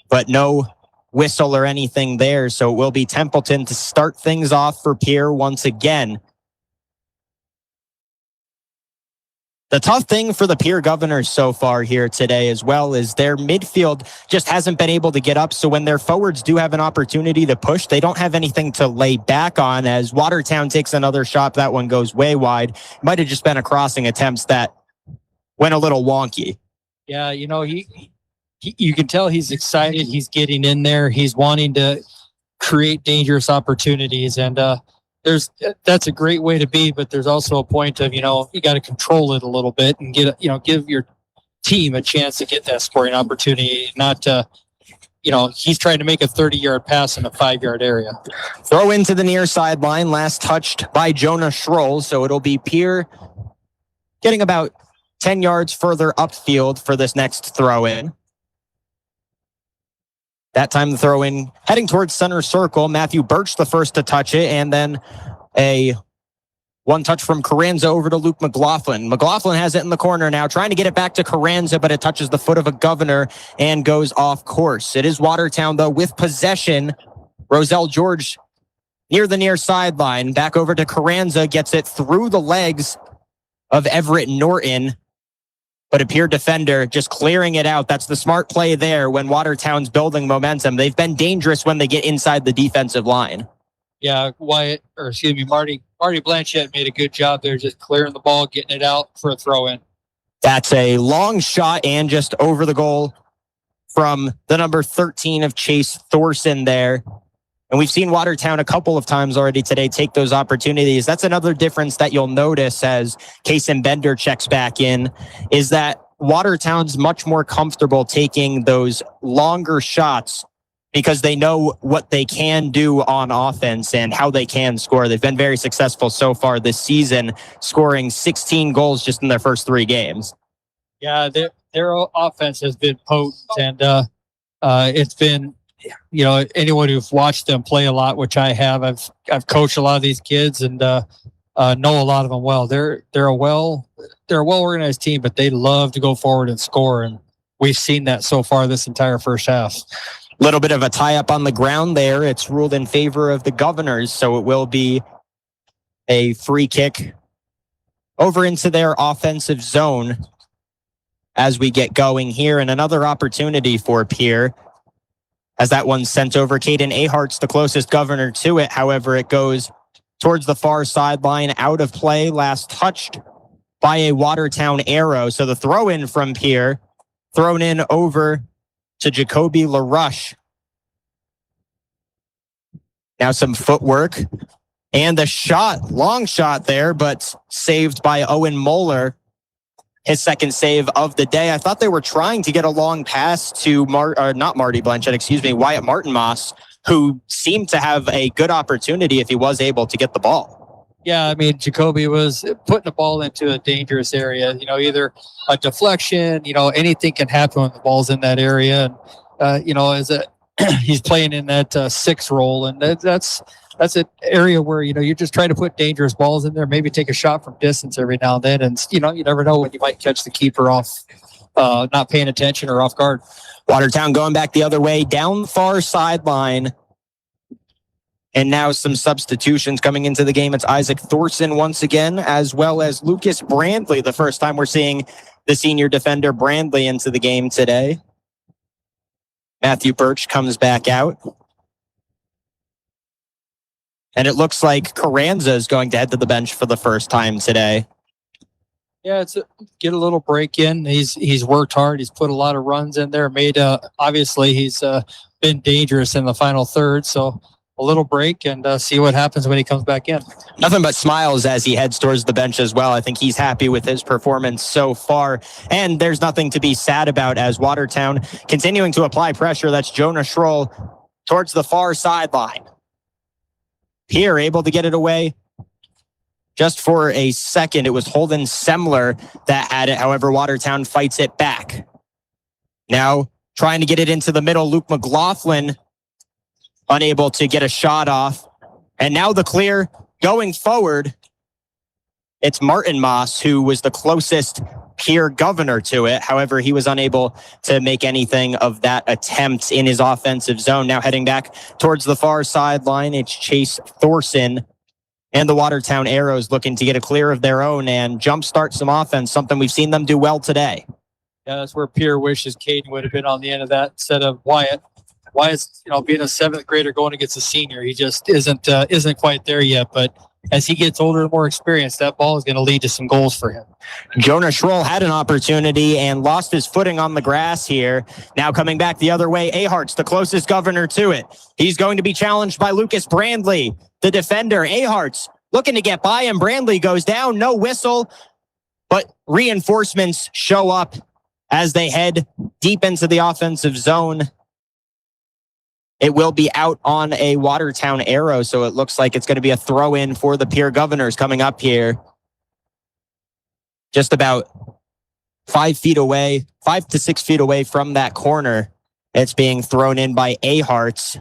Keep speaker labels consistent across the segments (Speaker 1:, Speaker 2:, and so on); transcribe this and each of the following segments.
Speaker 1: but no whistle or anything there. So it will be Templeton to start things off for Pierre once again. The tough thing for the Pierre Governors so far here today as well is their midfield just hasn't been able to get up. So when their forwards do have an opportunity to push, they don't have anything to lay back on. As Watertown takes another shot, that one goes way wide. Might have just been a crossing attempt that went a little wonky.
Speaker 2: Yeah, you know, you can tell he's excited. He's getting in there. He's wanting to create dangerous opportunities. And that's a great way to be, but there's also a point of, you got to control it a little bit and give your team a chance to get that scoring opportunity, not he's trying to make a 30-yard pass in a 5-yard area.
Speaker 1: Throw into the near sideline, last touched by Jonah Schroll. So it'll be Pierre getting about 10 yards further upfield for this next throw in. That time the throw in heading towards center circle. Matthew Birch the first to touch it, and then a one touch from Carranza over to Luke McLaughlin. McLaughlin has it in the corner now, trying to get it back to Carranza, but it touches the foot of a Governor and goes off course. It is Watertown, though, with possession. Roselle George near the near sideline. Back over to Carranza, gets it through the legs of Everett Norton. But a Pierre defender just clearing it out. That's the smart play there when Watertown's building momentum. They've been dangerous when they get inside the defensive line.
Speaker 2: Yeah, Marty Blanchette made a good job there, just clearing the ball, getting it out for a throw-in.
Speaker 1: That's a long shot and just over the goal from the number 13 of Chase Thorson there. And we've seen Watertown a couple of times already today take those opportunities. That's another difference that you'll notice as Kason Bender checks back in, is that Watertown's much more comfortable taking those longer shots because they know what they can do on offense and how they can score. They've been very successful so far this season, scoring 16 goals just in their first 3 games.
Speaker 2: Yeah, their offense has been potent, and it's been, anyone who's watched them play a lot, which I have, I've coached a lot of these kids and know a lot of them well. They're a well organized team, but they love to go forward and score, and we've seen that so far this entire first half.
Speaker 1: Little bit of a tie up on the ground there. It's ruled in favor of the Governors, so it will be a free kick over into their offensive zone as we get going here, and another opportunity for Pierre. As that one's sent over, Caden Ahart's the closest Governor to it. However, it goes towards the far sideline, out of play, last touched by a Watertown arrow. So the throw in from Pierre, thrown in over to Jacoby LaRush. Now some footwork and the shot, long shot there, but saved by Owen Moeller. His second save of the day. I thought they were trying to get a long pass to Wyatt Martinmas, who seemed to have a good opportunity if he was able to get the ball.
Speaker 2: Yeah, I mean, Jacoby was putting the ball into a dangerous area, either a deflection, anything can happen when the ball's in that area. And, he's playing in that 6 role, and that's an area where, you're just trying to put dangerous balls in there, maybe take a shot from distance every now and then. And, you never know when you might catch the keeper off, not paying attention or off guard.
Speaker 1: Watertown going back the other way, down the far sideline. And now some substitutions coming into the game. It's Isaac Thorson once again, as well as Lucas Brandley. The first time we're seeing the senior defender Brandley into the game today. Matthew Birch comes back out. And it looks like Carranza is going to head to the bench for the first time today.
Speaker 2: Yeah, get a little break in. He's worked hard. He's put a lot of runs in there. Obviously he's been dangerous in the final third. So a little break and see what happens when he comes back in.
Speaker 1: Nothing but smiles as he heads towards the bench as well. I think he's happy with his performance so far. And there's nothing to be sad about as Watertown continuing to apply pressure. That's Jonah Schroll towards the far sideline. Pierre able to get it away just for a second. It was Holden Semler that had it. However, Watertown fights it back. Now trying to get it into the middle. Luke McLaughlin unable to get a shot off. And now the clear going forward. It's Martin Moss who was the closest Pierre Governor to it. However, he was unable to make anything of that attempt in his offensive zone. Now heading back towards the far sideline, it's Chase Thorson and the Watertown Arrows looking to get a clear of their own and jumpstart some offense, something we've seen them do well today.
Speaker 2: Yeah, that's where Pierre wishes Caden would have been on the end of that instead of Wyatt. Wyatt's, being a seventh grader going against a senior, he just isn't quite there yet. But as he gets older and more experienced, that ball is going to lead to some goals for him.
Speaker 1: Jonah Schroll had an opportunity and lost his footing on the grass here. Now coming back the other way, Ahart's the closest Governor to it. He's going to be challenged by Lucas Brandley, the defender. Ahart's looking to get by him. Brandley goes down, no whistle, but reinforcements show up as they head deep into the offensive zone. It will be out on a Watertown Arrow, so it looks like it's going to be a throw-in for the Pierre Governors coming up here. Just about 5 to 6 feet away from that corner. It's being thrown in by Ahart's.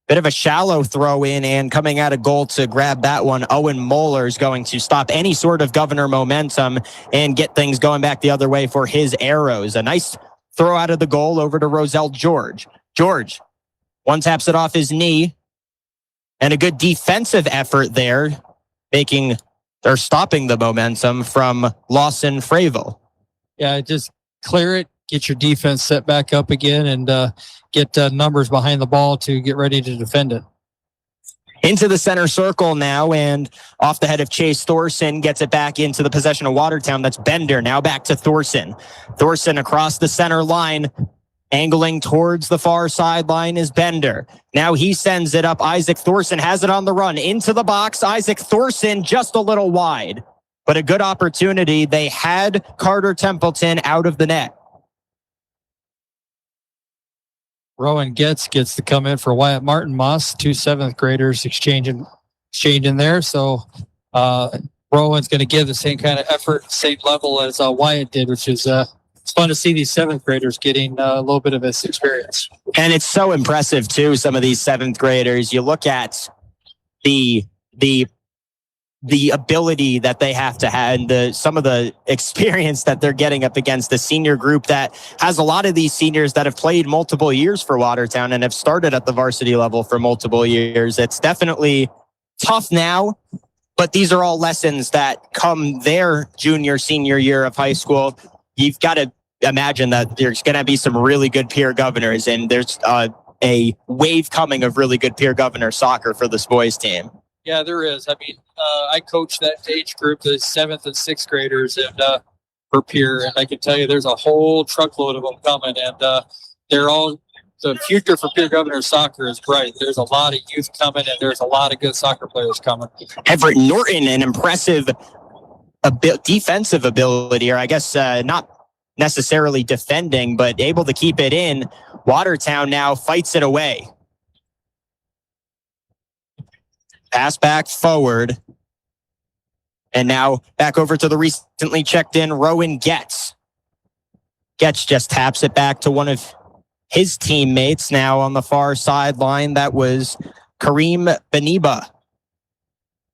Speaker 1: Bit of a shallow throw in, and coming out of goal to grab that one, Owen Moeller is going to stop any sort of Governor momentum and get things going back the other way for his Arrows. A nice throw out of the goal over to Roselle George. George, one taps it off his knee, and a good defensive effort there, stopping the momentum from Lawson Fravel.
Speaker 2: Yeah, just clear it, get your defense set back up again, and get numbers behind the ball to get ready to defend it.
Speaker 1: Into the center circle now, and off the head of Chase Thorson, gets it back into the possession of Watertown. That's Bender. Now back to Thorson. Thorson across the center line, angling towards the far sideline is Bender. Now he sends it up. Isaac Thorson has it on the run into the box. Isaac Thorson just a little wide, but a good opportunity. They had Carter Templeton out of the net.
Speaker 2: Rowan gets to come in for Wyatt Martin Moss, 2 7th graders exchanging there. So Rowan's going to give the same kind of effort, same level as Wyatt did, which is it's fun to see these 7th graders getting a little bit of this experience.
Speaker 1: And it's so impressive too. Some of these 7th graders, you look at the ability that they have to have and some of the experience that they're getting up against the senior group that has a lot of these seniors that have played multiple years for Watertown and have started at the varsity level for multiple years. It's definitely tough now, but these are all lessons that come their junior, senior year of high school. You've got to imagine that there's going to be some really good Pierre Governors, and there's a wave coming of really good Pierre Governor soccer for this boys team.
Speaker 2: Yeah, there is. I mean, I coach that age group, the 7th and 6th graders, and for Pierre, and I can tell you there's a whole truckload of them coming, and they're all the future for Pierre Governor soccer is bright. There's a lot of youth coming, and there's a lot of good soccer players coming.
Speaker 1: Everett Norton, an impressive defensive ability, or I guess not necessarily defending, but able to keep it in. Watertown now fights it away. Pass back forward. And now back over to the recently checked in Rowan Getz. Getz just taps it back to one of his teammates now on the far sideline. That was Kareem Beniba.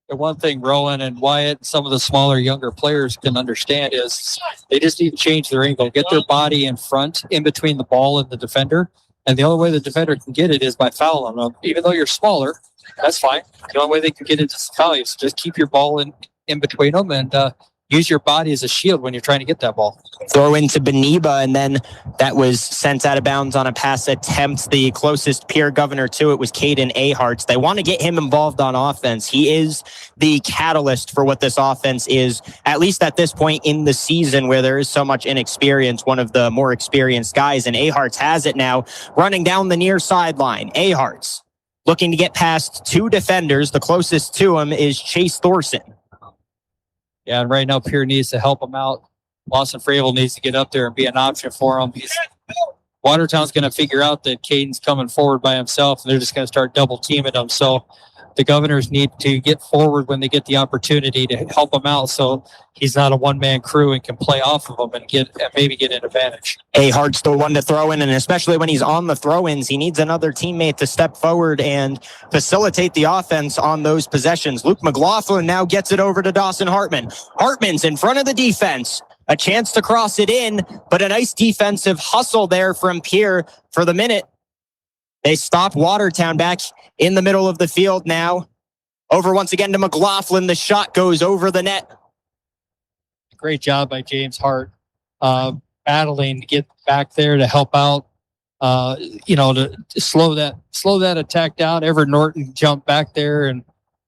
Speaker 2: The one thing Rowan and Wyatt, some of the smaller, younger players can understand is they just need to change their angle, get their body in front, in between the ball and the defender. And the only way the defender can get it is by fouling them. Even though you're smaller, that's fine. The only way they can get it is to foul you. So just keep your ball in between them and use your body as a shield when you're trying to get that ball.
Speaker 1: Throw into Beniba, and then that was sent out of bounds on a pass attempt. The closest Pierre Governor to it was Caden Ahart's. They want to get him involved on offense. He is the catalyst for what this offense is, at least at this point in the season where there is so much inexperience, one of the more experienced guys, and Ahart's has it now, running down the near sideline. Ahart's looking to get past 2 defenders. The closest to him is Chase Thorson.
Speaker 2: Yeah, and right now Pierre needs to help him out. Lawson Fravel needs to get up there and be an option for him. Watertown's going to figure out that Caden's coming forward by himself, and they're just going to start double teaming him. So the Governors need to get forward when they get the opportunity to help him out, so he's not a one-man crew and can play off of him and maybe get an advantage.
Speaker 1: Ahart's the one to throw in, and especially when he's on the throw-ins, he needs another teammate to step forward and facilitate the offense on those possessions. Luke McLaughlin now gets it over to Dawson Hartman. Hartman's in front of the defense. A chance to cross it in, but a nice defensive hustle there from Pierre for the minute. They stop Watertown back in the middle of the field now. Over once again to McLaughlin. The shot goes over the net.
Speaker 2: Great job by James Hart, battling to get back there to help out. To slow that attack down. Everett Norton jumped back there, and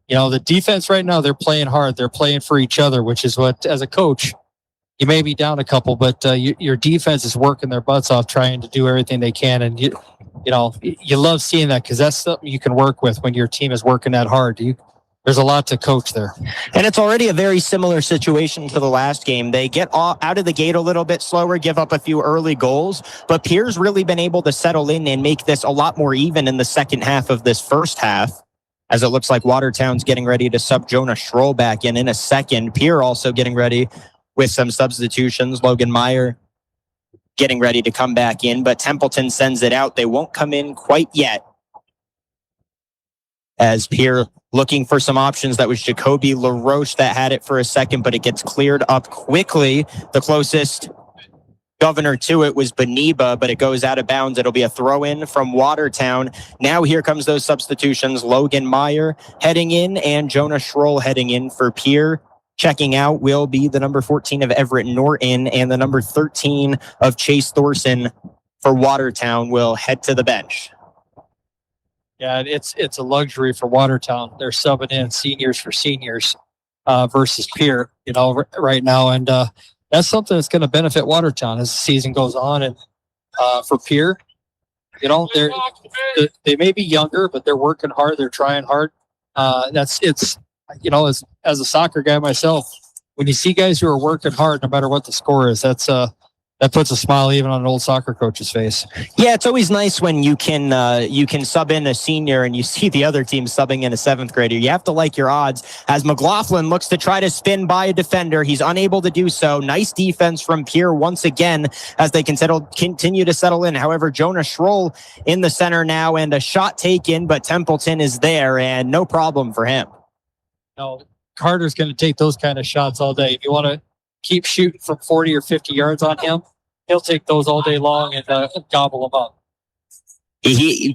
Speaker 2: the defense right now, they're playing hard. They're playing for each other, which is what, as a coach, you may be down a couple, but your defense is working their butts off, trying to do everything they can, and you love seeing that, because that's something you can work with when your team is working that hard. There's a lot to coach there.
Speaker 1: And it's already a very similar situation to the last game. They get out of the gate a little bit slower, give up a few early goals, but Pierre's really been able to settle in and make this a lot more even in the second half of this first half, as it looks like Watertown's getting ready to sub Jonah Schroll back in a second. Pierre also getting ready with some substitutions. Logan Meyer getting ready to come back in, but Templeton sends it out. They won't come in quite yet, as Pierre looking for some options. That was Jacoby LaRoche that had it for a second, but it gets cleared up quickly. The closest governor to it was Beniba, but it goes out of bounds. It'll be a throw in from Watertown. Now here comes those substitutions. Logan Meyer heading in and Jonah Schroll heading in for Pierre. Checking out will be the number 14 of Everett Norton, and the number 13 of Chase Thorson for Watertown will head to the bench.
Speaker 2: Yeah, it's a luxury for Watertown. They're subbing in seniors for seniors versus Pierre, right now. And that's something that's going to benefit Watertown as the season goes on. And for Pierre, they may be younger, but they're working hard. They're trying hard. As a soccer guy myself, when you see guys who are working hard, no matter what the score is, that puts a smile even on an old soccer coach's face. Yeah, it's always nice when you can sub in a senior and you see the other team subbing in a seventh grader. You have to like your odds. As McLaughlin looks to try to spin by a defender, he's unable to do so. Nice defense from Pierre once again as they continue to settle in. However, Jonah Schroll in the center now, and a shot taken, but Templeton is there, and no problem for him. No, Carter's going to take those kind of shots all day. If you want to keep shooting from 40 or 50 yards on him, he'll take those all day long and gobble them up.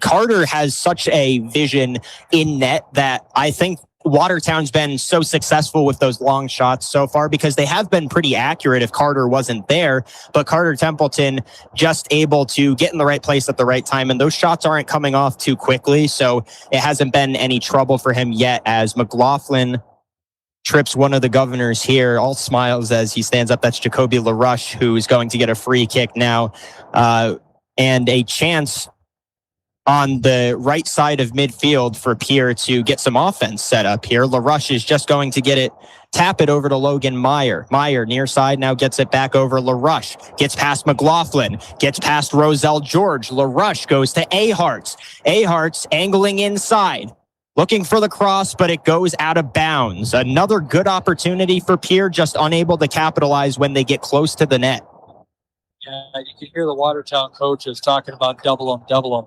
Speaker 1: Carter has such a vision in net that I think Watertown's been so successful with those long shots so far, because they have been pretty accurate if Carter wasn't there. But Carter Templeton just able to get in the right place at the right time, and those shots aren't coming off too quickly, so it hasn't been any trouble for him yet, as McLaughlin trips one of the governors here. All smiles as he stands up. That's Jacoby LaRoche, who's going to get a free kick now, and a chance on the right side of midfield for Pierre to get some offense set up here. LaRoche is just going to tap it over to Logan Meyer. Meyer near side now gets it back over. LaRoche gets past McLaughlin, gets past Roselle George. LaRoche goes to Aharts. Aharts angling inside, looking for the cross, but it goes out of bounds. Another good opportunity for Pierre, just unable to capitalize when they get close to the net.
Speaker 2: Yeah, you can hear the Watertown coaches talking about double them.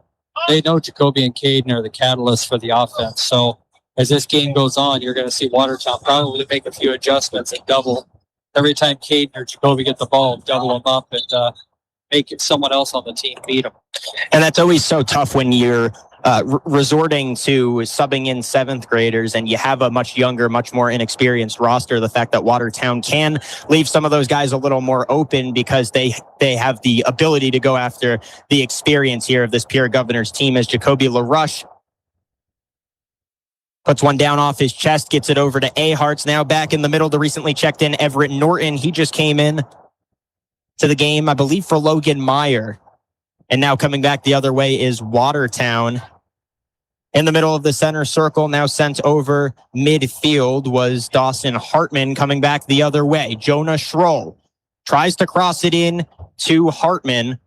Speaker 2: They know Jacoby and Caden are the catalyst for the offense. So as this game goes on, you're going to see Watertown probably make a few adjustments and double. Every time Caden or Jacoby get the ball, double them up and make someone else on the team beat them.
Speaker 1: And that's always so tough when you're resorting to subbing in seventh graders and you have a much younger, much more inexperienced roster. The fact that Watertown can leave some of those guys a little more open because they have the ability to go after the experience here of this Pierre Governor's team, as Jacoby LaRoche puts one down off his chest, gets it over to Aharts. Now back in the middle to recently checked in Everett Norton. He just came in to the game, I believe, for Logan Meyer. And now coming back the other way is Watertown. In the middle of the center circle, now sent over midfield, was Dawson Hartman. Coming back the other way, Jonah Schroll tries to cross it in to Hartman,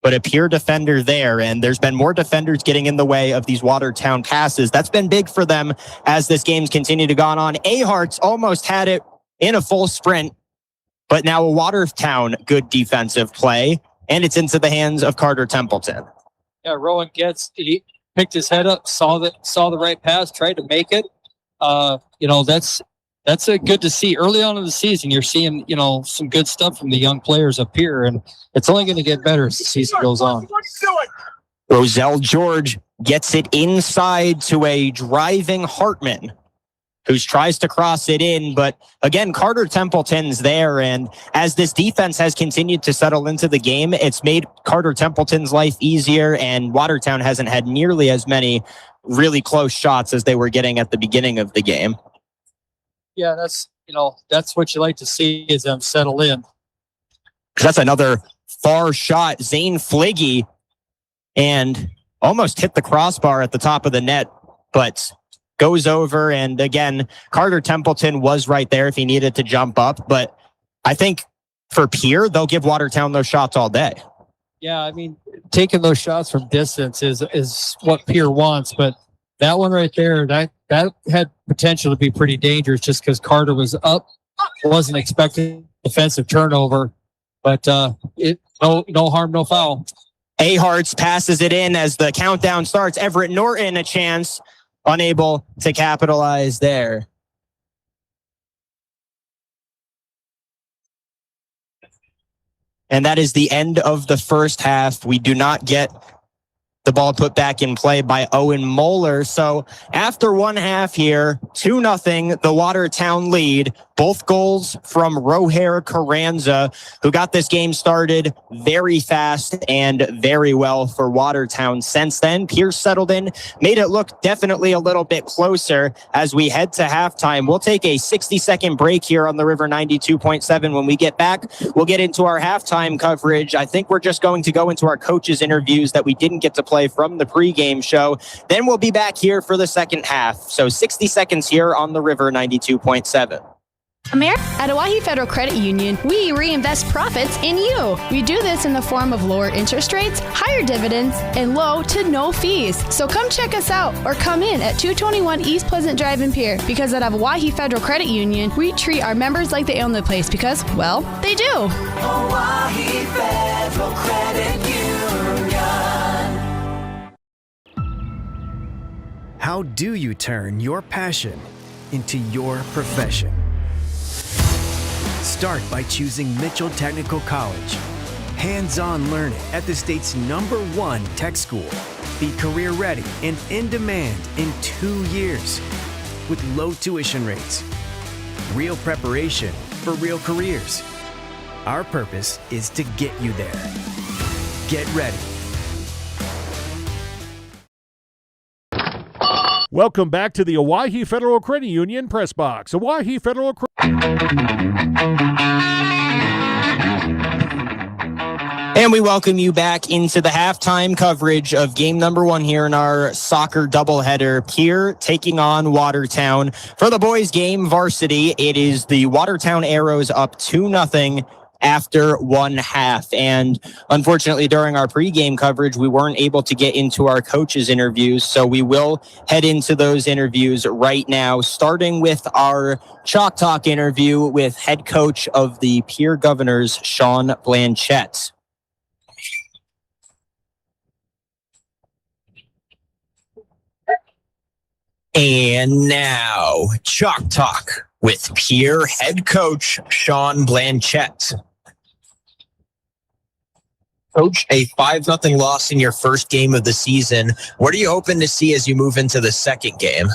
Speaker 1: but a Pierre defender there. And there's been more defenders getting in the way of these Watertown passes. That's been big for them as this game's continued to go on. Aharts almost had it in a full sprint, but now a Watertown good defensive play, and it's into the hands of Carter Templeton.
Speaker 2: Yeah, Rowan he picked his head up, saw the right pass, tried to make it. That's that's good to see. Early on in the season, you're seeing, some good stuff from the young players up here, and it's only going to get better as the season goes on.
Speaker 1: Roselle George gets it inside to a driving Hartman, who tries to cross it in. But again, Carter Templeton's there. And as this defense has continued to settle into the game, it's made Carter Templeton's life easier. And Watertown hasn't had nearly as many really close shots as they were getting at the beginning of the game.
Speaker 2: Yeah, that's what you like to see is them settle in.
Speaker 1: That's another far shot. Zane Fliggy, and almost hit the crossbar at the top of the net, but goes over. And again, Carter Templeton was right there if he needed to jump up. But I think for Pierre, they'll give Watertown those shots all day.
Speaker 2: Yeah, I mean, taking those shots from distance is what Pierre wants. But that one right there, that had potential to be pretty dangerous just because Carter was up, wasn't expecting defensive turnover. But no harm, no foul.
Speaker 1: Aharts passes it in as the countdown starts. Everett Norton a chance, unable to capitalize there. And that is the end of the first half. We do not get the ball put back in play by Owen Moeller. So after one half here, 2-0, the Watertown lead. Both goals from Roher Carranza, who got this game started very fast and very well for Watertown. Since then, Pierce settled in, made it look definitely a little bit closer as we head to halftime. We'll take a 60-second break here on the River 92.7. When we get back, we'll get into our halftime coverage. I think we're just going to go into our coaches' interviews that we didn't get to play from the pregame show. Then we'll be back here for the second half. So 60 seconds here on the River 92.7.
Speaker 3: At Owyhee Federal Credit Union, we reinvest profits in you. We do this in the form of lower interest rates, higher dividends, and low to no fees. So come check us out or come in at 221 East Pleasant Drive in Pierre, because at Owyhee Federal Credit Union, we treat our members like they own the place because, well, they do.
Speaker 4: Owyhee Federal Credit Union.
Speaker 5: How do you turn your passion into your profession? Start by choosing Mitchell Technical College. Hands-on learning at the state's #1 tech school. Be career ready and in demand in 2 years with low tuition rates. Real preparation for real careers. Our purpose is to get you there. Get ready.
Speaker 6: Welcome back to the Owyhee Federal Credit Union Press Box. Owyhee Federal
Speaker 1: And we welcome you back into the halftime coverage of game number 1 here in our soccer doubleheader. Pierre taking on Watertown. For the boys game varsity, it is the Watertown Arrows up 2-0 after one half. And unfortunately, during our pregame coverage, we weren't able to get into our coaches' interviews. So we will head into those interviews right now, starting with our Chalk Talk interview with head coach of the Pierre Governors, Sean Blanchette. And now, Chalk Talk with Pierre head coach Sean Blanchette. Coach, a 5-0 loss in your first game of the season. What are you hoping to see as you move into the second game?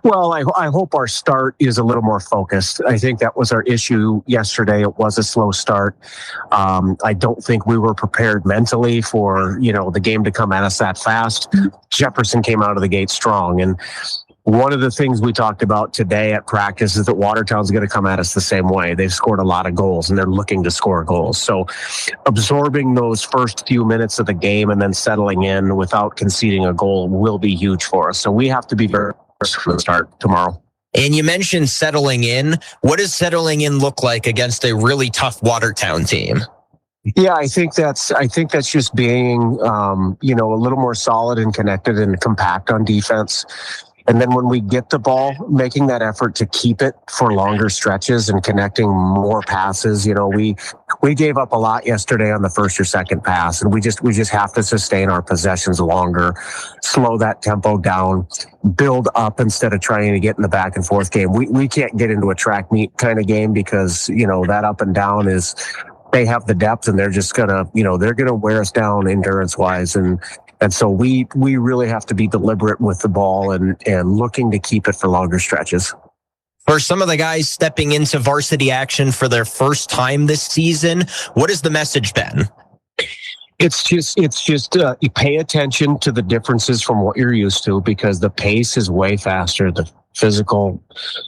Speaker 7: Well, I hope our start is a little more focused. I think that was our issue yesterday. It was a slow start. I don't think we were prepared mentally for, the game to come at us that fast. Jefferson came out of the gate strong. And one of the things we talked about today at practice is that Watertown's going to come at us the same way. They've scored a lot of goals, and they're looking to score goals. So absorbing those first few minutes of the game and then settling in without conceding a goal will be huge for us. So we have to be very from the start tomorrow.
Speaker 1: And you mentioned settling in. What does settling in look like against a really tough Watertown team?
Speaker 7: Yeah, I think that's just being, a little more solid and connected and compact on defense. And then when we get the ball, making that effort to keep it for longer stretches and connecting more passes. We gave up a lot yesterday on the first or second pass, and we just have to sustain our possessions longer, slow that tempo down, build up instead of trying to get in the back and forth game. We can't get into a track meet kind of game because, that up and down is, they have the depth and they're just gonna, they're gonna wear us down endurance wise. And so we really have to be deliberate with the ball and looking to keep it for longer stretches.
Speaker 1: For some of the guys stepping into varsity action for their first time this season, what has the message been?
Speaker 7: It's just you pay attention to the differences from what you're used to, because the pace is way faster. The physical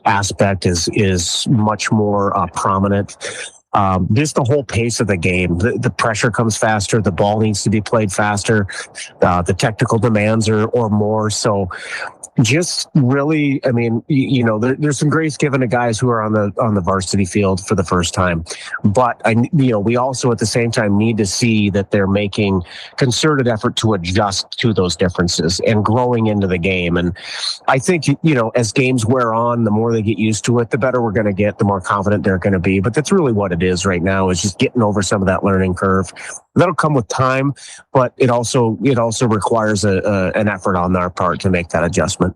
Speaker 7: aspect is much more prominent. Just the whole pace of the game. The pressure comes faster. The ball needs to be played faster. The technical demands are more. So just really, there's some grace given to guys who are on the varsity field for the first time, but we also at the same time need to see that they're making concerted effort to adjust to those differences and growing into the game. And I think, as games wear on, the more they get used to it, the better we're going to get, the more confident they're going to be. But that's really what it is right now, is just getting over some of that learning curve. That'll come with time, but it also requires an effort on our part to make that adjustment.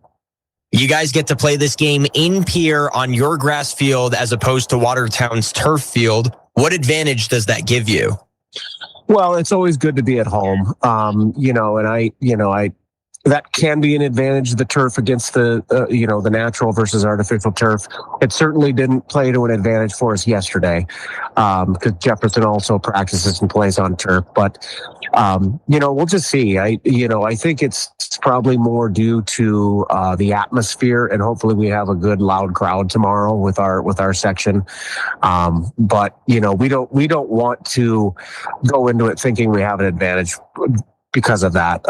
Speaker 1: You guys get to play this game in Pierre on your grass field as opposed to Watertown's turf field. What advantage does that give you?
Speaker 7: Well, it's always good to be at home. That can be an advantage, the turf against the natural versus artificial turf. It certainly didn't play to an advantage for us yesterday, because Jefferson also practices and plays on turf. But, we'll just see. I think it's probably more due to the atmosphere, and hopefully we have a good loud crowd tomorrow with our section. But we don't want to go into it thinking we have an advantage because of that.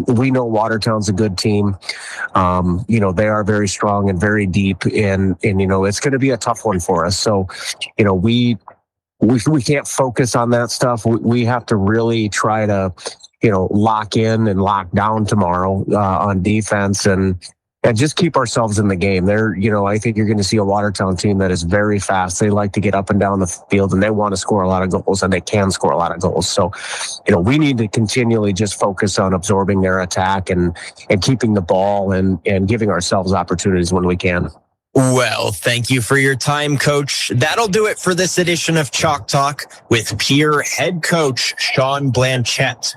Speaker 7: We know Watertown's a good team. They are very strong and very deep, and it's going to be a tough one for us. So, we can't focus on that stuff. We have to really try to, lock in and lock down tomorrow on defense and just keep ourselves in the game. I think you're going to see a Watertown team that is very fast. They like to get up and down the field, and they want to score a lot of goals, and they can score a lot of goals. So, we need to continually just focus on absorbing their attack and keeping the ball and giving ourselves opportunities when we can.
Speaker 1: Well, thank you for your time, Coach. That'll do it for this edition of Chalk Talk with Pierre head coach Sean Blanchette.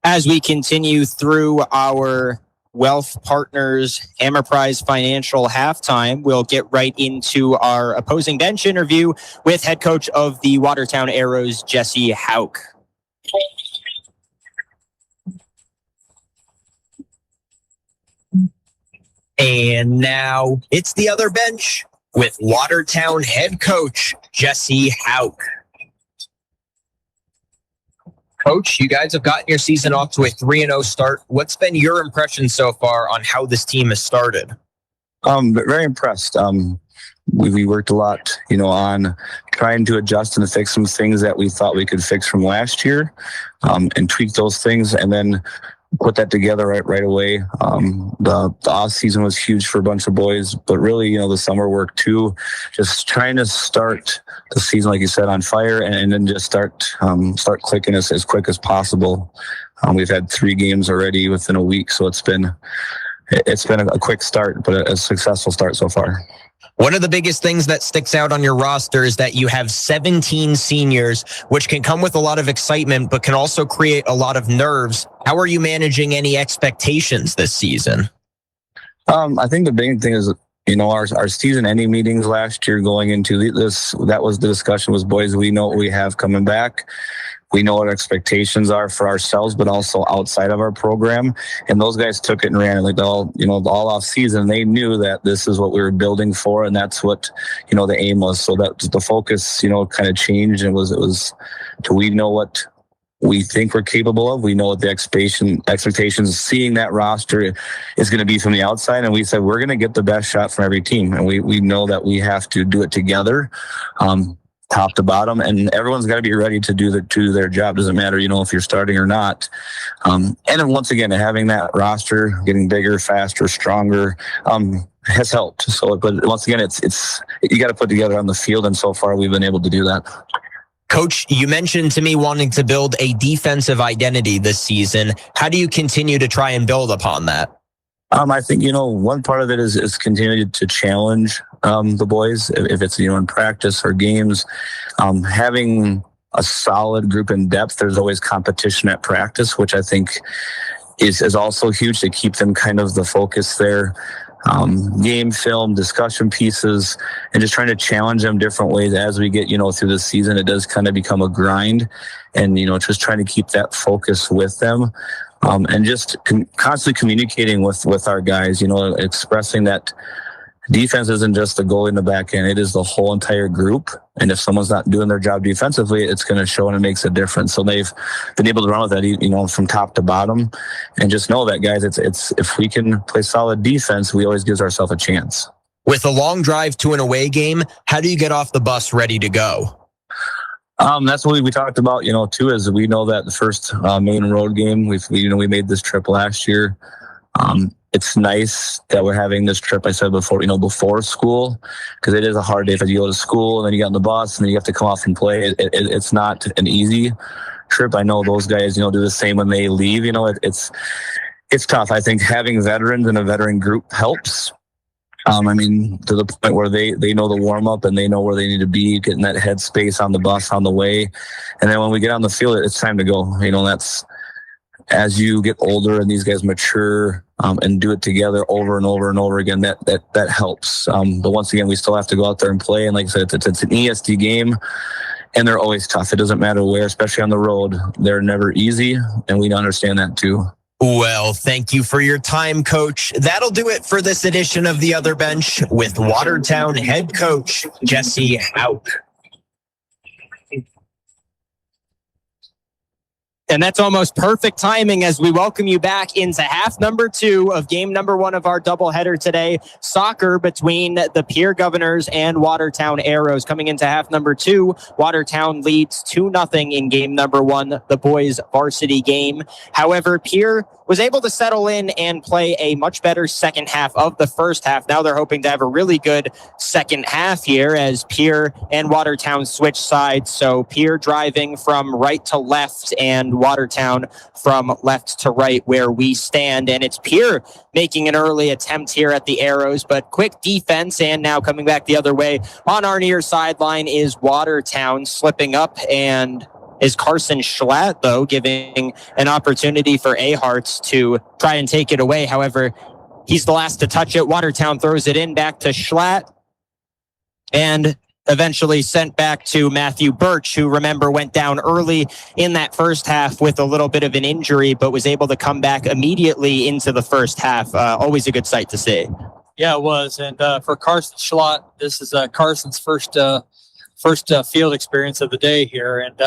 Speaker 1: As we continue through our Wealth Partners Ameriprise Financial Halftime, we'll get right into our opposing bench interview with head coach of the Watertown Arrows, Jesse Hauk. And now it's the other bench with Watertown head coach Jesse Hauk. Coach, you guys have gotten your season off to a 3-0 start. What's been your impression so far on how this team has started?
Speaker 8: Very impressed. We worked a lot, on trying to adjust and fix some things that we thought we could fix from last year, and tweak those things, and then put that together right away. The off season was huge for a bunch of boys, but really, the summer work too. Just trying to start the season, like you said, on fire, and then just start clicking as quick as possible. We've had 3 games already within a week, so it's been a quick start, but a successful start so far.
Speaker 1: One of the biggest things that sticks out on your roster is that you have 17 seniors, which can come with a lot of excitement, but can also create a lot of nerves. How are you managing any expectations this season?
Speaker 8: I think the big thing is, our season-ending meetings last year going into this, that was the discussion was, boys, we know what we have coming back. We know what expectations are for ourselves, but also outside of our program. And those guys took it and ran it all off season. They knew that this is what we were building for, and that's what, the aim was. So that the focus, kind of changed, and it was we know what we think we're capable of. We know what the expectations, seeing that roster is going to be from the outside. And we said, we're going to get the best shot from every team. And we know that we have to do it together. top to bottom, and everyone's got to be ready to do their job. Doesn't matter, if you're starting or not. And then once again, having that roster getting bigger, faster, stronger, has helped. So, but once again, it's you got to put together on the field, and so far we've been able to do that.
Speaker 1: Coach, you mentioned to me wanting to build a defensive identity this season. How do you continue to try and build upon that?
Speaker 8: I think, one part of it is continuing to challenge the boys, if it's, in practice or games. Having a solid group in depth, there's always competition at practice, which I think is also huge to keep them kind of the focus there. Game film, discussion pieces, and just trying to challenge them different ways as we get, through the season. It does kind of become a grind, and, just trying to keep that focus with them. And just constantly communicating with our guys, expressing that defense isn't just the goal in the back end. It is the whole entire group. And if someone's not doing their job defensively, it's going to show and it makes a difference. So they've been able to run with that, from top to bottom, and just know that, guys, it's if we can play solid defense, we always gives ourselves a chance.
Speaker 1: With a long drive to an away game, how do you get off the bus ready to go?
Speaker 8: That's what we talked about, too, is we know that the first main road game, we made this trip last year. It's nice that we're having this trip, I said before, before school, because it is a hard day if you go to school and then you get on the bus and then you have to come off and play. It's not an easy trip. I know those guys, do the same when they leave. It's tough. I think having veterans and a veteran group helps. To the point where they know the warm up and they know where they need to be, getting that headspace on the bus on the way. And then when we get on the field, it's time to go. That's as you get older and these guys mature and do it together over and over and over again, that helps. But once again, we still have to go out there and play. And like I said, it's an ESD game, and they're always tough. It doesn't matter where, especially on the road. They're never easy, and we understand that too.
Speaker 1: Well, thank you for your time, Coach. That'll do it for this edition of The Other Bench with Watertown head coach Jesse Hauk. And that's almost perfect timing as we welcome you back into half number 2 of game number 1 of our doubleheader today. Soccer between the Pierre Governors and Watertown Arrows. Coming into half number 2, Watertown leads 2-0 in game number 1, the boys' varsity game. However, Pierre was able to settle in and play a much better second half of the first half. Now they're hoping to have a really good second half here as Pierre and Watertown switch sides. So Pierre driving from right to left and Watertown from left to right where we stand. And it's Pierre making an early attempt here at the Arrows, but quick defense. And now coming back the other way on our near sideline is Watertown slipping up, and is Carson Schlatt, though, giving an opportunity for Aharts to try and take it away. However, he's the last to touch it. Watertown throws it in back to Schlatt and eventually sent back to Matthew Birch, who, remember, went down early in that first half with a little bit of an injury, but was able to come back immediately into the first half. Always a good sight to see.
Speaker 2: Yeah, it was. And for Carson Schlatt, this is Carson's first field experience of the day here. And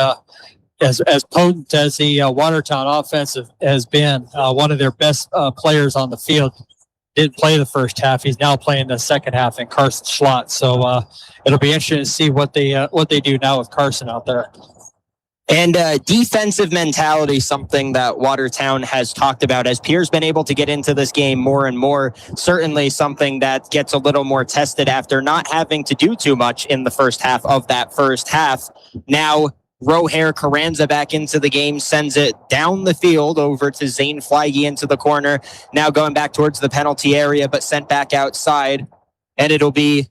Speaker 2: as potent as the Watertown offense has been, one of their best players on the field didn't play the first half. He's now playing the second half in Carson Schlatt. So it'll be interesting to see what they do now with Carson out there.
Speaker 1: And defensive mentality, something that Watertown has talked about as Pierre's been able to get into this game more and more. Certainly something that gets a little more tested after not having to do too much in the first half of that first half. Now, Rohair Carranza back into the game, sends it down the field over to Zane Fleige into the corner. Now going back towards the penalty area, but sent back outside. And it'll be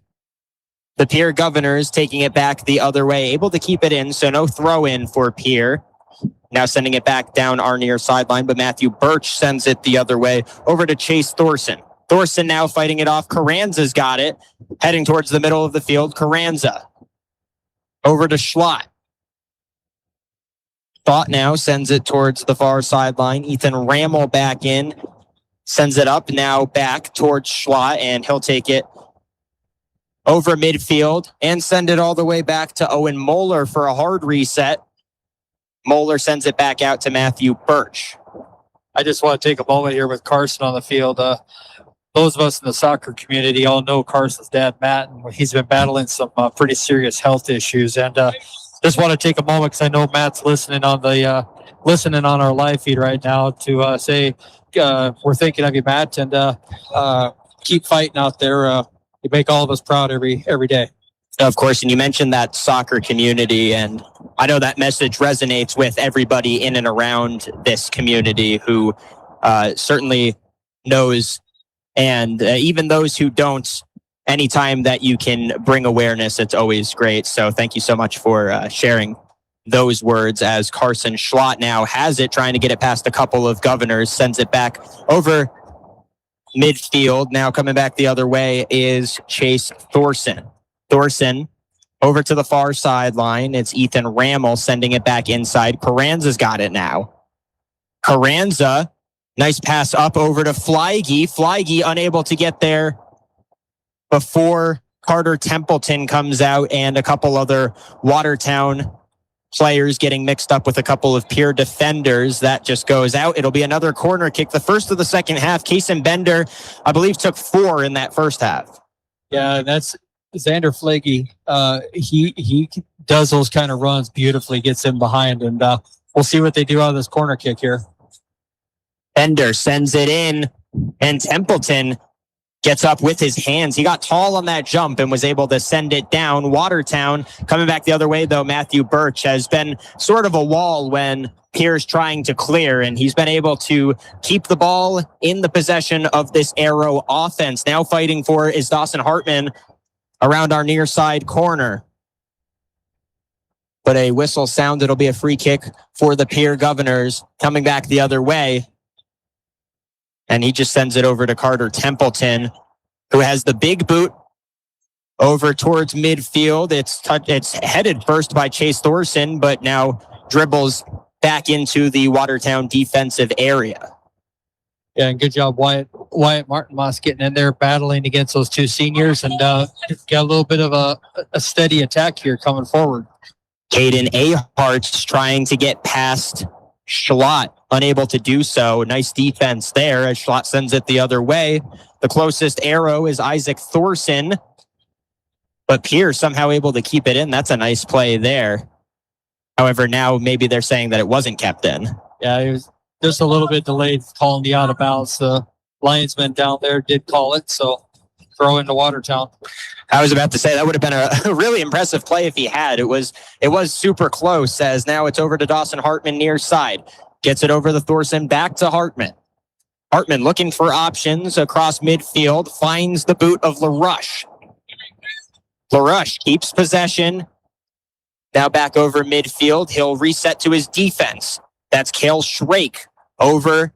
Speaker 1: the Pierre Governors taking it back the other way, able to keep it in, so no throw in for Pierre. Now sending it back down our near sideline, but Matthew Birch sends it the other way over to Chase Thorson. Thorson now fighting it off. Carranza's got it, heading towards the middle of the field. Carranza over to Schlatt. Thought now sends it towards the far sideline. Ethan Rammel back in, sends it up now back towards Schlatt, and he'll take it over midfield and send it all the way back to Owen Moeller for a hard reset. Moeller sends it back out to Matthew Birch.
Speaker 2: I just want to take a moment here with Carson on the field. those of us in the soccer community all know Carson's dad, Matt, and he's been battling some pretty serious health issues. And just want to take a moment because I know Matt's listening on our live feed right now to say we're thinking of you, Matt, and keep fighting out there. You make all of us proud every day.
Speaker 1: Of course, and you mentioned that soccer community, and I know that message resonates with everybody in and around this community who certainly knows, and even those who don't, anytime that you can bring awareness, it's always great. So thank you so much for sharing those words as Carson Schlott now has it, trying to get it past a couple of governors, sends it back over midfield. Now coming back the other way is Chase Thorson. Thorson over to the far sideline. It's Ethan Rammel sending it back inside. Carranza's got it now. Carranza, nice pass up over to Fleige. Fleige unable to get there before Carter Templeton comes out, and a couple other Watertown players getting mixed up with a couple of Pierre defenders. That just goes out. It'll be another corner kick. The first of the second half. Kason Bender, I believe, took 4 in that first half.
Speaker 2: Yeah, that's Xander Fleige. He does those kind of runs beautifully, gets in behind, and we'll see what they do out of this corner kick here.
Speaker 1: Bender sends it in, and Templeton gets up with his hands. He got tall on that jump and was able to send it down. Watertown coming back the other way, though. Matthew Birch has been sort of a wall when Pierre's trying to clear, and he's been able to keep the ball in the possession of this Arrow offense. Now fighting for is Dawson Hartman around our near side corner. But a whistle sound. It'll be a free kick for the Pierre Governors coming back the other way. And he just sends it over to Carter Templeton, who has the big boot over towards midfield. It's headed first by Chase Thorson, but now dribbles back into the Watertown defensive area.
Speaker 2: Yeah, and good job, Wyatt Martinmas getting in there, battling against those two seniors, and got a little bit of a steady attack here coming forward.
Speaker 1: Caden Ahart's trying to get past Schlott, unable to do so. Nice defense there as Schlott sends it the other way. The closest arrow is Isaac Thorson, but Pierre somehow able to keep it in. That's a nice play there. However, now maybe they're saying that it wasn't kept in.
Speaker 2: Yeah, it was just a little bit delayed calling the out of bounds. The linesman down there did call it, so throw into Watertown.
Speaker 1: I was about to say that would have been a really impressive play if he had. It was super close, as now it's over to Dawson Hartman near side. Gets it over the Thorson, back to Hartman. Hartman looking for options across midfield, finds the boot of LaRush. LaRush keeps possession. Now back over midfield. He'll reset to his defense. That's Cale Shrake over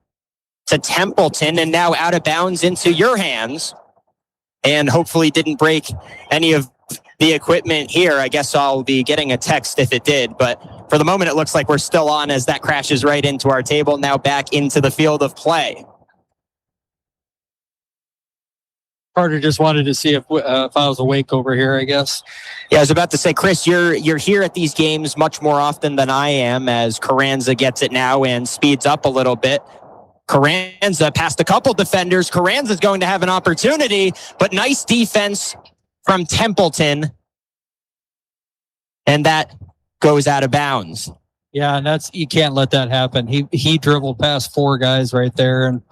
Speaker 1: to Templeton, and now out of bounds into your hands. And hopefully didn't break any of the equipment here. I guess I'll be getting a text if it did. But for the moment, it looks like we're still on as that crashes right into our table. Now back into the field of play.
Speaker 2: Carter just wanted to see if I was awake over here, I guess.
Speaker 1: Yeah, I was about to say, Chris, you're here at these games much more often than I am, as Carranza gets it now and speeds up a little bit. Carranza past a couple defenders. Carranza's going to have an opportunity, but nice defense from Templeton. And that goes out of bounds.
Speaker 2: Yeah, and you can't let that happen. He dribbled past 4 guys right there, and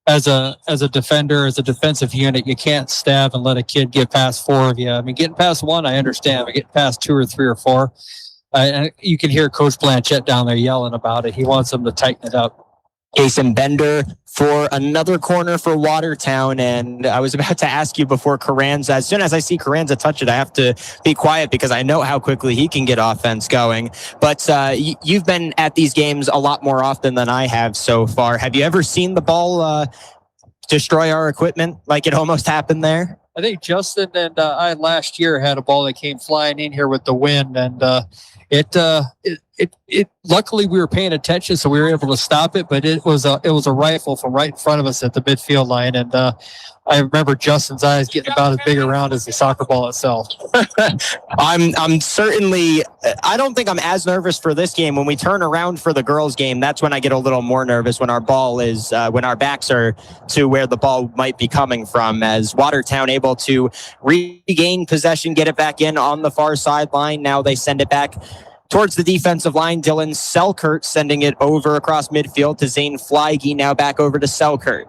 Speaker 2: as a defender, as a defensive unit, you can't stab and let a kid get past 4 of you. I mean, getting past 1, I understand, but getting past 2 or 3 or 4, you can hear Coach Blanchette down there yelling about it. He wants them to tighten it up.
Speaker 1: Kason Bender for another corner for Watertown. And I was about to ask you before Carranza, as soon as I see Carranza touch it, I have to be quiet because I know how quickly he can get offense going. But you've been at these games a lot more often than I have so far. Have you ever seen the ball destroy our equipment like it almost happened there?
Speaker 2: I think Justin and I last year had a ball that came flying in here with the wind, and it luckily we were paying attention, so we were able to stop it. But it was a rifle from right in front of us at the midfield line, and I remember Justin's eyes getting about as big around as the soccer ball itself.
Speaker 1: I'm certainly, I don't think I'm as nervous for this game. When we turn around for the girls' game, that's when I get a little more nervous, when our ball is, when our backs are to where the ball might be coming from, as Watertown able to regain possession, get it back in on the far sideline. Now they send it back towards the defensive line. Dylan Selkert sending it over across midfield to Zane Fleige. Now back over to Selkert.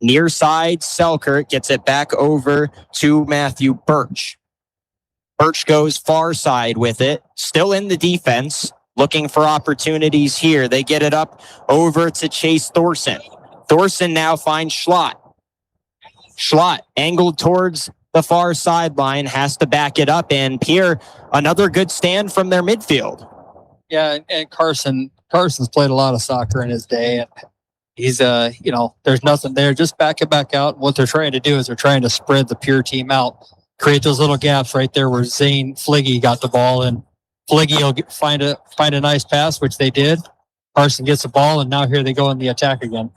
Speaker 1: Near side, Selkert gets it back over to Matthew Birch. Birch goes far side with it, still in the defense, looking for opportunities here. They get it up over to Chase Thorson. Thorson now finds Schlott. Schlott angled towards the far sideline, has to back it up, and Pierre, another good stand from their midfield.
Speaker 2: Yeah, and Carson's played a lot of soccer in his day, and he's, there's nothing there. Just back it back out. What they're trying to do is they're trying to spread the Pierre team out, create those little gaps right there where Zane Fleige got the ball, and Fleige will find a nice pass, which they did. Carson gets the ball, and now here they go in the attack again.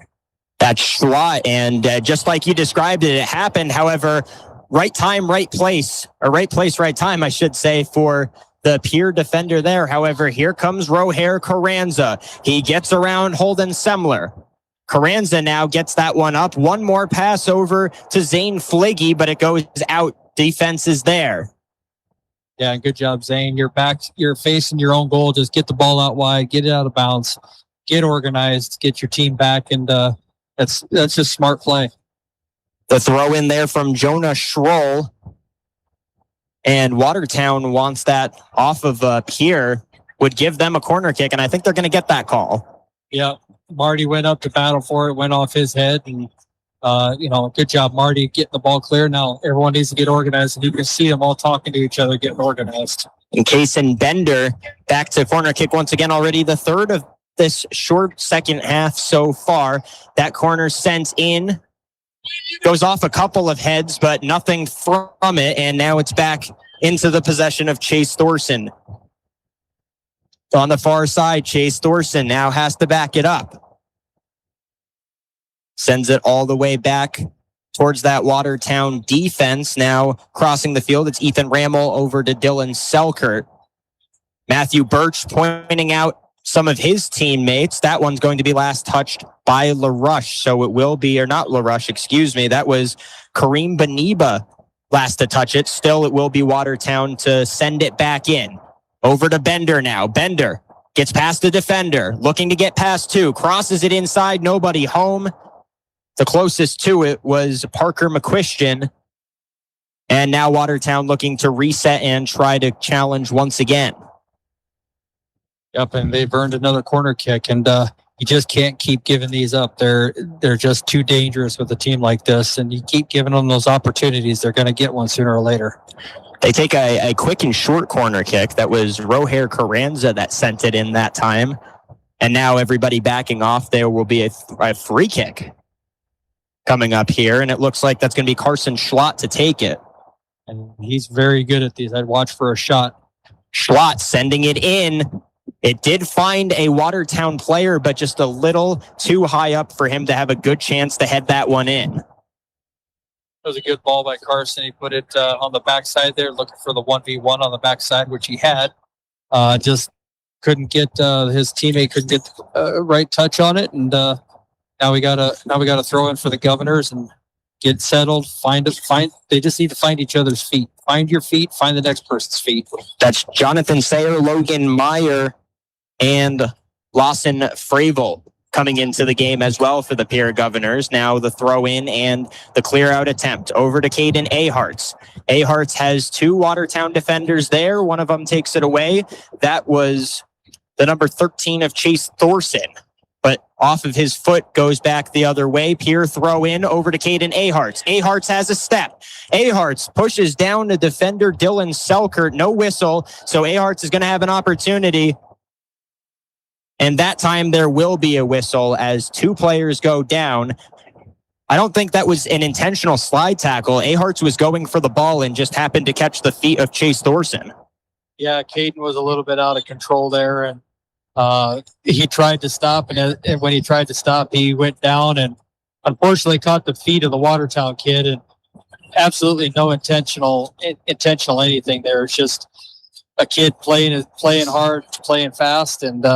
Speaker 1: That's Schlott, and just like you described it, it happened. However, right time, right place, or right place, right time, I should say, for the Pierre defender there. However, here comes Rohair Carranza. He gets around Holden Semler. Carranza now gets that one up. One more pass over to Zane Fleige, but it goes out. Defense is there.
Speaker 2: Yeah, good job, Zane. You're facing your own goal. Just get the ball out wide, get it out of bounds, get organized, get your team back, and that's just smart play.
Speaker 1: The throw in there from Jonah Schroll. And Watertown wants that off of Pierre, would give them a corner kick, and I think they're going to get that call.
Speaker 2: Yeah, Marty went up to battle for it, went off his head, and good job, Marty, getting the ball clear. Now everyone needs to get organized, and you can see them all talking to each other, getting organized.
Speaker 1: And Kaysen Bender back to corner kick once again, already the third of this short second half so far. That corner sent in, goes off a couple of heads, but nothing from it, and now it's back into the possession of Chase Thorson. On the far side, Chase Thorson now has to back it up. Sends it all the way back towards that Watertown defense. Now crossing the field, it's Ethan Rammel over to Dylan Selkert. Matthew Birch pointing out some of his teammates. That one's going to be last touched by LaRush. So it will be, or not LaRush, excuse me. That was Kareem Beniba last to touch it. Still, it will be Watertown to send it back in. Over to Bender now. Bender gets past the defender, looking to get past two, crosses it inside, nobody home. The closest to it was Parker McQuistion. And now Watertown looking to reset and try to challenge once again.
Speaker 2: Yep, and they've earned another corner kick, and you just can't keep giving these up. They're just too dangerous with a team like this, and you keep giving them those opportunities, they're going to get one sooner or later.
Speaker 1: They take a quick and short corner kick. That was Rohair Carranza that sent it in that time. And now everybody backing off. There will be a free kick coming up here, and it looks like that's going to be Carson Schlott to take it.
Speaker 2: And he's very good at these. I'd watch for a shot.
Speaker 1: Schlott sending it in. It did find a Watertown player, but just a little too high up for him to have a good chance to head that one in.
Speaker 2: It was a good ball by Carson. He put it on the backside there, looking for the 1v1 on the backside, which he had. Just couldn't get his teammate couldn't get the right touch on it, and now we gotta throw in for the Governors and get settled. They just need to find each other's feet. Find your feet. Find the next person's feet.
Speaker 1: That's Jonathan Sayer, Logan Meyer, and Lawson Fravel coming into the game as well for the Pierre Governors. Now the throw in and the clear out attempt over to Caden Aharts. Aharts has two Watertown defenders there. One of them takes it away. That was the number 13 of Chase Thorson. But off of his foot goes back the other way. Pierre throw in over to Caden Aharts. Aharts has a step. Aharts pushes down the defender Dylan Selkert. No whistle. So Aharts is going to have an opportunity. And that time there will be a whistle as two players go down. I don't think that was an intentional slide tackle. Aharts was going for the ball and just happened to catch the feet of Chase Thorson.
Speaker 2: Yeah, Caden was a little bit out of control there, and he tried to stop, and when he tried to stop, he went down and unfortunately caught the feet of the Watertown kid, and absolutely no intentional anything there. It's just a kid playing hard, playing fast, and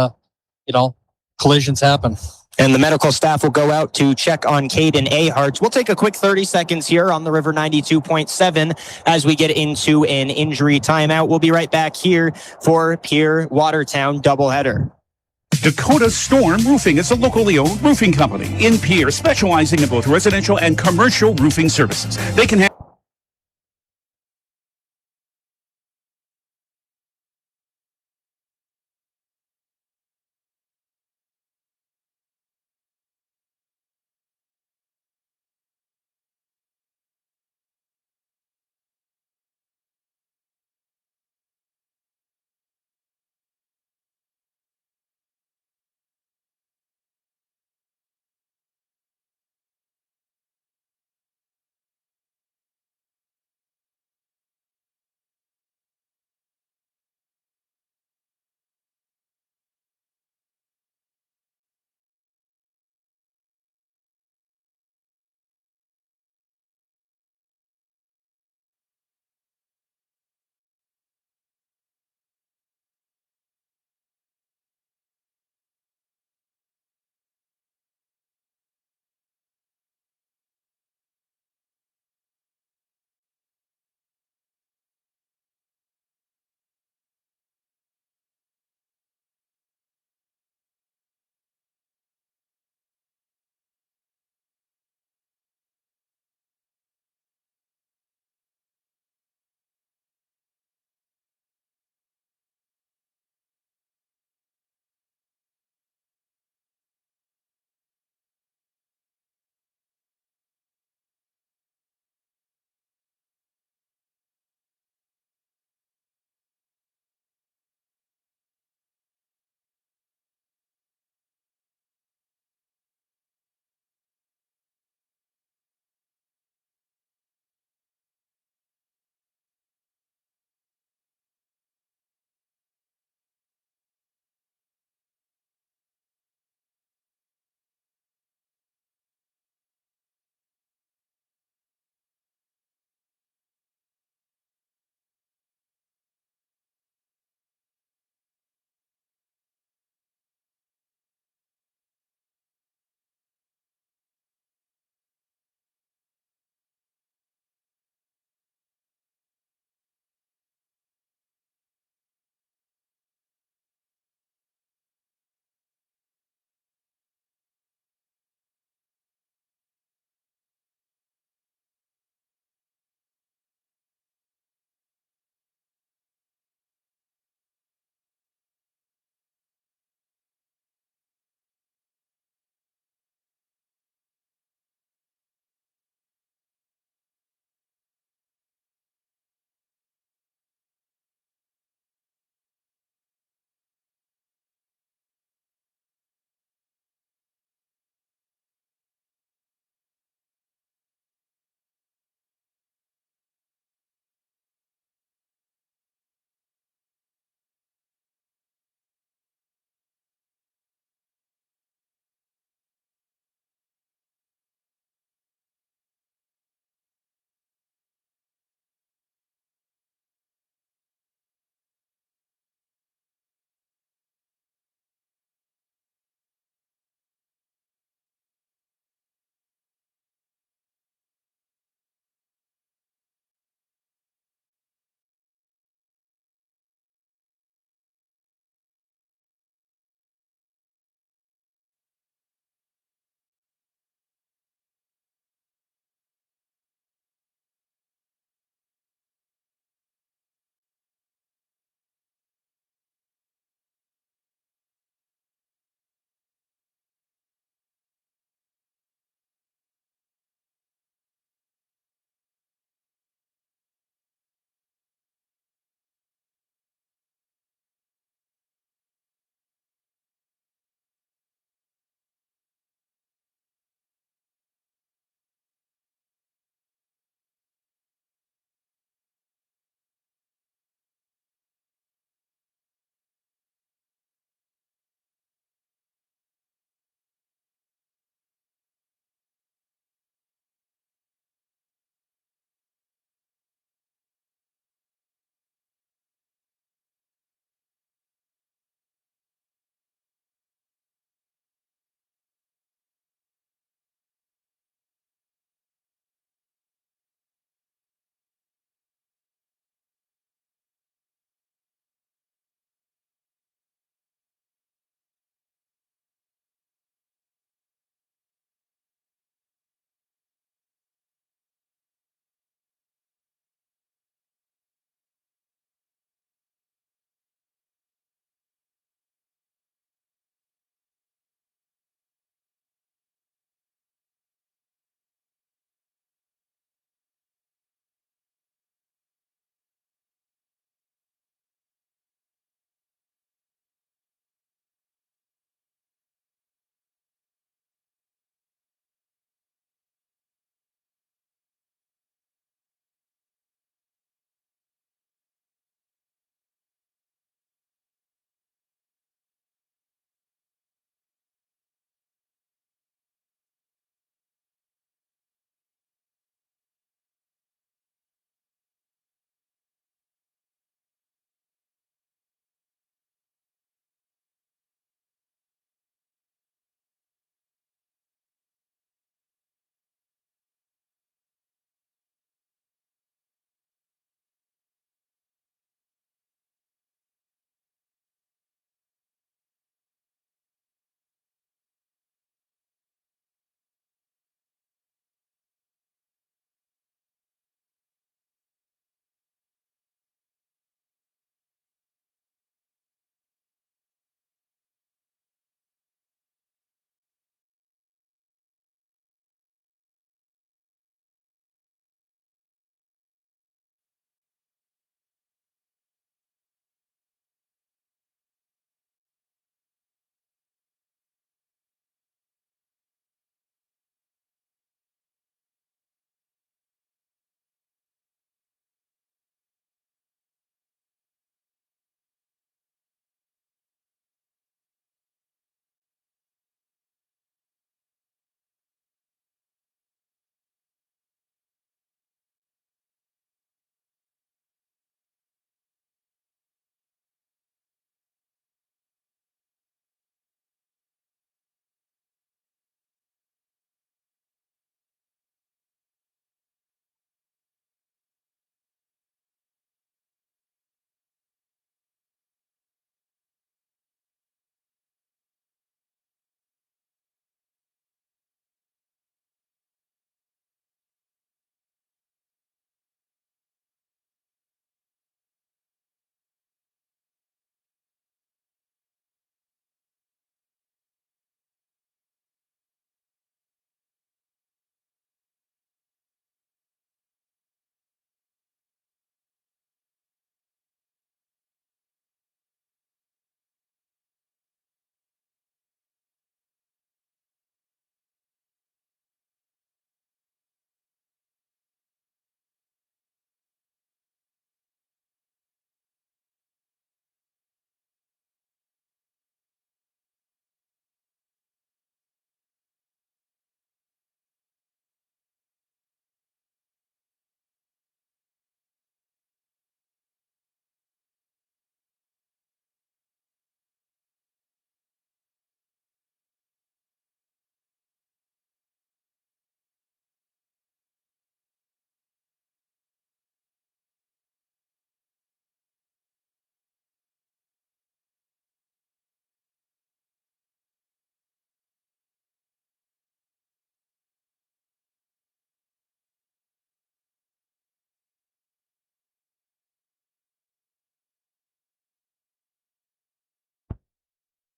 Speaker 2: collisions happen.
Speaker 1: And the medical staff will go out to check on Caden Aharts. We'll take a quick 30 seconds here on the River 92.7 as we get into an injury timeout. We'll be right back here for Pierre Watertown doubleheader.
Speaker 9: Dakota Storm Roofing is a locally owned roofing company in Pierre, specializing in both residential and commercial roofing services. They can have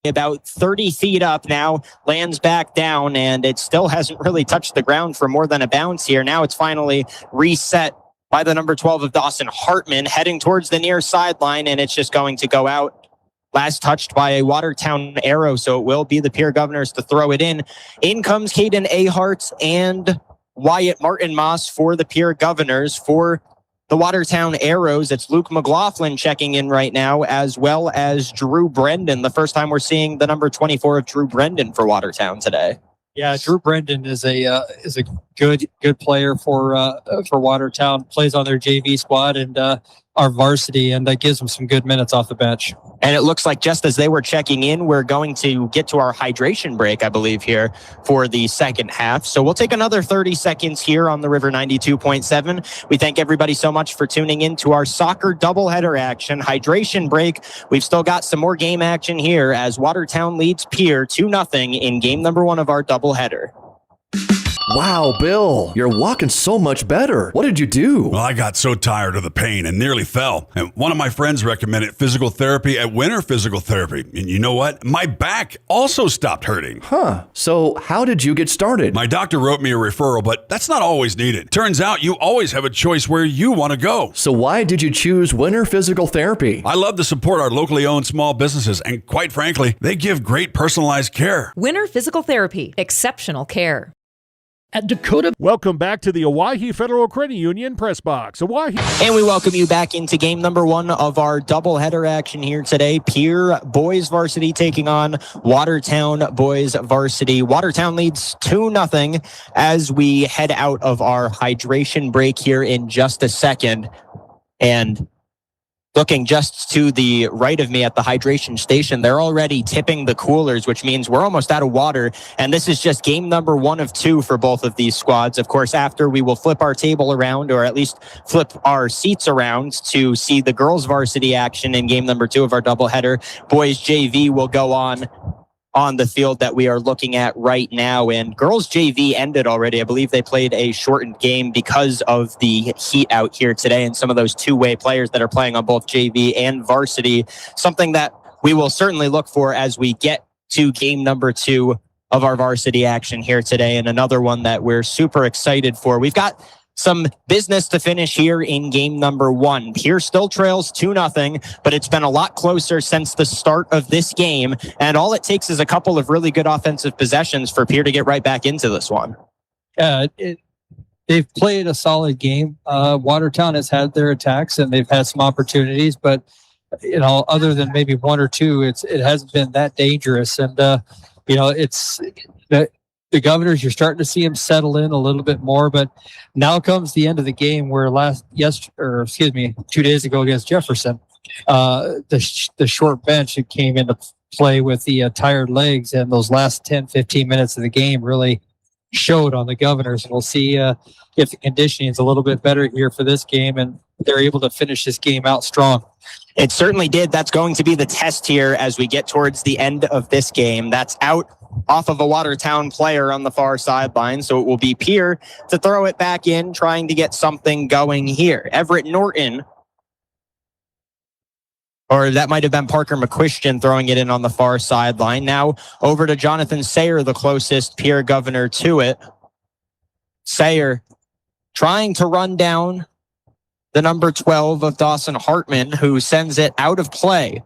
Speaker 1: about 30 feet up now, lands back down, and it still hasn't really touched the ground for more than a bounce here. Now it's finally reset by the number 12 of Dawson Hartman, heading towards the near sideline, and it's just going to go out. Last touched by a Watertown arrow, so it will be the Pierre Governors to throw it in. In comes Caden Ahart and Wyatt Martin-Moss for the Pierre Governors. For the Watertown Arrows, it's Luke McLaughlin checking in right now, as well as Drew Brendan. The first time we're seeing the number 24 of Drew Brendan for Watertown today.
Speaker 2: Yeah, Drew Brendan is a good player for Watertown. Plays on their JV squad and our varsity, and that gives them some good minutes off the bench.
Speaker 1: And it looks like just as they were checking in, we're going to get to our hydration break, I believe, here for the second half. So we'll take another 30 seconds here on the River 92.7. We thank everybody so much for tuning in to our soccer doubleheader action hydration break. We've still got some more game action here as Watertown leads Pierre 2-0 in game number 1 of our doubleheader.
Speaker 10: Wow, Bill, you're walking so much better. What did you do?
Speaker 11: Well, I got so tired of the pain and nearly fell. And one of my friends recommended physical therapy at Winter Physical Therapy. And you know what? My back also stopped hurting.
Speaker 10: Huh. So how did you get started?
Speaker 11: My doctor wrote me a referral, but that's not always needed. Turns out you always have a choice where you want to go.
Speaker 10: So why did you choose Winter Physical Therapy?
Speaker 11: I love to support our locally owned small businesses, and quite frankly, they give great personalized care.
Speaker 12: Winter Physical Therapy. Exceptional care.
Speaker 6: At Dakota. Welcome back to the Owyhee Federal Credit Union Press Box. Owyhee.
Speaker 1: And we welcome you back into game number 1 of our doubleheader action here today. Pierre boys varsity taking on Watertown boys varsity. Watertown leads 2-0 as we head out of our hydration break here in just a second. And looking just to the right of me at the hydration station, they're already tipping the coolers, which means we're almost out of water. And this is just game number 1 of 2 for both of these squads. Of course, after we will flip our table around, or at least flip our seats around to see the girls varsity action in game number 2 of our doubleheader. Boys JV will go on the field that we are looking at right now. And girls JV ended already. I believe they played a shortened game because of the heat out here today and some of those two-way players that are playing on both JV and varsity. Something that we will certainly look for as we get to game number 2 of our varsity action here today, and another one that we're super excited for. We've got some business to finish here in game number 1. Pierre still trails 2-0, but it's been a lot closer since the start of this game. And all it takes is a couple of really good offensive possessions for Pierre to get right back into this one.
Speaker 2: They've played a solid game. Watertown has had their attacks and they've had some opportunities, but other than maybe 1 or 2, it hasn't been that dangerous. And it's the Governors, you're starting to see them settle in a little bit more, but now comes the end of the game where 2 days ago against Jefferson, the short bench came into play with the tired legs, and those last 10, 15 minutes of the game really showed on the Governors. And we'll see if the conditioning is a little bit better here for this game and they're able to finish this game out strong.
Speaker 1: It certainly did. That's going to be the test here as we get towards the end of this game. That's out off of a Watertown player on the far sideline. So it will be Pierre to throw it back in, trying to get something going here. Everett Norton, or that might have been Parker McQuistion throwing it in on the far sideline. Now over to Jonathan Sayer, the closest Pierre Governor to it. Sayer trying to run down the number 12 of Dawson Hartman, who sends it out of play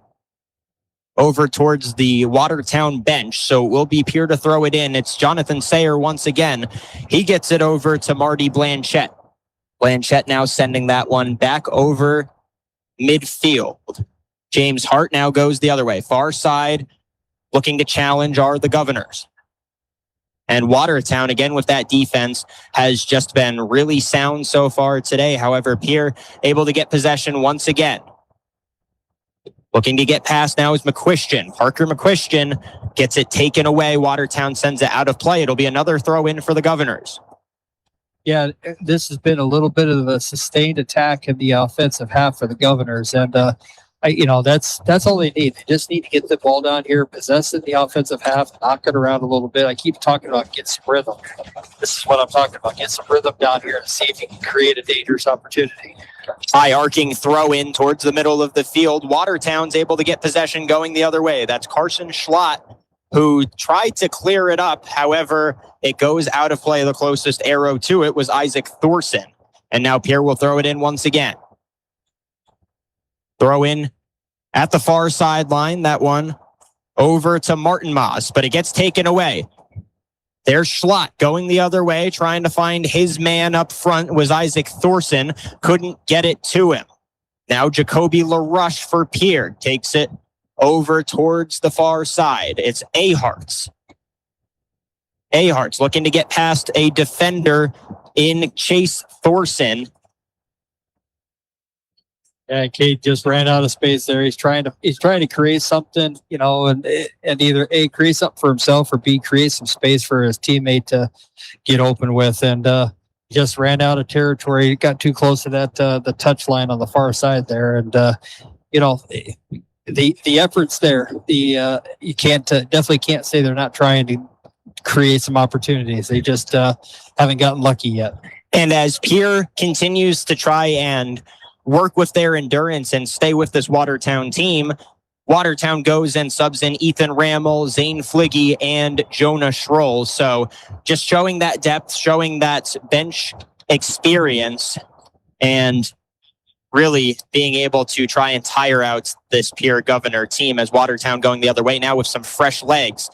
Speaker 1: over towards the Watertown bench. So it will be Pierre to throw it in. It's Jonathan Sayer once again. He gets it over to Marty Blanchette. Blanchette now sending that one back over midfield. James Hart now goes the other way. Far side, looking to challenge are the Governors. And Watertown, again with that defense, has just been really sound so far today. However, Pierre able to get possession once again. Looking to get past now is McQuistion. Parker McQuistion gets it taken away. Watertown sends it out of play. It'll be another throw in for the Governors.
Speaker 2: Yeah, this has been a little bit of a sustained attack in the offensive half for the Governors. And That's all they need. They just need to get the ball down here, possess it in the offensive half, knock it around a little bit. I keep talking about get some rhythm. This is what I'm talking about. Get some rhythm down here and see if you can create a dangerous opportunity.
Speaker 1: High arcing throw in towards the middle of the field. Watertown's able to get possession going the other way. That's Carson Schlott, who tried to clear it up. However, it goes out of play. The closest arrow to it was Isaac Thorson. And now Pierre will throw it in once again. Throw in at the far sideline. That one over to Martin Moss, but it gets taken away. There's Schlott going the other way, trying to find his man up front was Isaac Thorson. Couldn't get it to him. Now Jacoby LaRush for Pierre takes it over towards the far side. It's Aharts. Aharts looking to get past a defender in Chase Thorson.
Speaker 2: Yeah, Cade just ran out of space there. He's trying to create something, and either A, create something for himself, or B, create some space for his teammate to get open with. And just ran out of territory. He got too close to that the touch line on the far side there. And the effort's there. You can't definitely can't say they're not trying to create some opportunities. They just haven't gotten lucky yet.
Speaker 1: And as Pierre continues to try and work with their endurance and stay with this Watertown team, Watertown goes and subs in Ethan Rammel, Zane Fliggy, and Jonah Schroll. So just showing that depth, showing that bench experience, and really being able to try and tire out this Pierre Governor team, as Watertown going the other way now with some fresh legs.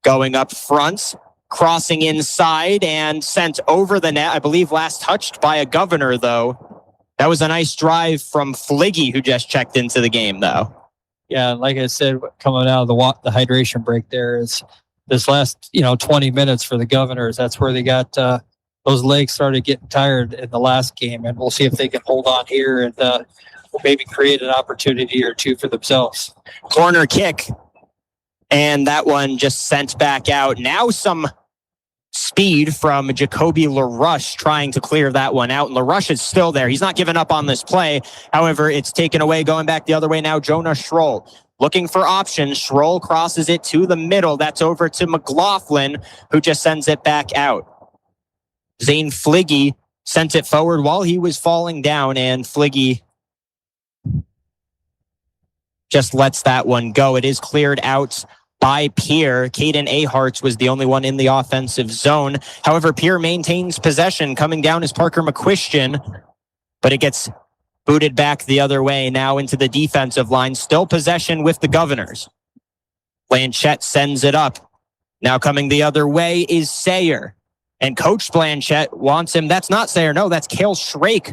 Speaker 1: Going up front, crossing inside and sent over the net. I believe last touched by a Governor, though. That was a nice drive from Fliggy, who just checked into the game, though.
Speaker 2: Yeah, like I said, coming out of the hydration break there is this last 20 minutes for the Governors. That's where they got those legs started getting tired in the last game, and we'll see if they can hold on here and maybe create an opportunity or two for themselves.
Speaker 1: Corner kick, and that one just sent back out. Now some speed from Jacoby LaRush trying to clear that one out. And LaRush is still there. He's not giving up on this play. However, it's taken away, going back the other way now. Jonah Schroll looking for options. Schroll crosses it to the middle. That's over to McLaughlin, who just sends it back out. Zane Fliggy sent it forward while he was falling down, and Fliggy just lets that one go. It is cleared out by Pierre. Caden Aharts was the only one in the offensive zone. However, Pierre maintains possession. Coming down is Parker McQuistion, but it gets booted back the other way now into the defensive line. Still possession with the Governors. Blanchette sends it up. Now coming the other way is Sayer. And Coach Blanchette wants him. That's not Sayer. No, that's Cale Shrake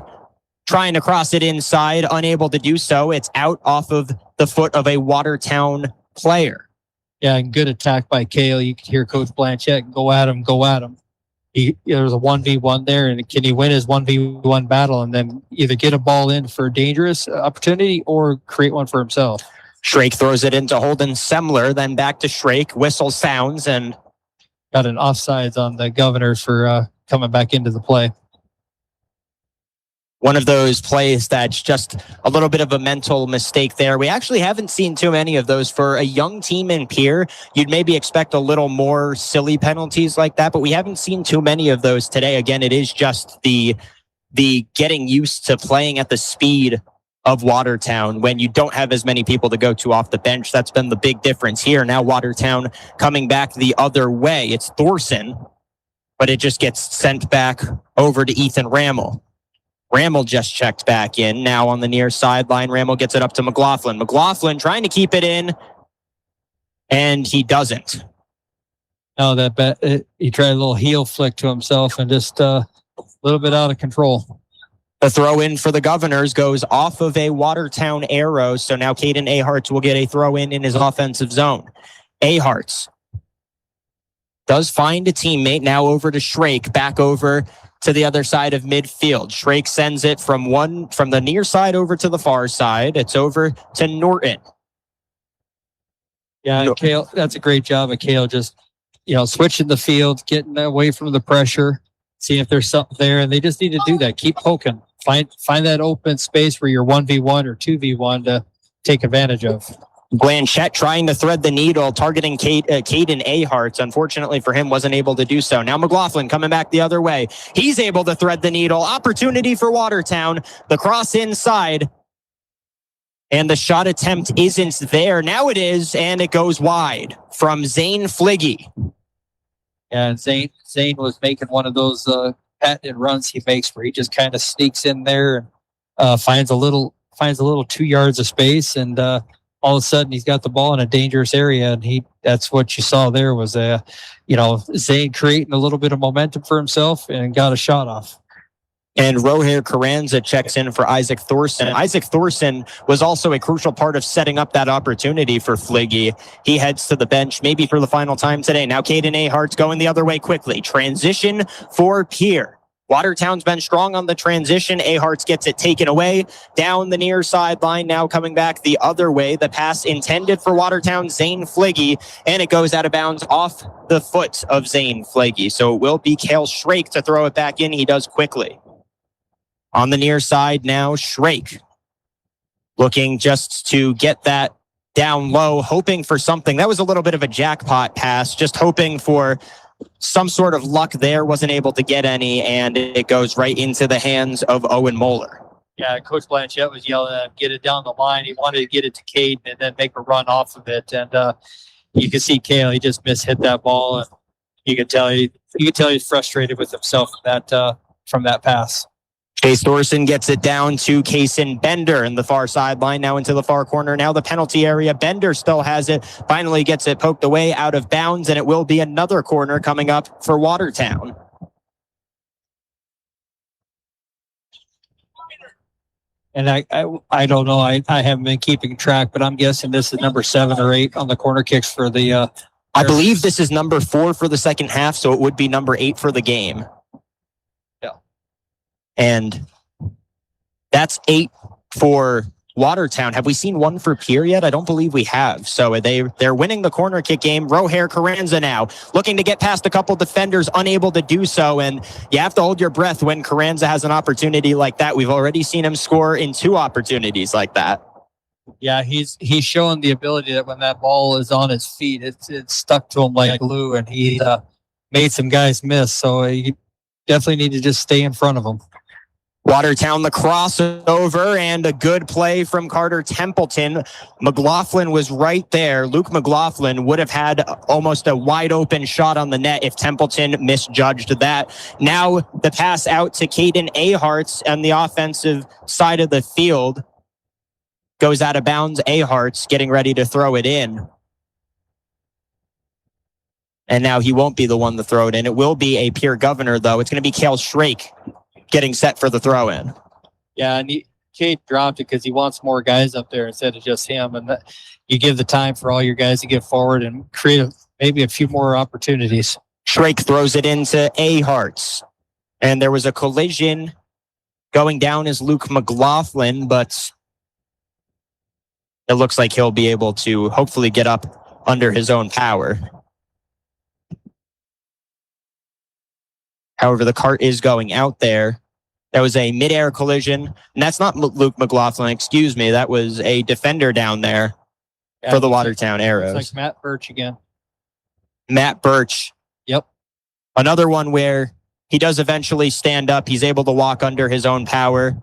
Speaker 1: trying to cross it inside. Unable to do so. It's out off of the foot of a Watertown player.
Speaker 2: Yeah, and good attack by Cale. You can hear Coach Blanchette, go at him. There's a 1v1 there, and can he win his 1v1 battle and then either get a ball in for a dangerous opportunity or create one for himself?
Speaker 1: Shrake throws it into Holden Semler, then back to Shrake. Whistle sounds, and
Speaker 2: got an offsides on the Governors for coming back into the play.
Speaker 1: One of those plays that's just a little bit of a mental mistake there. We actually haven't seen too many of those for a young team in Pierre. You'd maybe expect a little more silly penalties like that, but we haven't seen too many of those today. Again, it is just the getting used to playing at the speed of Watertown when you don't have as many people to go to off the bench. That's been the big difference here. Now Watertown coming back the other way. It's Thorson, but it just gets sent back over to Ethan Rammel. Rammel just checked back in. Now on the near sideline, Rammel gets it up to McLaughlin. McLaughlin trying to keep it in, and he doesn't.
Speaker 2: No, he tried a little heel flick to himself and just a little bit out of control.
Speaker 1: The throw in for the Governors goes off of a Watertown arrow, so now Caden Aharts will get a throw in his offensive zone. Aharts does find a teammate, now over to Shrake, back over to the other side of midfield. Shrake sends it from the near side over to the far side. It's over to Norton.
Speaker 2: Yeah, Cale, that's a great job of Cale, just switching the field, getting away from the pressure, seeing if there's something there, and they just need to do that. Keep poking. Find that open space where you're 1v1 or 2v1 to take advantage of.
Speaker 1: Blanchette trying to thread the needle, targeting Caden Aharts. Unfortunately for him, wasn't able to do so. Now McLaughlin coming back the other way. He's able to thread the needle. Opportunity for Watertown. The cross inside. And the shot attempt isn't there. Now it is, and it goes wide from Zane Fliggy.
Speaker 2: And Zane was making one of those patented runs he makes where he just kind of sneaks in there and finds a little 2 yards of space, and all of a sudden he's got the ball in a dangerous area, and that's what you saw there was Zane creating a little bit of momentum for himself and got a shot off.
Speaker 1: And Roher Carranza checks in for Isaac Thorson. Isaac Thorson was also a crucial part of setting up that opportunity for Fliggy. He heads to the bench, maybe for the final time today. Now Caden Ahart's going the other way quickly. Transition for Pierre. Watertown's been strong on the transition. Aharts gets it taken away down the near sideline. Now coming back the other way. The pass intended for Watertown, Zane Fliggy, and it goes out of bounds off the foot of Zane Fliggy. So it will be Cale Shrake to throw it back in. He does quickly. On the near side now, Shrake looking just to get that down low, hoping for something. That was a little bit of a jackpot pass, just hoping for some sort of luck there. Wasn't able to get any, and it goes right into the hands of Owen Moeller.
Speaker 2: Yeah, Coach Blanchette was yelling at him, get it down the line. He wanted to get it to Caden and then make a run off of it. And you can see Cale, he just mishit that ball. And you could tell he's frustrated with himself from that pass.
Speaker 1: Chase Thorson gets it down to Kaysen Bender in the far sideline, now into the far corner. Now the penalty area. Bender still has it. Finally gets it poked away out of bounds, and it will be another corner coming up for Watertown.
Speaker 2: And I don't know. I haven't been keeping track, but I'm guessing this is number 7 or 8 on the corner kicks for the.
Speaker 1: I believe this is number 4 for the second half, so it would be number 8 for the game. And that's 8 for Watertown. Have we seen one for Pierre yet? I don't believe we have. So they're winning the corner kick game. Roher Carranza now looking to get past a couple defenders, unable to do so. And you have to hold your breath when Carranza has an opportunity like that. We've already seen him score in 2 opportunities like that.
Speaker 2: Yeah, he's showing the ability that when that ball is on his feet, it's stuck to him like glue, and he made some guys miss. So you definitely need to just stay in front of him.
Speaker 1: Watertown, the crossover, and a good play from Carter Templeton. McLaughlin was right there. Luke McLaughlin would have had almost a wide open shot on the net if Templeton misjudged that. Now the pass out to Caden Aharts on the offensive side of the field. Goes out of bounds. Aharts getting ready to throw it in. And now he won't be the one to throw it in. It will be a Pierre Governor, though. It's going to be Cale Shrake getting set for the throw-in.
Speaker 2: Yeah, and Cade dropped it because he wants more guys up there instead of just him. And you give the time for all your guys to get forward and create maybe a few more opportunities.
Speaker 1: Shrake throws it into Aharts. And there was a collision. Going down is Luke McLaughlin, but it looks like he'll be able to hopefully get up under his own power. However, the cart is going out there. That was a mid-air collision. And that's not Luke McLaughlin, excuse me. That was a defender down there for the Watertown Arrows.
Speaker 2: It's like Matt Birch again.
Speaker 1: Matt Birch.
Speaker 2: Yep.
Speaker 1: Another one where he does eventually stand up. He's able to walk under his own power.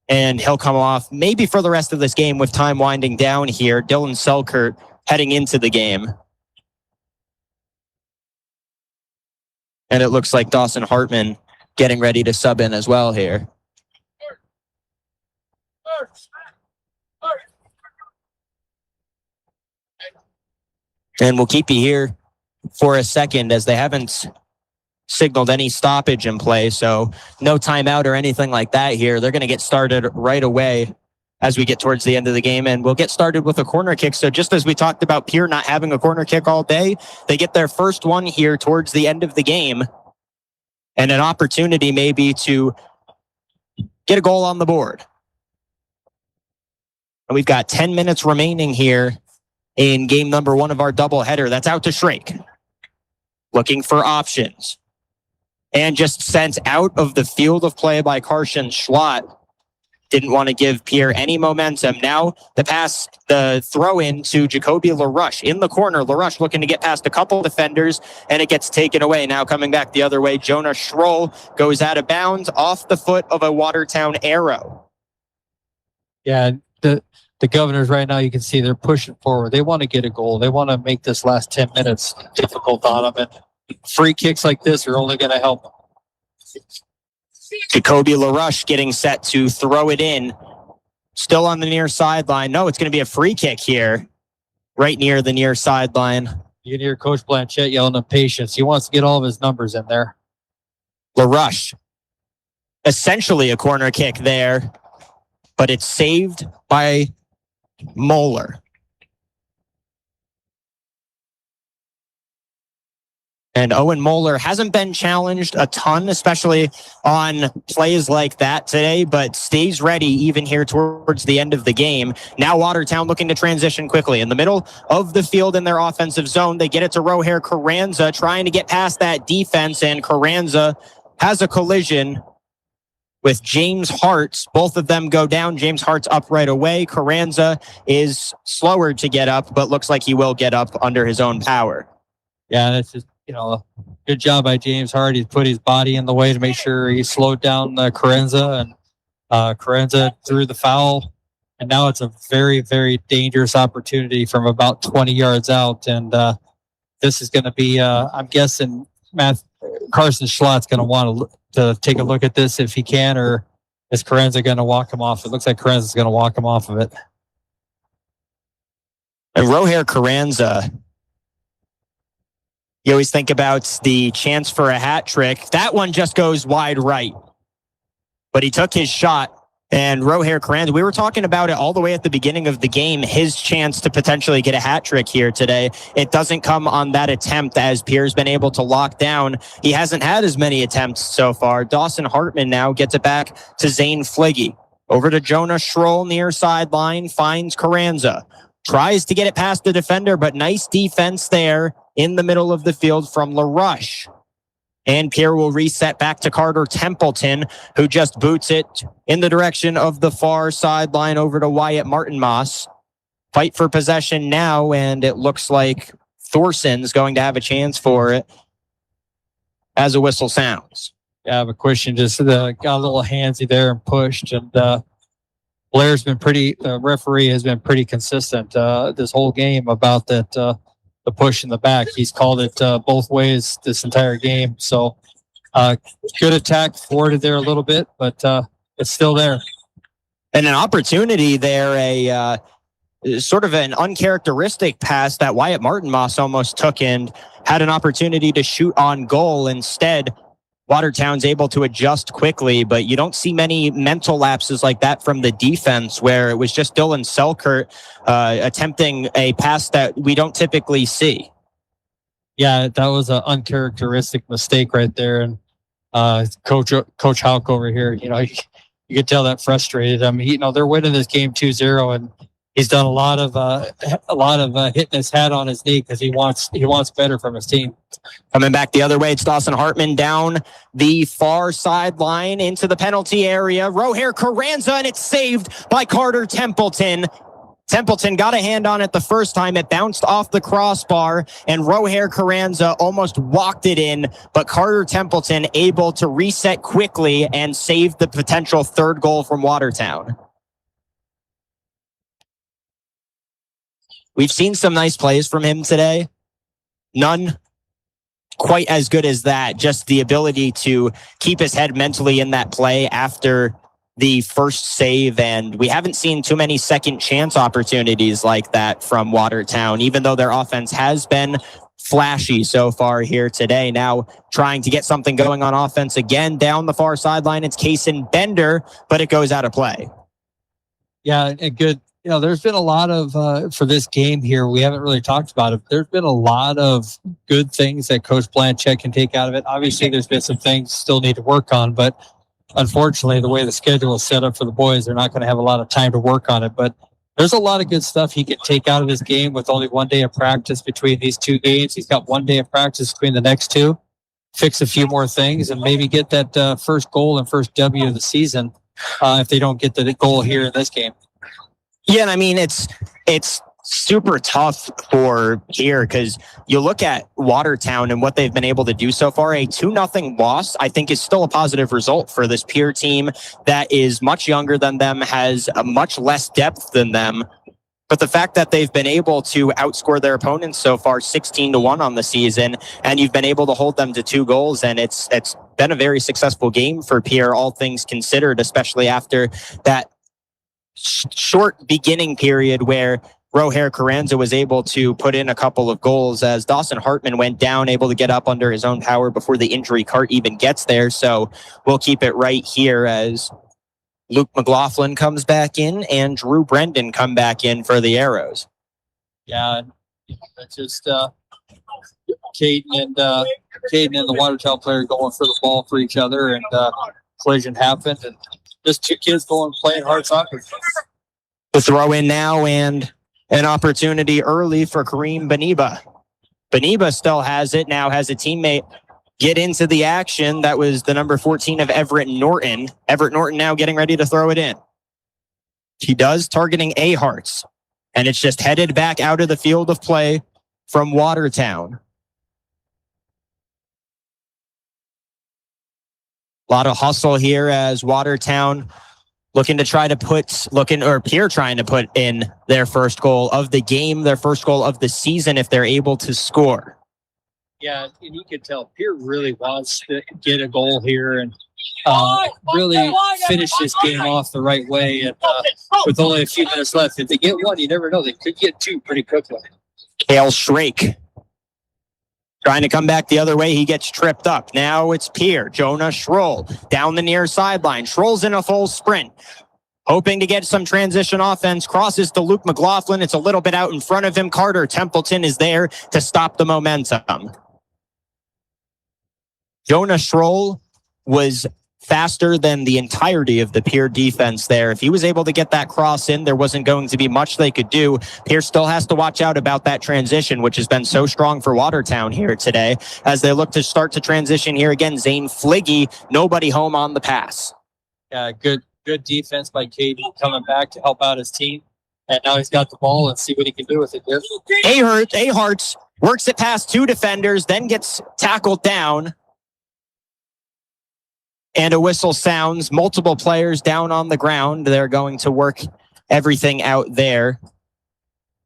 Speaker 1: And he'll come off maybe for the rest of this game with time winding down here. Dylan Selkert heading into the game. And it looks like Dawson Hartman getting ready to sub in as well here. And we'll keep you here for a second as they haven't signaled any stoppage in play. So no timeout or anything like that here. They're going to get started right away as we get towards the end of the game. And we'll get started with a corner kick. So just as we talked about Pierre not having a corner kick all day, they get their first one here towards the end of the game. And an opportunity maybe to get a goal on the board. And we've got 10 minutes remaining here in game number 1 of our doubleheader. That's out to Shrake. Looking for options. And just sent out of the field of play by Carson Schlott. didn't want to give Pierre any momentum. Now the throw in to Jacoby LaRush in the corner. LaRush looking to get past a couple defenders, and it gets taken away. Now coming back the other way, Jonah Schroll goes out of bounds off the foot of a Watertown arrow.
Speaker 2: Yeah, the Governors right now, you can see they're pushing forward. They want to get a goal. They want to make this last 10 minutes difficult on them. And free kicks like this are only going to help them.
Speaker 1: Jacoby LaRush getting set to throw it in. Still on the near sideline. No, it's going to be a free kick here. Right near the near sideline.
Speaker 2: You can hear Coach Blanchette yelling at patience. He wants to get all of his numbers in there.
Speaker 1: LaRush. Essentially a corner kick there. But it's saved by Moeller. And Owen Moeller hasn't been challenged a ton, especially on plays like that today, but stays ready even here towards the end of the game. Now Watertown looking to transition quickly. In the middle of the field in their offensive zone, they get it to Rohair Carranza, trying to get past that defense, and Carranza has a collision with James Hart. Both of them go down. James Hart's up right away. Carranza is slower to get up, but looks like he will get up under his own power.
Speaker 2: Yeah, that's just, good job by James Hart. He's put his body in the way to make sure he slowed down Carranza, and Carranza threw the foul. And now it's a very, very dangerous opportunity from about 20 yards out. And this is going to be, I'm guessing, Carson Schlatt's going to want to take a look at this if he can, or is Carranza going to walk him off? It looks like Carranza's going to walk him off of it.
Speaker 1: And Rohair Carranza, you always think about the chance for a hat trick. That one just goes wide right. But he took his shot. And Rohair Carranza, we were talking about it all the way at the beginning of the game, his chance to potentially get a hat trick here today. It doesn't come on that attempt, as Pierre's been able to lock down. He hasn't had as many attempts so far. Dawson Hartman now gets it back to Zane Fliggy. Over to Jonah Schroll near sideline, finds Carranza. Tries to get it past the defender, but nice defense there in the middle of the field from LaRush. And Pierre will reset back to Carter Templeton, who just boots it in the direction of the far sideline over to Wyatt Martinmas. Fight for possession now, and it looks like Thorson's going to have a chance for it as a whistle sounds.
Speaker 2: Yeah, I have a question. Just got a little handsy there and pushed, and Blair's been the referee has been pretty consistent this whole game about that. The push in the back. He's called it both ways this entire game. So good attack, forwarded there a little bit, but it's still there.
Speaker 1: And an opportunity there, a sort of an uncharacteristic pass that Wyatt Martinmas almost took and had an opportunity to shoot on goal. Instead, Watertown's able to adjust quickly, but you don't see many mental lapses like that from the defense, where it was just Dylan Selkert attempting a pass that we don't typically see.
Speaker 2: Yeah, that was an uncharacteristic mistake right there. And Coach Houck over here, you could tell that frustrated him. They're winning this game 2-0, and he's done a lot of hitting his hat on his knee because he wants better from his team.
Speaker 1: Coming back the other way, it's Dawson Hartman down the far sideline into the penalty area. Rohair Carranza, and it's saved by Carter Templeton. Templeton got a hand on it the first time. It bounced off the crossbar, and Rohair Carranza almost walked it in, but Carter Templeton able to reset quickly and save the potential third goal from Watertown. We've seen some nice plays from him today. None quite as good as that. Just the ability to keep his head mentally in that play after the first save. And we haven't seen too many second chance opportunities like that from Watertown, even though their offense has been flashy so far here today. Now trying to get something going on offense again down the far sideline. It's Kaysen Bender, but it goes out of play.
Speaker 2: Yeah, a good. There's been a lot of, for this game here, we haven't really talked about it. There's been a lot of good things that Coach Blanchette can take out of it. Obviously, there's been some things still need to work on, but unfortunately, the way the schedule is set up for the boys, they're not going to have a lot of time to work on it. But there's a lot of good stuff he can take out of this game with only 1 day of practice between these two games. He's got 1 day of practice between the next two, fix a few more things, and maybe get that first goal and first W of the season. if they don't get the goal here in this game.
Speaker 1: Yeah, and I mean it's super tough for here because you look at Watertown and what they've been able to do so far. A 2-0 loss, I think, is still a positive result for this Pierre team that is much younger than them, has a much less depth than them. But the fact that they've been able to outscore their opponents so far 16-1 on the season, and you've been able to hold them to 2 goals, and it's been a very successful game for Pierre, all things considered, especially after that short beginning period where Roher Carranza was able to put in a couple of goals as Dawson Hartman went down, able to get up under his own power before the injury cart even gets there. So we'll keep it right here as Luke McLaughlin comes back in and Drew Brendan come back in for the Arrows.
Speaker 2: Yeah, it's just Caden and the Watertown player going for the ball for each other, and collision happened, and just 2 kids going playing hard soccer.
Speaker 1: The throw in now and an opportunity early for Kareem Beniba. Beniba still has it, now has a teammate get into the action. That was the number 14 of Everett Norton. Everett Norton now getting ready to throw it in. He does, targeting A-Hearts. And it's just headed back out of the field of play from Watertown. A lot of hustle here as Watertown looking to try to Pierre trying to put in their first goal of the game, their first goal of the season if they're able to score.
Speaker 2: Yeah, and you can tell Pierre really wants to get a goal here and really finish this game off the right way. And with only a few minutes left, if they get one, you never know. They could get 2 pretty quickly.
Speaker 1: Kale Shrake trying to come back the other way. He gets tripped up. Now it's Pierre. Jonah Schroll down the near sideline. Schroll's in a full sprint, hoping to get some transition offense. Crosses to Luke McLaughlin. It's a little bit out in front of him. Carter Templeton is there to stop the momentum. Jonah Schroll was faster than the entirety of the Pierre defense there. If he was able to get that cross in, there wasn't going to be much they could do. Pierre still has to watch out about that transition, which has been so strong for Watertown here today as they look to start to transition here again. Zane Fliggy, nobody home on the pass.
Speaker 2: Yeah, good defense by Caden coming back to help out his team. And now he's got the ball and see what he can do with it.
Speaker 1: A-Hearts works it past 2 defenders, then gets tackled down. And a whistle sounds. Multiple players down on the ground. They're going to work everything out there.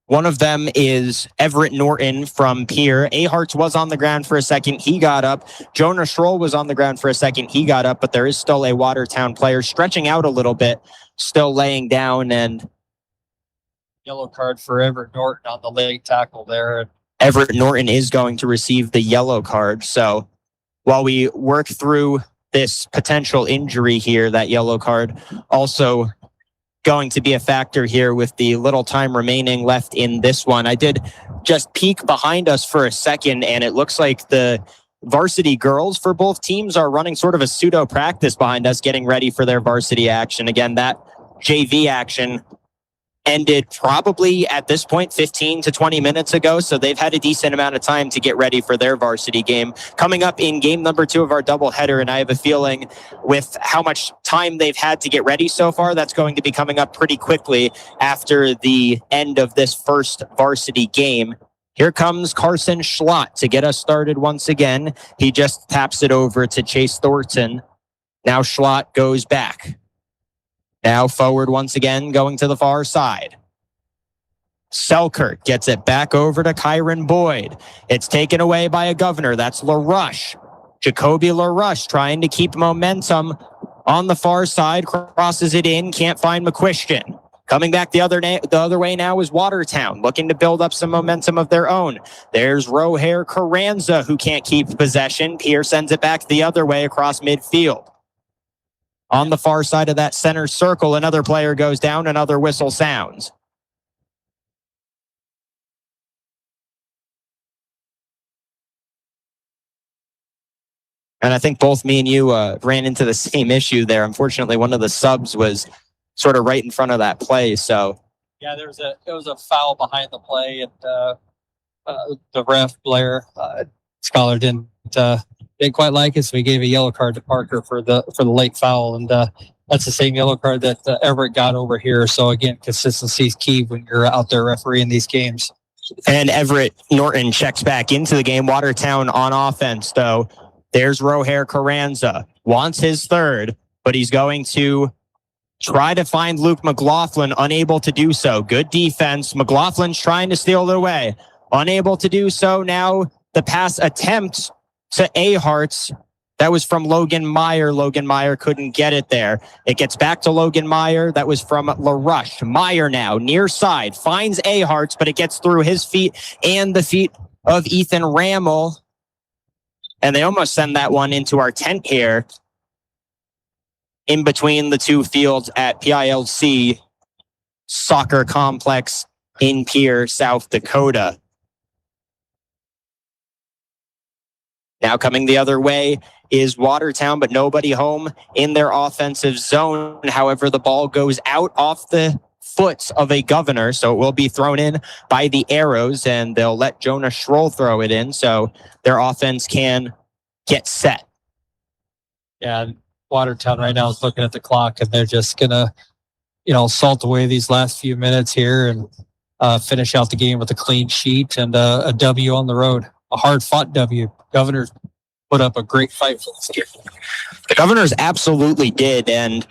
Speaker 1: One of them is Everett Norton from Pierre. A-Hearts was on the ground for a second. He got up. Jonah Schroll was on the ground for a second. He got up, but there is still a Watertown player stretching out a little bit, still laying down, and
Speaker 2: yellow card for Everett Norton on the late tackle there.
Speaker 1: Everett Norton is going to receive the yellow card. So while we work through this potential injury here, that yellow card also going to be a factor here with the little time remaining left in this one. I did just peek behind us for a second, and it looks like the varsity girls for both teams are running sort of a pseudo practice behind us, getting ready for their varsity action. Again, that JV action ended probably at this point 15 to 20 minutes ago, so they've had a decent amount of time to get ready for their varsity game coming up in game number 2 of our doubleheader. And I have a feeling with how much time they've had to get ready so far, that's going to be coming up pretty quickly after the end of this first varsity game. Here comes Carson Schlott to get us started once again. He just taps it over to Chase Thornton. Now Schlott goes back. Now forward once again, going to the far side. Selkirk gets it back over to Kyron Boyd. It's taken away by a Governor. That's LaRush. Jacoby LaRush trying to keep momentum on the far side. Crosses it in. Can't find McQuistion. Coming back the other way now is Watertown, looking to build up some momentum of their own. There's Roher Carranza, who can't keep possession. Pierre sends it back the other way across midfield. On the far side of that center circle, another player goes down, another whistle sounds. And I think both me and you ran into the same issue there. Unfortunately, one of the subs was sort of right in front of that play. So
Speaker 2: yeah, there was a foul behind the play, and the ref Blair Scholar didn't quite like it, so he gave a yellow card to Parker for the late foul. And that's the same yellow card that Everett got over here. So again, consistency is key when you're out there refereeing these games.
Speaker 1: And Everett Norton checks back into the game. Watertown on offense, though. There's Rohair Carranza. Wants his third, but he's going to try to find Luke McLaughlin, unable to do so. Good defense. McLaughlin's trying to steal it away. Unable to do so. Now the pass attempt to Aharts. That was from Logan Meyer. Logan Meyer couldn't get it there. It gets back to Logan Meyer. That was from LaRush. Meyer now near side finds Aharts, but it gets through his feet and the feet of Ethan Rammel. And they almost send that one into our tent here in between the two fields at PILC Soccer Complex in Pierre, South Dakota. Now coming the other way is Watertown, but nobody home in their offensive zone. However, the ball goes out off the foot of a Governor, so it will be thrown in by the Arrows, and they'll let Jonah Schroll throw it in, so their offense can get set.
Speaker 2: Yeah, Watertown right now is looking at the clock, and they're just going to, salt away these last few minutes here and finish out the game with a clean sheet and a W on the road. A hard-fought W. Governors put up a great fight for this game.
Speaker 1: The Governors absolutely did, and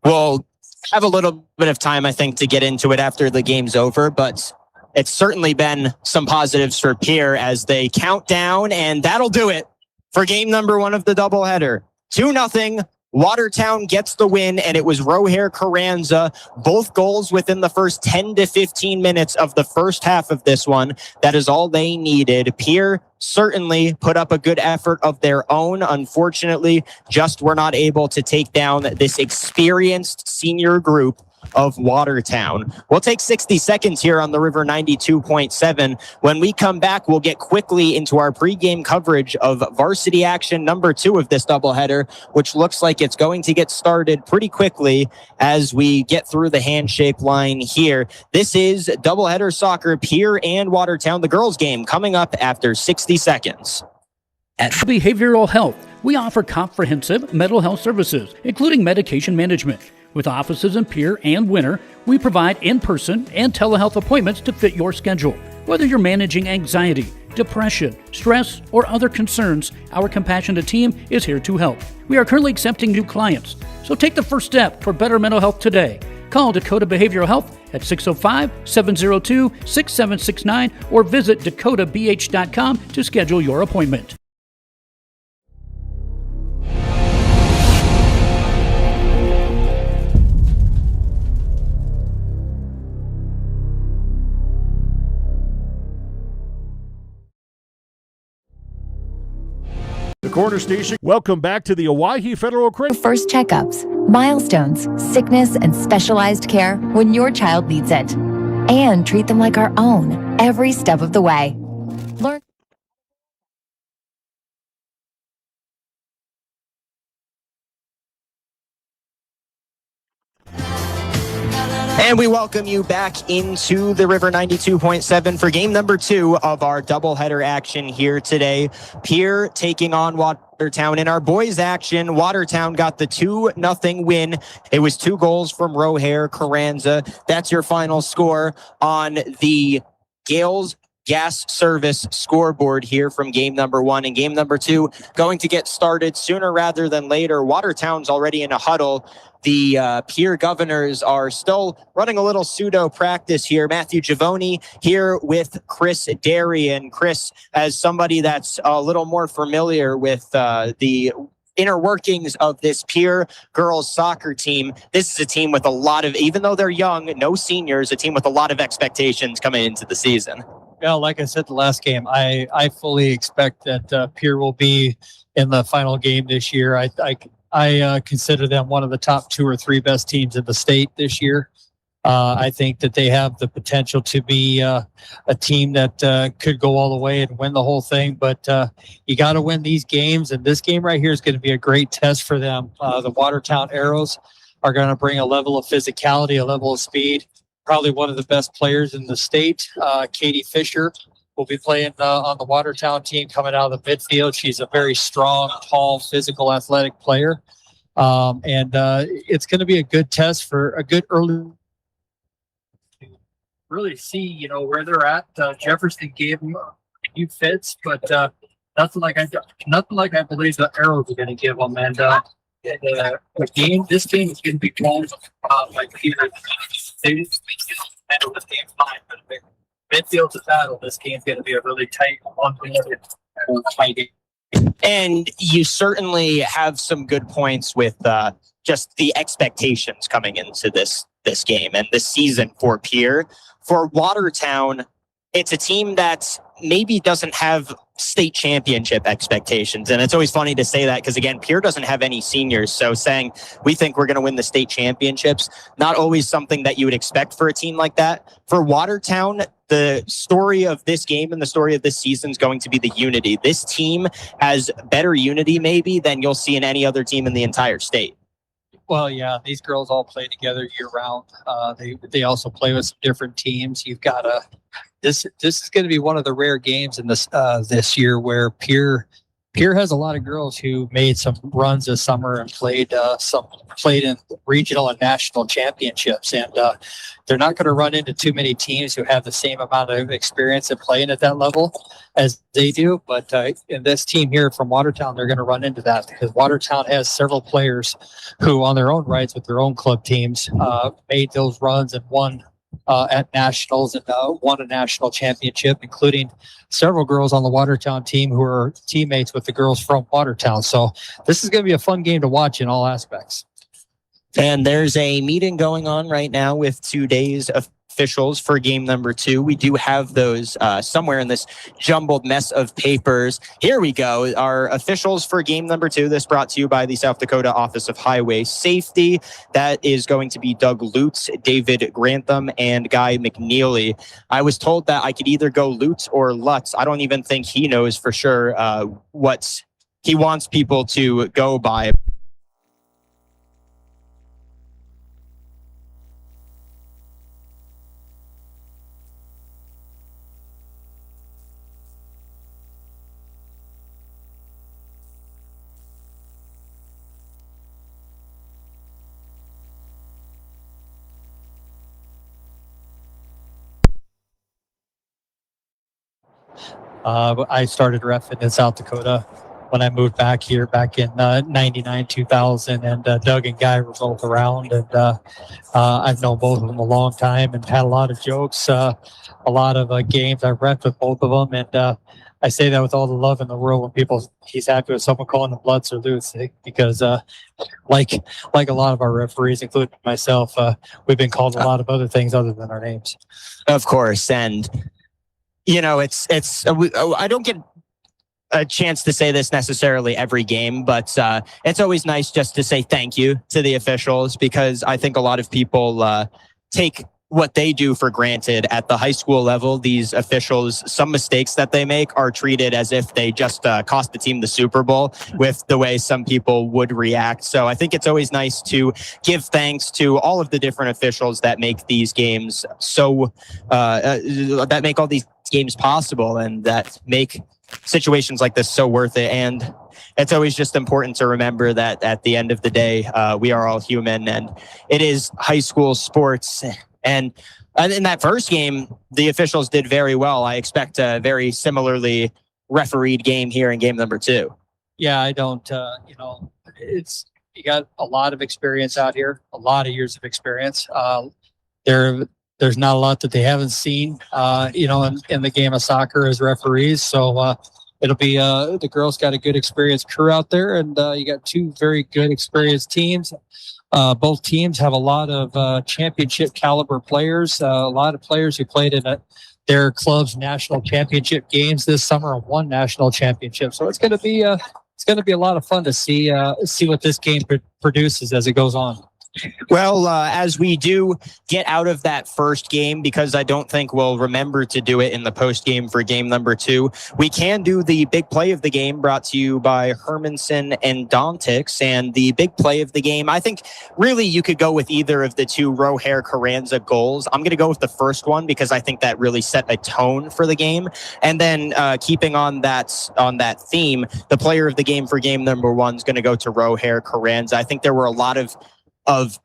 Speaker 1: we'll have a little bit of time, I think, to get into it after the game's over, but it's certainly been some positives for Pierre as they count down, and that'll do it for game number 1 of the doubleheader. 2-0. Watertown gets the win, and it was Rohair Carranza. Both goals within the first 10 to 15 minutes of the first half of this one. That is all they needed. Pierre certainly put up a good effort of their own. Unfortunately, just were not able to take down this experienced senior group of Watertown. We'll take 60 seconds here on the River 92.7. When we come back, we'll get quickly into our pregame coverage of varsity action number 2 of this doubleheader, which looks like it's going to get started pretty quickly as we get through the handshake line here. This is doubleheader soccer, Pierre and Watertown, the girls game, coming up after 60 seconds.
Speaker 13: At Behavioral Health, we offer comprehensive mental health services, including medication management. With offices in Pierre and Winter, we provide in-person and telehealth appointments to fit your schedule. Whether you're managing anxiety, depression, stress, or other concerns, our compassionate team is here to help. We are currently accepting new clients, so take the first step for better mental health today. Call Dakota Behavioral Health at 605-702-6769 or visit dakotabh.com to schedule your appointment.
Speaker 6: The Corner Station. Welcome back to the Owyhee Federal Credit.
Speaker 14: First checkups, milestones, sickness, and specialized care when your child needs it. And treat them like our own every step of the way. Learn.
Speaker 1: And we welcome you back into the River 92.7 for game number 2 of our doubleheader action here today. Pierre taking on Watertown. In our boys action, Watertown got the 2-0 win. It was 2 goals from Rohair Carranza. That's your final score on the Gales Gas Service scoreboard here from game number 1. And game number 2 going to get started sooner rather than later. Watertown's already in a huddle. The Pierre Governors are still running a little pseudo practice here. Matthew Giavoni here with Chris Darian. Chris, as somebody that's a little more familiar with the inner workings of this Pierre girls soccer team, this is a team with a lot of, even though they're young, no seniors, a team with a lot of expectations coming into the season.
Speaker 2: Yeah, like I said the last game, I fully expect that Pierre will be in the final game this year. I consider them one of the top 2 or 3 best teams in the state this year. I think that they have the potential to be a team that could go all the way and win the whole thing. But you got to win these games, and this game right here is going to be a great test for them. The Watertown Arrows are going to bring a level of physicality, a level of speed. Probably one of the best players in the state, Katie Fisher, will be playing on the Watertown team coming out of the midfield. She's a very strong, tall, physical, athletic player. And it's going to be a good test for a good early to really see, where they're at. Jefferson gave them a few fits, but nothing like I believe the Arrows are going to give them. And this game is going to be won by Pierre. They handle this game fine, but midfield's a battle. This game's going to be a really tight tight game.
Speaker 1: And you certainly have some good points with just the expectations coming into this game and this season for Pierre. For Watertown, it's a team that maybe doesn't have state championship expectations. And it's always funny to say that because, again, Pierre doesn't have any seniors. So saying we think we're going to win the state championships, not always something that you would expect for a team like that. For Watertown, the story of this game and the story of this season is going to be the unity. This team has better unity maybe than you'll see in any other team in the entire state.
Speaker 2: Well, yeah, these girls all play together year round. They also play with some different teams. You've got this is going to be one of the rare games in this year where Pierre has a lot of girls who made some runs this summer and played in regional and national championships, and they're not going to run into too many teams who have the same amount of experience in playing at that level as they do. But in this team here from Watertown, they're going to run into that because Watertown has several players who, on their own rights with their own club teams, made those runs and won at nationals and won a national championship, including several girls on the Watertown team who are teammates with the girls from Watertown. So this is going to be a fun game to watch in all aspects.
Speaker 1: And there's a meeting going on right now with today's officials for game number 2. We do have those somewhere in this jumbled mess of papers. Here we go. Our officials for game number 2. This brought to you by the South Dakota Office of Highway Safety. That is going to be Doug Lutz, David Grantham, and Guy McNeely. I was told that I could either go Lutz or Lutz. I don't even think he knows for sure what he wants people to go by.
Speaker 2: I started reffing in South Dakota when I moved back here back in 99, 2000, and Doug and Guy were both around, and I've known both of them a long time and had a lot of jokes, a lot of games. I reffed with both of them, and I say that with all the love in the world when he's happy with someone calling him Lutz or Lutz, because like a lot of our referees, including myself, we've been called a lot of other things other than our names.
Speaker 1: Of course, and I don't get a chance to say this necessarily every game, but it's always nice just to say thank you to the officials, because I think a lot of people take what they do for granted at the high school level. These officials, some mistakes that they make are treated as if they just cost the team the Super Bowl with the way some people would react. So I think it's always nice to give thanks to all of the different officials that make these games that make all these games possible and that make situations like this so worth it. And it's always just important to remember that at the end of the day, we are all human, and it is high school sports. And in that first game, the officials did very well. I expect a very similarly refereed game here in game number 2.
Speaker 2: Yeah, I don't, you got a lot of experience out here, a lot of years of experience. There's not a lot that they haven't seen, in the game of soccer as referees. So it'll be the girls got a good experienced crew out there, and you got 2 very good experienced teams. Both teams have a lot of championship caliber players, a lot of players who played in their club's national championship games this summer and won national championships. So it's going to be a lot of fun to see what this game produces as it goes on.
Speaker 1: Well, as we do get out of that first game, because I don't think we'll remember to do it in the post game for game number 2, we can do the big play of the game brought to you by Hermanson and Dontix. And the big play of the game, I think really you could go with either of the 2 Rohair Carranza goals. I'm going to go with the first one because I think that really set a tone for the game. And then keeping on that theme, the player of the game for game number 1 is going to go to Rohair Carranza. I think there were a lot of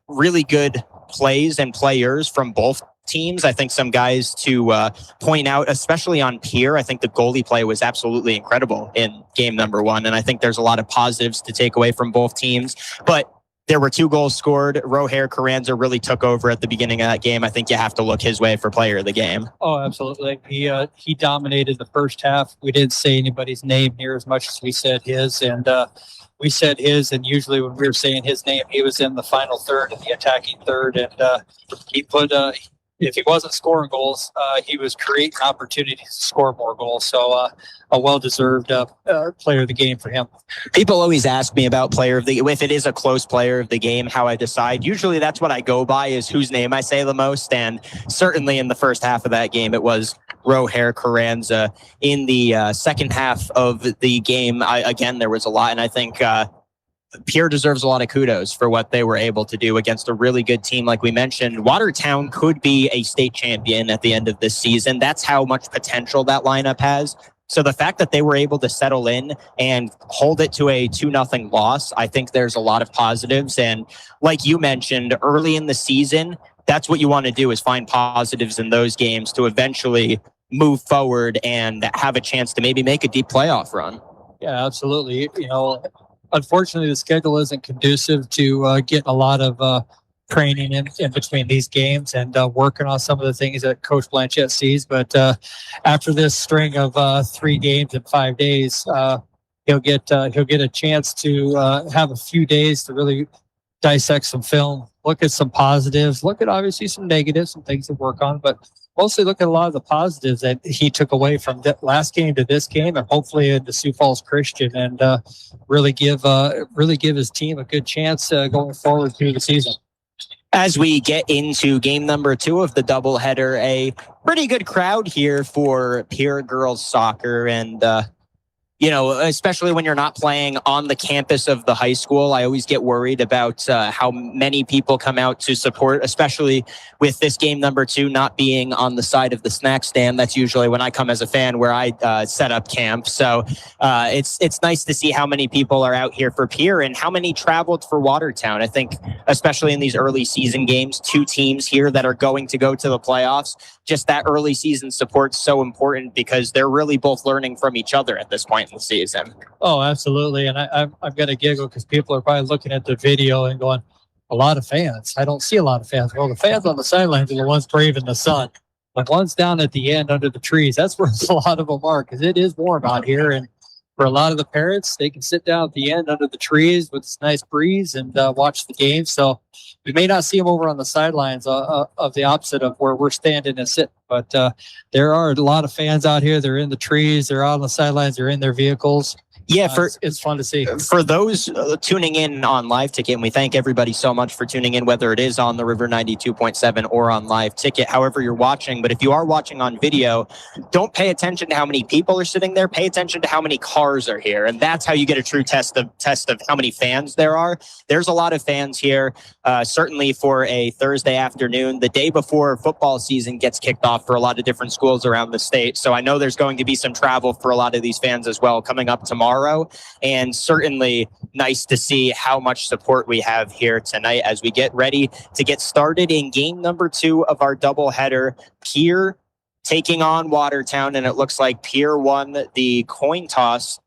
Speaker 1: really good plays and players from both teams. I think some guys to point out, especially on Pierre, I think the goalie play was absolutely incredible in game number 1. And I think there's a lot of positives to take away from both teams. But there were 2 goals scored. Rohair Carranza really took over at the beginning of that game. I think you have to look his way for player of the game.
Speaker 2: Oh, absolutely. He dominated the first half. We didn't say anybody's name near as much as we said his. And we said his, and usually when we were saying his name, he was in the final third, in the attacking third, and he put. If he wasn't scoring goals, he was creating opportunities to score more goals. So a well-deserved player of the game for him.
Speaker 1: People always ask me about player of the if it is a close player of the game, how I decide. Usually that's what I go by is whose name I say the most. And certainly in the first half of that game, it was Rohair Carranza. In the second half of the game, again, there was a lot. And I think Pierre deserves a lot of kudos for what they were able to do against a really good team. Like we mentioned, Watertown could be a state champion at the end of this season. That's how much potential that lineup has. So the fact that they were able to settle in and hold it to a 2-0 loss, I think there's a lot of positives. And like you mentioned, early in the season, that's what you want to do is find positives in those games to eventually move forward and have a chance to maybe make a deep playoff run.
Speaker 2: Yeah, absolutely. Unfortunately, the schedule isn't conducive to getting a lot of training in between these games and working on some of the things that Coach Blanchette sees. But after this string of 3 games in 5 days, he'll get a chance to have a few days to really dissect some film, look at some positives, look at obviously some negatives, some things to work on, but mostly look at a lot of the positives that he took away from that last game to this game, and hopefully into Sioux Falls Christian, and really give his team a good chance going forward through the season.
Speaker 1: As we get into game number 2 of the doubleheader, a pretty good crowd here for Pierre girls soccer, and especially when you're not playing on the campus of the high school, I always get worried about how many people come out to support, especially with this game number 2 not being on the side of the snack stand. That's usually when I come as a fan where I set up camp. So it's nice to see how many people are out here for Pierre and how many traveled for Watertown. I think, especially in these early season games, 2 teams here that are going to go to the playoffs, just that early season support's so important because they're really both learning from each other at this point in the season.
Speaker 2: Oh, absolutely. And I've got to giggle because people are probably looking at the video and going, a lot of fans. I don't see a lot of fans. Well, the fans on the sidelines are the ones braving the sun. But ones down at the end under the trees, that's where a lot of them are because it is warm out here. And for a lot of the parents, they can sit down at the end under the trees with this nice breeze and watch the game. So we may not see them over on the sidelines of the opposite of where we're standing and sitting. But there are a lot of fans out here. They're in the trees. They're out on the sidelines. They're in their vehicles.
Speaker 1: Yeah,
Speaker 2: it's fun to see.
Speaker 1: For those tuning in on Live Ticket, and we thank everybody so much for tuning in, whether it is on the River 92.7 or on Live Ticket, however you're watching. But if you are watching on video, don't pay attention to how many people are sitting there. Pay attention to how many cars are here. And that's how you get a true test of how many fans there are. There's a lot of fans here, certainly for a Thursday afternoon, the day before football season gets kicked off for a lot of different schools around the state. So I know there's going to be some travel for a lot of these fans as well coming up tomorrow. And certainly nice to see how much support we have here tonight as we get ready to get started in game number 2 of our doubleheader. Pierre taking on Watertown, and it looks like Pierre won the coin toss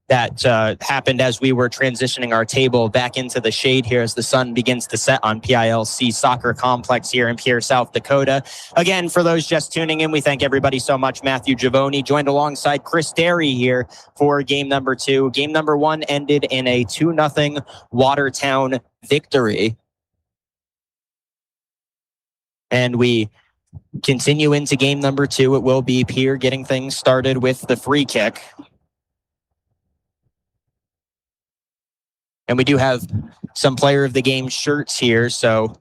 Speaker 1: that happened as we were transitioning our table back into the shade here as the sun begins to set on PILC Soccer Complex here in Pierre, South Dakota. Again, for those just tuning in, we thank everybody so much. Matthew Giavoni joined alongside Chris Derry here for game number 2. Game number 1 ended in a 2-0 Watertown victory. And we continue into game number 2. It will be Pierre getting things started with the free kick. And we do have some player of the game shirts here, so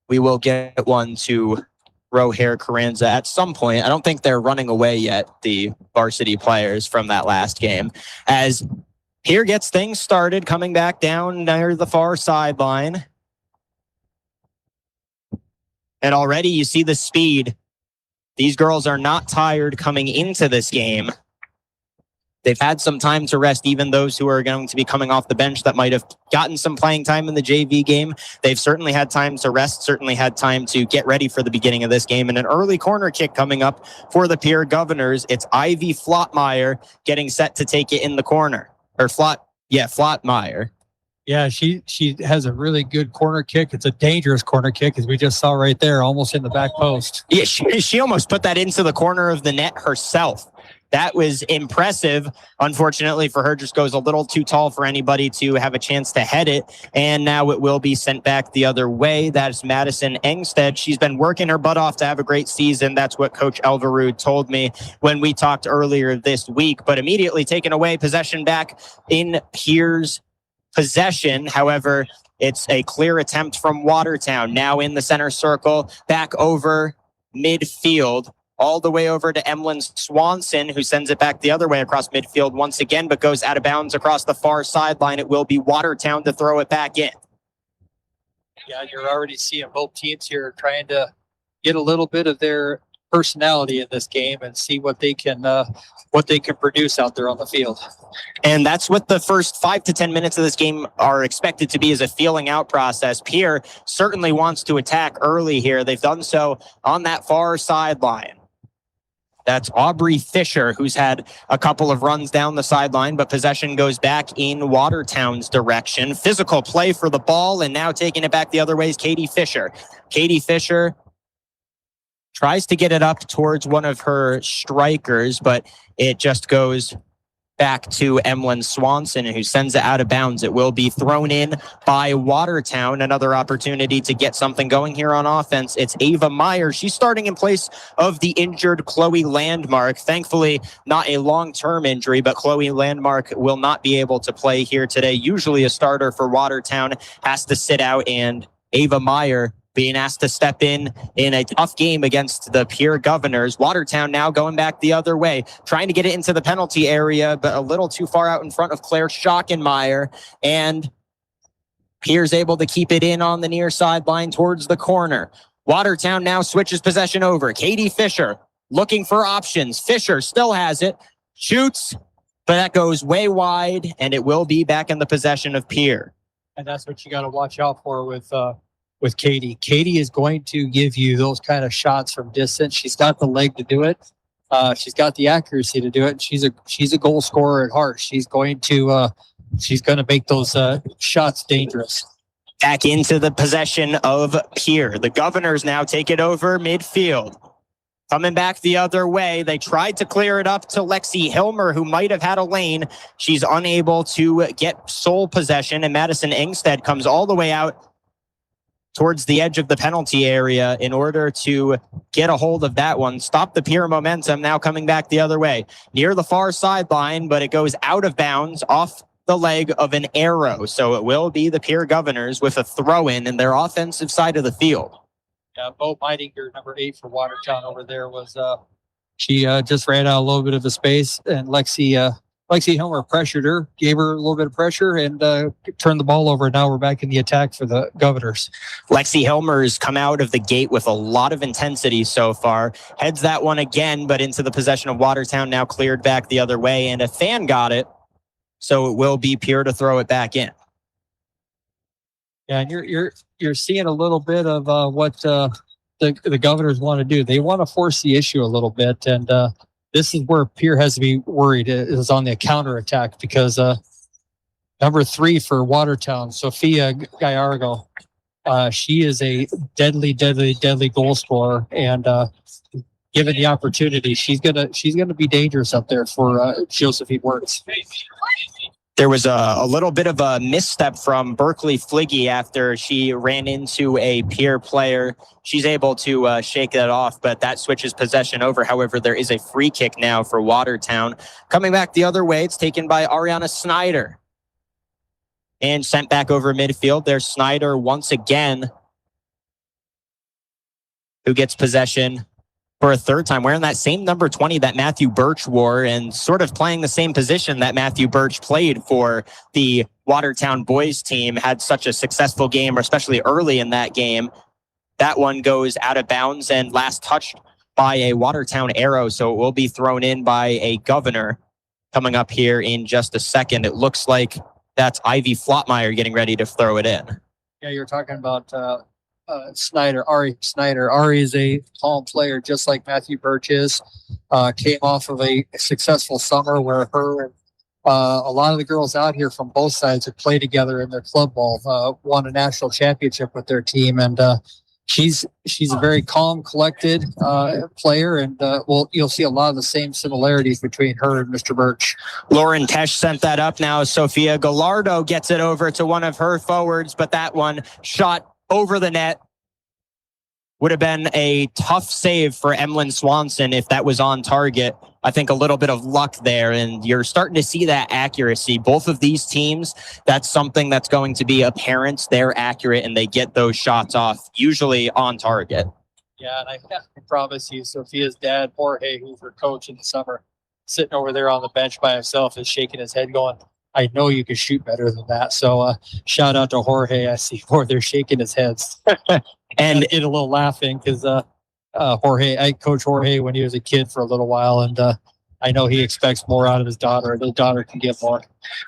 Speaker 1: we will get one to Rohair Carranza at some point. I don't think they're running away yet, the varsity players from that last game. As Pierre gets things started, coming back down near the far sideline. And already you see the speed. These girls are not tired coming into this game. They've had some time to rest, even those who are going to be coming off the bench that might have gotten some playing time in the JV game. They've certainly had time to rest, certainly had time to get ready for the beginning of this game. And an early corner kick coming up for the Pierre Governors. It's Ivy Flottmeyer getting set to take it in the corner. Or Flottmeyer.
Speaker 2: Yeah, she has a really good corner kick. It's a dangerous corner kick, as we just saw right there, almost in the back post.
Speaker 1: Yeah, she almost put that into the corner of the net herself. That was impressive. Unfortunately for her, just goes a little too tall for anybody to have a chance to head it. And now it will be sent back the other way. That's Madison Engstead. She's been working her butt off to have a great season. That's what Coach Elverud told me when we talked earlier this week. But immediately taken away, possession back in Pierre's possession. However, it's a clear attempt from Watertown. Now in the center circle, back over midfield. All the way over to Emlyn Swanson, who sends it back the other way across midfield once again, but goes out of bounds across the far sideline. It will be Watertown to throw it back in.
Speaker 2: Yeah, you're already seeing both teams here trying to get a little bit of their personality in this game and see what they can produce out there on the field.
Speaker 1: And that's what the first 5 to 10 minutes of this game are expected to be, as a feeling out process. Pierre certainly wants to attack early here. They've done so on that far sideline. That's Aubrey Fisher, who's had a couple of runs down the sideline, but possession goes back in Watertown's direction. Physical play for the ball, and now taking it back the other way is Katie Fisher. Katie Fisher tries to get it up towards one of her strikers, but it just goes back to Emlyn Swanson, who sends it out of bounds. It will be thrown in by Watertown. Another opportunity to get something going here on offense. It's Ava Meyer. She's starting in place of the injured Chloe Landmark. Thankfully, not a long-term injury, but Chloe Landmark will not be able to play here today. Usually a starter for Watertown has to sit out, and Ava Meyer being asked to step in a tough game against the Pierre Governors. Watertown now going back the other way, trying to get it into the penalty area, but a little too far out in front of Claire Schockenmeyer. And Pierre's able to keep it in on the near sideline towards the corner. Watertown now switches possession over. Katie Fisher looking for options. Fisher still has it, shoots, but that goes way wide, and it will be back in the possession of Pierre.
Speaker 2: And that's what you got to watch out for with Katie. Katie is going to give you those kind of shots from distance. She's got the leg to do it. She's got the accuracy to do it. She's a goal scorer at heart. She's going to make those shots dangerous.
Speaker 1: Back into the possession of Pierre. The Governors now take it over midfield. Coming back the other way, they tried to clear it up to Lexi Hilmer, who might have had a lane. She's unable to get sole possession, and Madison Engstead comes all the way out towards the edge of the penalty area in order to get a hold of that one. Stop the Pierre momentum, now coming back the other way. Near the far sideline, but it goes out of bounds off the leg of an arrow. So it will be the Pierre Governors with a throw-in in their offensive side of the field.
Speaker 2: Yeah, Bo Meidinger, number 8 for Watertown over there, was she just ran out a little bit of a space, and Lexi Hilmer pressured her, gave her a little bit of pressure, and turned the ball over. Now we're back in the attack for the Governors.
Speaker 1: Lexi Hilmer's come out of the gate with a lot of intensity so far. Heads that one again, but into the possession of Watertown, now cleared back the other way, and a fan got it. So it will be Pierre to throw it back in.
Speaker 2: Yeah, and you're seeing a little bit of what the Governors want to do. They want to force the issue a little bit, and this is where Pierre has to be worried, is on the counterattack, because number 3 for Watertown, Sophia Gallardo, she is a deadly goal scorer, and given the opportunity, she's gonna be dangerous up there for Josephine Wirtz.
Speaker 1: There was a little bit of a misstep from Berkeley Fliggy after she ran into a Pierre player. She's able to shake that off, but that switches possession over. However, there is a free kick now for Watertown. Coming back the other way, it's taken by Ariana Snyder. and sent back over midfield. There's Snyder once again, who gets possession for a third time, wearing that same number 20 that Matthew Birch wore and sort of playing the same position that Matthew Birch played for the Watertown boys team, had such a successful game, or especially early in that game. That one goes out of bounds and last touched by a Watertown arrow, so it will be thrown in by a Governor coming up here in just a second. It looks like that's Ivy Flotmeyer getting ready to throw it in.
Speaker 2: Yeah, you're talking about Snyder, Ari Snyder. Ari is a calm player, just like Matthew Birch is. Came off of a successful summer where her and a lot of the girls out here from both sides have played together in their club ball, won a national championship with their team, and she's a very calm, collected player, and you'll see a lot of the same similarities between her and Mr. Birch.
Speaker 1: Lauren Tesh sent that up. Now Sophia Gallardo gets it over to one of her forwards, but that one shot over the net. Would have been a tough save for Emlyn Swanson if that was on target. I think a little bit of luck there, and you're starting to see that accuracy. Both of these teams, that's something that's going to be apparent. They're accurate, and they get those shots off, usually on target.
Speaker 2: Yeah, and I promise you, Sophia's dad, Jorge, who's her coach in the summer, sitting over there on the bench by himself, is shaking his head going, I know you can shoot better than that. So shout out to Jorge. I see they're shaking his heads. And get a little laughing because Jorge, I coached Jorge when he was a kid for a little while, and I know he expects more out of his daughter. His daughter can get more.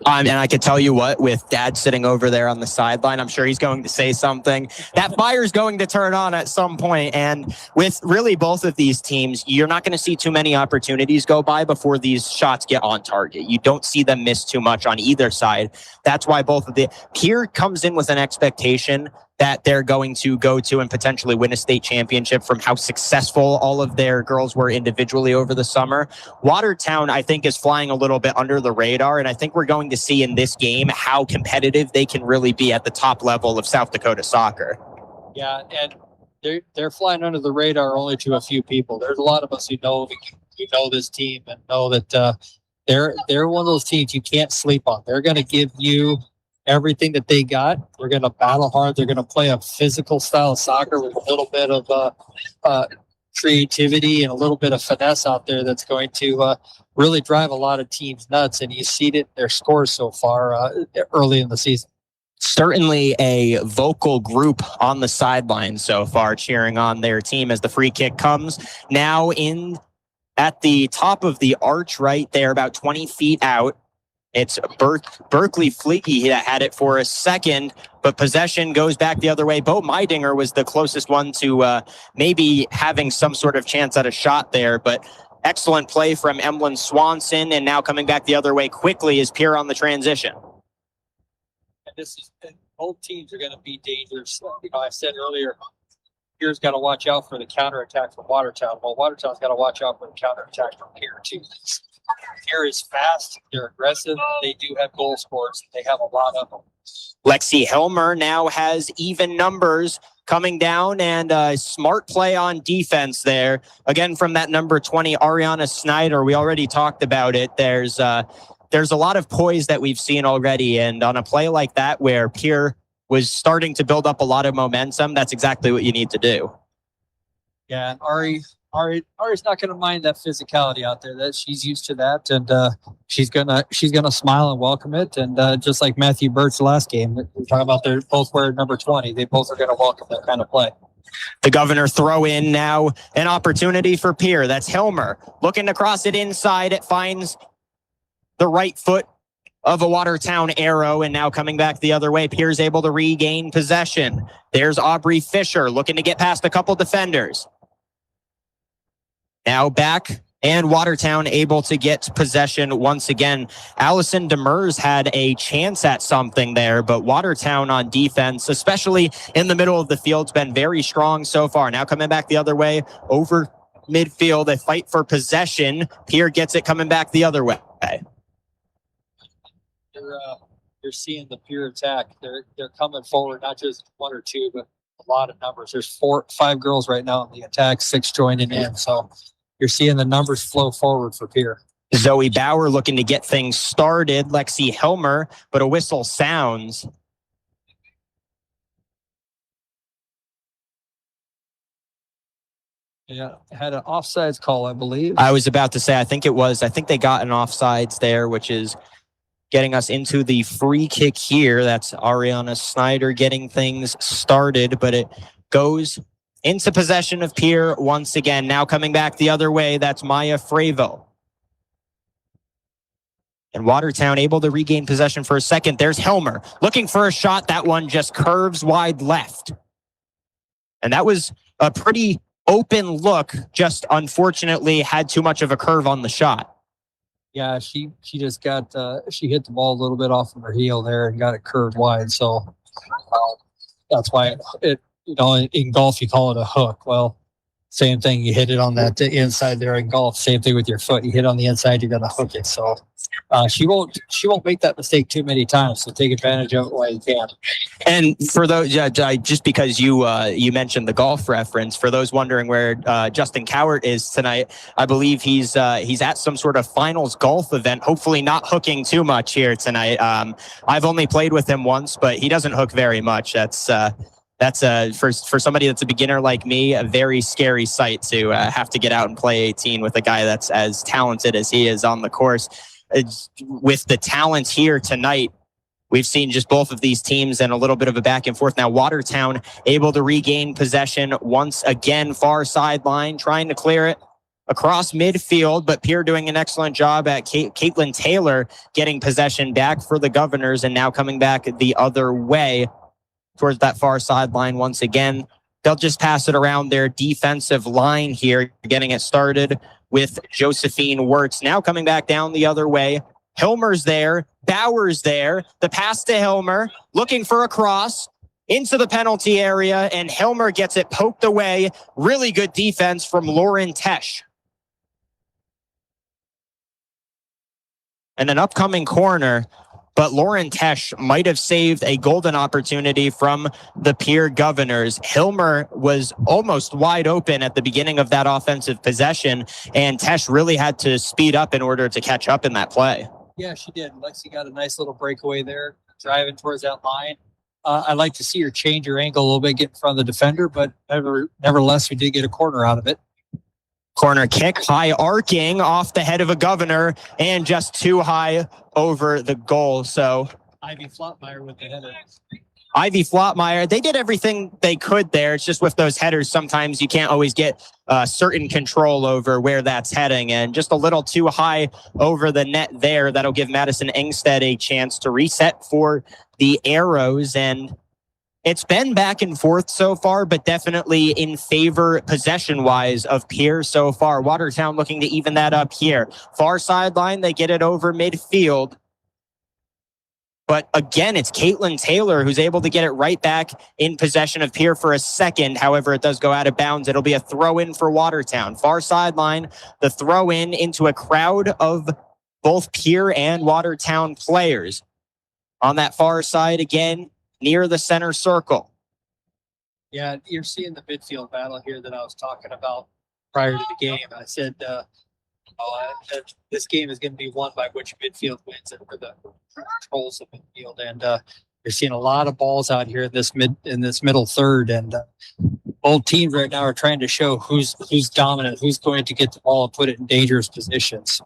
Speaker 1: And I can tell you what, with Dad sitting over there on the sideline, I'm sure he's going to say something. That fire's going to turn on at some point. And with really both of these teams, you're not going to see too many opportunities go by before these shots get on target. You don't see them miss too much on either side. That's why both of the Pierre comes in with an expectation that they're going to go to and potentially win a state championship from how successful all of their girls were individually over the summer. Watertown, I think, is flying a little bit under the radar, and I think we're going to see in this game how competitive they can really be at the top level of South Dakota soccer.
Speaker 2: Yeah, and they're flying under the radar only to a few people. There's a lot of us who know this team and know that they're one of those teams you can't sleep on. They're going to give you everything that they got. They're going to battle hard. They're going to play a physical style of soccer with a little bit of creativity and a little bit of finesse out there that's going to really drive a lot of teams nuts. And you see it in their scores so far early in the season.
Speaker 1: Certainly a vocal group on the sideline so far, cheering on their team as the free kick comes. Now in at the top of the arch right there, about 20 feet out. It's Berkeley Fleeky that had it for a second, but possession goes back the other way. Bo Meidinger was the closest one to maybe having some sort of chance at a shot there, but excellent play from Emlyn Swanson, and now coming back the other way quickly is Pierre on the transition.
Speaker 2: And both teams are going to be dangerous. You know, I said earlier, Pierre's got to watch out for the counterattack from Watertown. Well, Watertown's got to watch out for the counterattack from Pierre, too. Pierre is fast. They're aggressive. They do have goal scorers. They have a lot of them.
Speaker 1: Lexi Helmer now has even numbers coming down, and a smart play on defense there. Again, from that number 20, Ariana Snyder. We already talked about it. There's a lot of poise that we've seen already, and on a play like that where Pierre was starting to build up a lot of momentum, that's exactly what you need to do.
Speaker 2: Yeah, and Ari's not going to mind that physicality out there. That she's used to that, and she's gonna smile and welcome it. And just like Matthew Birch last game, we're talking about they're both wearing number 20. They both are going to welcome that kind of play.
Speaker 1: The Governor throw in now, an opportunity for Pierre. That's Helmer looking to cross it inside. It finds the right foot of a Watertown arrow, and now coming back the other way, Pierre's able to regain possession. There's Aubrey Fisher looking to get past a couple defenders. Now back, and Watertown able to get possession once again. Allison Demers had a chance at something there, but Watertown on defense, especially in the middle of the field, has been very strong so far. Now coming back the other way, over midfield, they fight for possession. Pierre gets it coming back the other way.
Speaker 2: You're seeing the Pierre attack. They're coming forward, not just one or two, but a lot of numbers. There's 5 girls right now in the attack, 6 joining in. So you're seeing the numbers flow forward for Pierre.
Speaker 1: Zoe Bauer looking to get things started. Lexi Helmer, but a whistle sounds.
Speaker 2: Yeah, had an offsides call, I believe.
Speaker 1: I was about to say, I think they got an offsides there, which is getting us into the free kick here. That's Ariana Snyder getting things started, but it goes into possession of Pierre once again. Now coming back the other way, that's Maya Fravo. And Watertown able to regain possession for a second. There's Helmer looking for a shot. That one just curves wide left. And that was a pretty open look, just unfortunately had too much of a curve on the shot.
Speaker 2: Yeah, she just got she hit the ball a little bit off of her heel there and got it curved wide. So that's why it in golf you call it a hook. Well, same thing. You hit it on that inside there in golf. Same thing with your foot. You hit on the inside, you got to hook it. So she won't make that mistake too many times. So take advantage of it while you can.
Speaker 1: And for those, just because you mentioned the golf reference, for those wondering where Justin Cowart is tonight, I believe he's at some sort of finals golf event. Hopefully not hooking too much here tonight. I've only played with him once, but he doesn't hook very much. That's for somebody that's a beginner like me, a very scary sight to have to get out and play 18 with a guy that's as talented as he is on the course. With the talent here tonight, we've seen just both of these teams and a little bit of a back and forth. Now Watertown able to regain possession once again, far sideline, trying to clear it across midfield, but Pierre doing an excellent job at Caitlin Taylor getting possession back for the Governors, and now coming back the other way towards that far sideline once again. They'll just pass it around their defensive line here, getting it started with Josephine Wirtz. Now coming back down the other way. Helmer's there. Bauer's there. The pass to Helmer, looking for a cross into the penalty area, and Helmer gets it poked away. Really good defense from Lauren Tesh. And an upcoming corner, but Lauren Tesh might have saved a golden opportunity from the Pierre Governors. Helmer was almost wide open at the beginning of that offensive possession, and Tesh really had to speed up in order to catch up in that play.
Speaker 2: Yeah, she did. Lexi got a nice little breakaway there, driving towards that line. I'd like to see her change her angle a little bit, get in front of the defender, but nevertheless, we did get a corner out of it.
Speaker 1: Corner kick, high arcing off the head of a Governor, and just too high over the goal. So
Speaker 2: Ivy Flotmeyer with the header.
Speaker 1: Ivy Flotmeyer, they did everything they could there. It's just with those headers, sometimes you can't always get certain control over where that's heading, and just a little too high over the net there. That'll give Madison Engstead a chance to reset for the Arrows, and it's been back and forth so far, but definitely in favor possession-wise of Pierre so far. Watertown looking to even that up here. Far sideline, they get it over midfield. But again, it's Caitlin Taylor who's able to get it right back in possession of Pierre for a second. However, it does go out of bounds. It'll be a throw-in for Watertown. Far sideline, the throw-in into a crowd of both Pierre and Watertown players. On that far side again, near the center circle.
Speaker 2: Yeah, you're seeing the midfield battle here that I was talking about prior to the game. I said that this game is going to be won by which midfield wins and for the controls of midfield. And you're seeing a lot of balls out here in this middle third. And both teams right now are trying to show who's dominant, who's going to get the ball and put it in dangerous positions.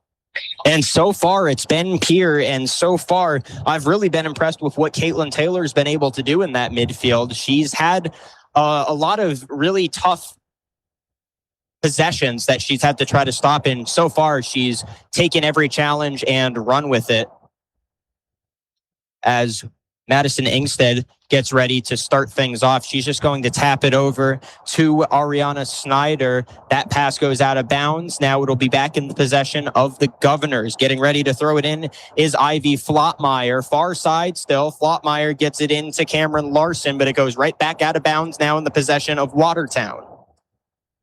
Speaker 1: And so far, it's been Pierre, and so far, I've really been impressed with what Caitlin Taylor's been able to do in that midfield. She's had a lot of really tough possessions that she's had to try to stop, and so far, she's taken every challenge and run with it. As Madison Engstead gets ready to start things off, she's just going to tap it over to Ariana Snyder. That pass goes out of bounds. Now it'll be back in the possession of the Governors. Getting ready to throw it in is Ivy Flotmeyer. Far side still. Flotmeyer gets it into Cameron Larson, but it goes right back out of bounds now in the possession of Watertown.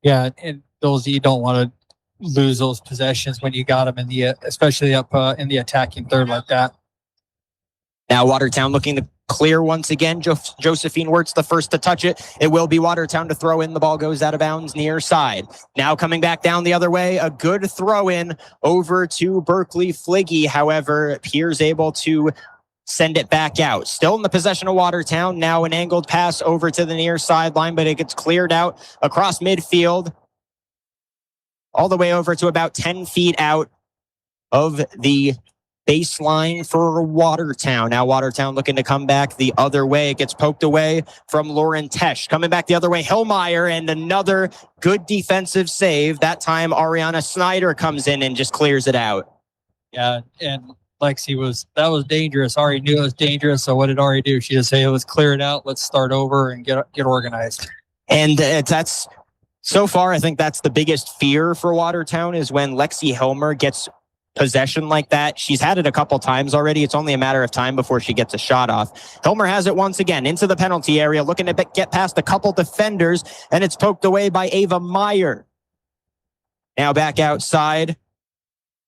Speaker 2: Yeah, and those you don't want to lose those possessions when you got them in the, especially up in the attacking third like that.
Speaker 1: Now Watertown looking to clear once again. Josephine Wirtz the first to touch it. It will be Watertown to throw in. The ball goes out of bounds near side. Now coming back down the other way, a good throw in over to Berkeley Fliggy. However, Pierre's able to send it back out. Still in the possession of Watertown. Now an angled pass over to the near sideline, but it gets cleared out across midfield, all the way over to about 10 feet out of the baseline for Watertown. Now Watertown looking to come back the other way. It gets poked away from Lauren Tesh. Coming back the other way, Hillmeyer, and another good defensive save. That time Ariana Snyder comes in and just clears it out.
Speaker 2: Yeah, and Lexi that was dangerous. Ari knew it was dangerous, so what did Ari do? She just said, let's clear it out, let's start over and get organized.
Speaker 1: And that's, so far, I think that's the biggest fear for Watertown, is when Lexi Hilmer gets possession like that. She's had it a couple times already. It's only a matter of time before she gets a shot off. Hilmer has it once again into the penalty area, looking to get past a couple defenders, and it's poked away by Ava Meyer. Now back outside,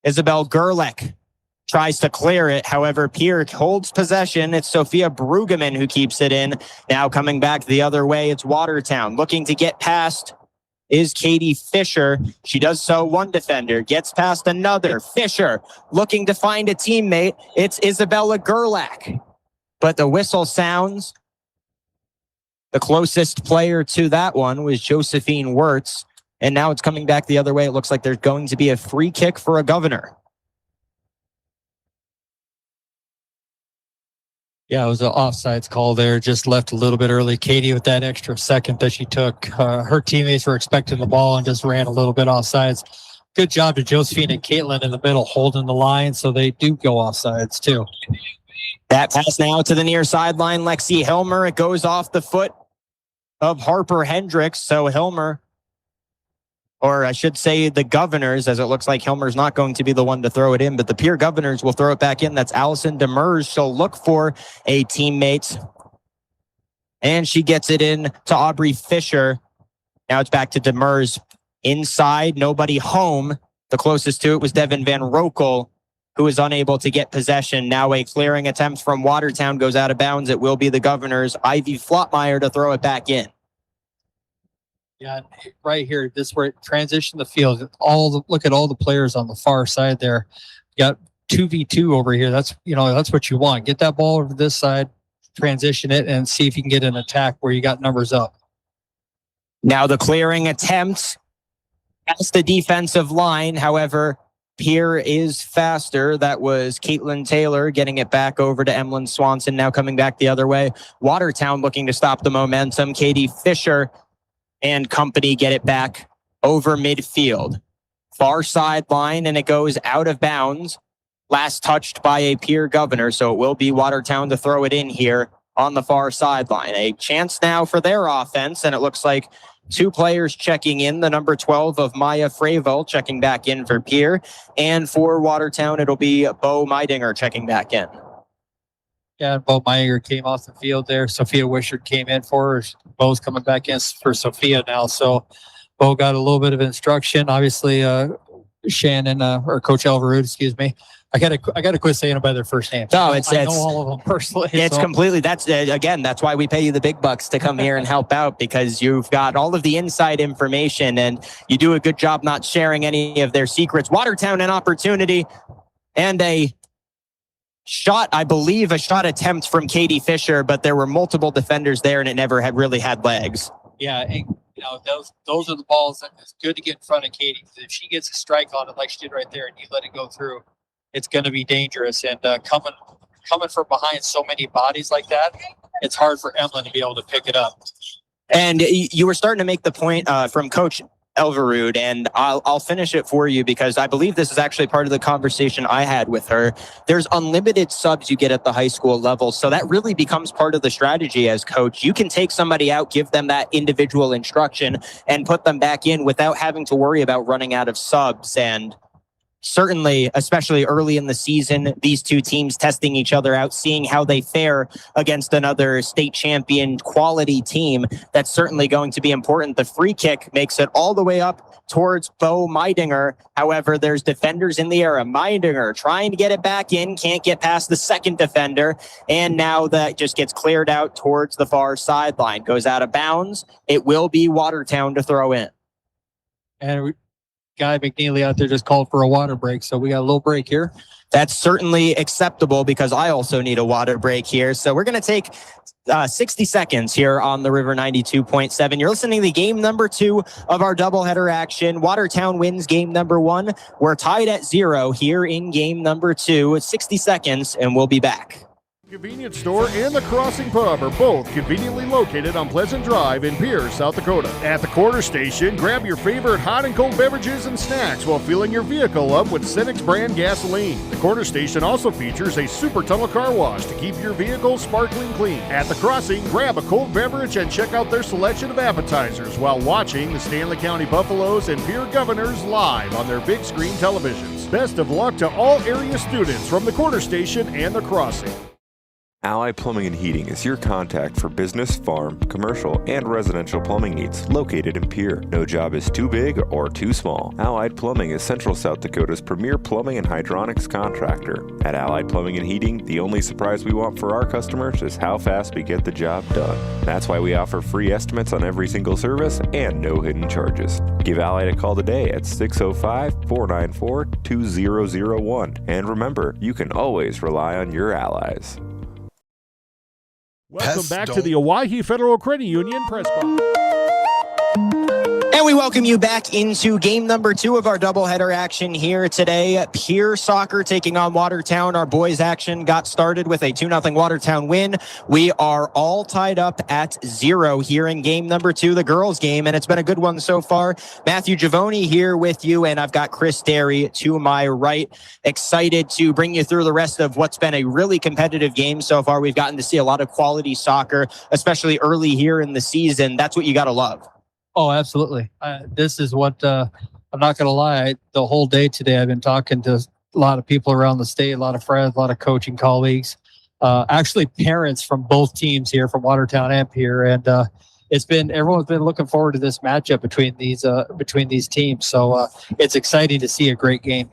Speaker 1: Isabel Gerlach tries to clear it. However, Pierre holds possession. It's Sophia Brueggemann who keeps it in. Now coming back the other way, it's Watertown. Looking to get past is Katie Fisher. She does so. One defender gets past another. Fisher looking to find a teammate. It's Isabella Gerlach. But the whistle sounds. The closest player to that one was Josephine Wirtz. And now it's coming back the other way. It looks like there's going to be a free kick for a Governor.
Speaker 2: Yeah, it was an offsides call there. Just left a little bit early. Katie, with that extra second that she took, her teammates were expecting the ball and just ran a little bit offsides. Good job to Josephine and Caitlin in the middle holding the line, so they do go offsides too.
Speaker 1: That pass now to the near sideline. Lexi Hilmer. It goes off the foot of Harper Hendricks. So Hilmer, or I should say the Governors, as it looks like Hilmer's not going to be the one to throw it in, but the Pierre Governors will throw it back in. That's Allison Demers. She'll look for a teammate, and she gets it in to Aubrey Fisher. Now it's back to Demers. Inside, nobody home. The closest to it was Devin Van Rokel, who is unable to get possession. Now a clearing attempt from Watertown goes out of bounds. It will be the Governors. Ivy Flotmeyer to throw it back in.
Speaker 2: Yeah, right here, this where it transitioned the field. Look at all the players on the far side there. You got 2v2 over here. That's what you want. Get that ball over to this side, transition it, and see if you can get an attack where you got numbers up.
Speaker 1: Now the clearing attempt past the defensive line. However, Pierre is faster. That was Caitlin Taylor getting it back over to Emlyn Swanson. Now coming back the other way. Watertown looking to stop the momentum. Katie Fisher and company get it back over midfield. Far sideline, and it goes out of bounds. Last touched by a Pierre Governor, so it will be Watertown to throw it in here on the far sideline. A chance now for their offense, and it looks like two players checking in. The number 12 of Maya Fravel checking back in for Pierre, and for Watertown, it'll be Bo Meidinger checking back in.
Speaker 2: Yeah, Bo Meyer came off the field there. Sophia Wishart came in for her. Bo's coming back in for Sophia now. So Bo got a little bit of instruction. Obviously, Shannon, or Coach Alvarud, excuse me. I gotta quit saying them by their first names.
Speaker 1: No,
Speaker 2: I know all of them personally.
Speaker 1: It's completely, that's why we pay you the big bucks to come here and help out, because you've got all of the inside information and you do a good job not sharing any of their secrets. Watertown, an opportunity and a shot attempt from Katie Fisher, but there were multiple defenders there and it never had legs.
Speaker 2: Yeah, and those are the balls that it's good to get in front of Katie. If she gets a strike on it like she did right there and you let it go through, it's going to be dangerous. And coming from behind so many bodies like that, it's hard for Emlyn to be able to pick it up.
Speaker 1: And you were starting to make the point from Coach Elverud, and I'll finish it for you because I believe this is actually part of the conversation I had with her. There's unlimited subs you get at the high school level, so that really becomes part of the strategy as coach. You can take somebody out, give them that individual instruction, and put them back in without having to worry about running out of subs. And certainly, especially early in the season, these two teams testing each other out, seeing how they fare against another state champion quality team. That's certainly going to be important. The free kick makes it all the way up towards Bo Meidinger. However, there's defenders in the area. Meidinger trying to get it back in, can't get past the second defender, and now that just gets cleared out towards the far sideline. Goes out of bounds. It will be Watertown to throw in.
Speaker 2: And Guy McNeely out there just called for a water break, so we got a little break here.
Speaker 1: That's certainly acceptable because I also need a water break here. So we're going to take 60 seconds here on the River 92.7. You're listening to game number 2 of our doubleheader action. Watertown wins game number 1. We're tied at 0 here in game number 2. 60 seconds, and we'll be back.
Speaker 6: Convenience store and the Crossing Pub are both conveniently located on Pleasant Drive in Pierre, South Dakota. At the quarter station, grab your favorite hot and cold beverages and snacks while filling your vehicle up with Cenex brand gasoline. The quarter station also features a super tunnel car wash to keep your vehicle sparkling clean. At the Crossing, grab a cold beverage and check out their selection of appetizers while watching the Stanley County Buffaloes and Pierre Governors live on their big screen televisions. Best of luck to all area students from the quarter station and the Crossing.
Speaker 15: Allied Plumbing and Heating is your contact for business, farm, commercial, and residential plumbing needs located in Pierre. No job is too big or too small. Allied Plumbing is Central South Dakota's premier plumbing and hydronics contractor. At Allied Plumbing and Heating, the only surprise we want for our customers is how fast we get the job done. That's why we offer free estimates on every single service and no hidden charges. Give Allied a call today at 605-494-2001. And remember, you can always rely on your allies.
Speaker 6: Welcome back to the Owyhee Federal Credit Union Press Box.
Speaker 1: And we welcome you back into game number 2 of our doubleheader action here today. Pierre soccer taking on Watertown. Our boys action got started with a 2-0 Watertown win. We are all tied up at 0 here in game number 2, the girls game, and it's been a good one so far. Matthew Giavoni here with you, and I've got Chris Derry to my right. Excited to bring you through the rest of what's been a really competitive game so far. We've gotten to see a lot of quality soccer, especially early here in the season. That's what you got to love.
Speaker 2: Oh, absolutely. This is what I'm not going to lie. The whole day today, I've been talking to a lot of people around the state, a lot of friends, a lot of coaching colleagues, actually parents from both teams here from Watertown and Pierre. And everyone's been looking forward to this matchup between these teams. So it's exciting to see a great game.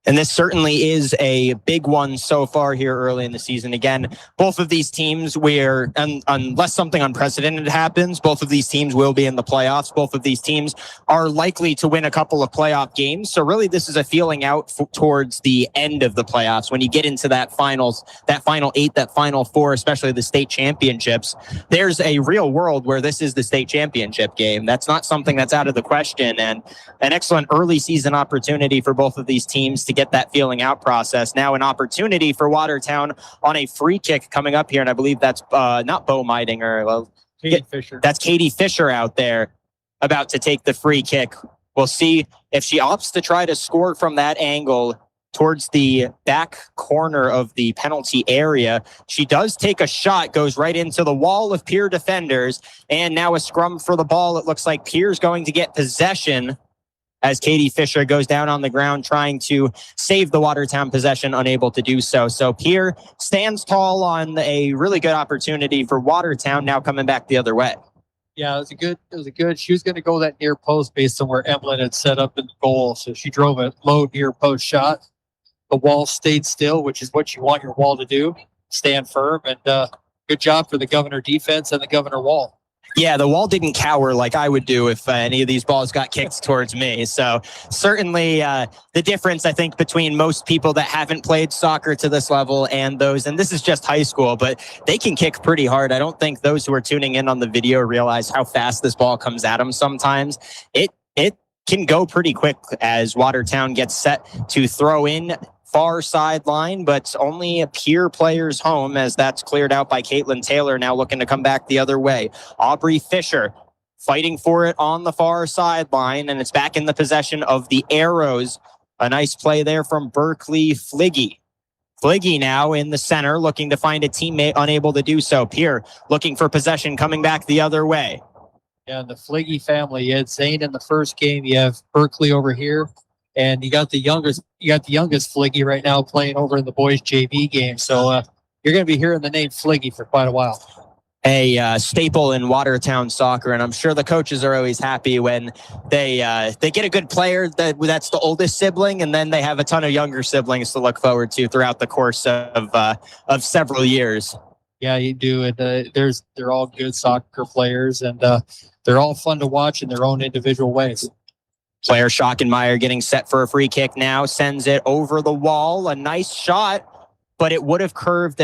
Speaker 1: And this certainly is a big one so far here early in the season. Again, both of these teams unless something unprecedented happens, both of these teams will be in the playoffs. Both of these teams are likely to win a couple of playoff games. So really this is a feeling out towards the end of the playoffs. When you get into that final 8, that final 4, especially the state championships, there's a real world where this is the state championship game. That's not something that's out of the question, and an excellent early season opportunity for both of these teams to get that feeling out process. Now an opportunity for Watertown on a free kick coming up here, and I believe that's not Bo Meidinger. Well,
Speaker 2: Katie Fisher.
Speaker 1: That's Katie Fisher out there about to take the free kick. We'll see if she opts to try to score from that angle towards the back corner of the penalty area. She does take a shot, goes right into the wall of Pierre defenders, and now a scrum for the ball. It looks like Pierre's going to get possession as Katie Fisher goes down on the ground trying to save the Watertown possession, unable to do so. So Pierre stands tall on a really good opportunity for Watertown, now coming back the other way.
Speaker 2: Yeah, it was a good. She was going to go that near post based on where Emlyn had set up in the goal. So she drove a low near post shot. The wall stayed still, which is what you want your wall to do. Stand firm, and good job for the Governor defense and the Governor wall.
Speaker 1: Yeah, the wall didn't cower like I would do if any of these balls got kicked towards me. So certainly the difference, I think, between most people that haven't played soccer to this level and those, and this is just high school, but they can kick pretty hard. I don't think those who are tuning in on the video realize how fast this ball comes at them sometimes. It can go pretty quick as Watertown gets set to throw in far sideline, but only a Pierre players home as that's cleared out by Caitlin Taylor, now looking to come back the other way. Aubrey Fisher fighting for it on the far sideline, and it's back in the possession of the Arrows. A nice play there from Berkeley Fliggy. Fliggy now in the center, looking to find a teammate, unable to do so. Pierre looking for possession, coming back the other way.
Speaker 2: Yeah, the Fliggy family. You had Zane in the first game. You have Berkeley over here. And you got the youngest Fliggy right now playing over in the boys JV game. So you're going to be hearing the name Fliggy for quite a while.
Speaker 1: A staple in Watertown soccer, and I'm sure the coaches are always happy when they get a good player that's the oldest sibling, and then they have a ton of younger siblings to look forward to throughout the course of several years.
Speaker 2: Yeah, you do. And they're all good soccer players, and they're all fun to watch in their own individual ways.
Speaker 1: Player Schockenmeyer getting set for a free kick now, sends it over the wall. A nice shot, but it would have curved.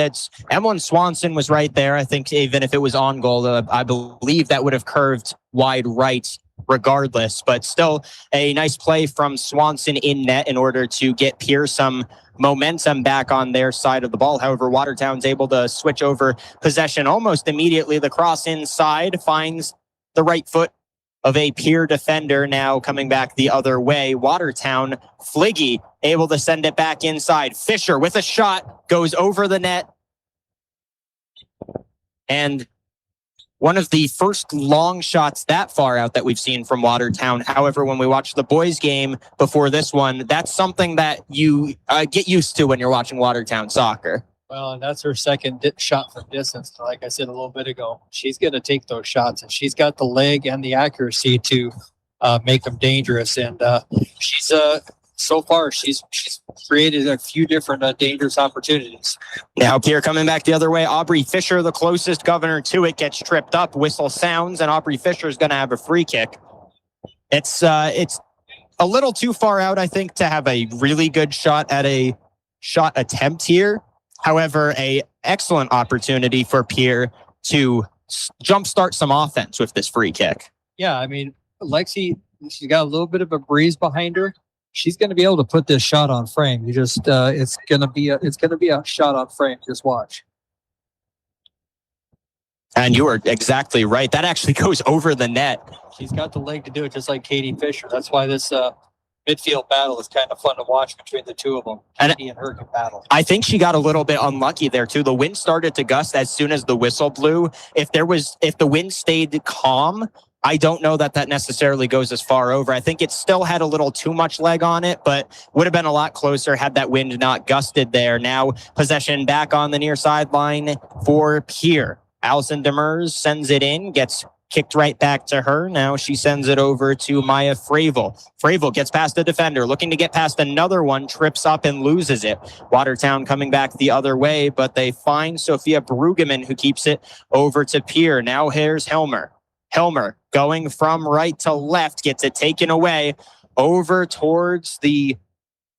Speaker 1: Emlyn Swanson was right there. I think even if it was on goal, I believe that would have curved wide right regardless. But still a nice play from Swanson in net in order to get Pierre some momentum back on their side of the ball. However, Watertown's able to switch over possession almost immediately. The cross inside finds the right foot of a Pierre defender, now coming back the other way. Watertown, Fliggy able to send it back inside. Fisher with a shot, goes over the net. And one of the first long shots that far out that we've seen from Watertown. However, when we watched the boys game before this one, that's something that you get used to when you're watching Watertown soccer.
Speaker 2: Well, and that's her second shot from distance. Like I said a little bit ago, she's going to take those shots, and she's got the leg and the accuracy to make them dangerous. And she's so far she's created a few different dangerous opportunities.
Speaker 1: Now Pierre coming back the other way. Aubrey Fisher, the closest Governor to it, gets tripped up. Whistle sounds, and Aubrey Fisher is going to have a free kick. It's a little too far out, I think, to have a really good shot at a shot attempt here. However, a excellent opportunity for Pierre to jumpstart some offense with this free kick.
Speaker 2: Yeah, I mean, Lexi, she's got a little bit of a breeze behind her. She's going to be able to put this shot on frame. You just, it's going to be a shot on frame. Just watch.
Speaker 1: And you are exactly right. That actually goes over the net.
Speaker 2: She's got the leg to do it, just like Katie Fisher. That's why this midfield battle is kind of fun to watch between the two of them. Katie and her can battle.
Speaker 1: I think she got a little bit unlucky there too. The wind started to gust as soon as the whistle blew. If the wind stayed calm, I don't know that necessarily goes as far over. I think it still had a little too much leg on it, but would have been a lot closer had that wind not gusted there. Now possession back on the near sideline for Pierre. Allison Demers sends it in, gets kicked right back to her. Now she sends it over to Maya Fravel. Fravel gets past the defender, looking to get past another one, trips up and loses it. Watertown coming back the other way, but they find Sophia Brueggemann, who keeps it over to Pierre. Now here's Helmer. Helmer going from right to left, gets it taken away over towards the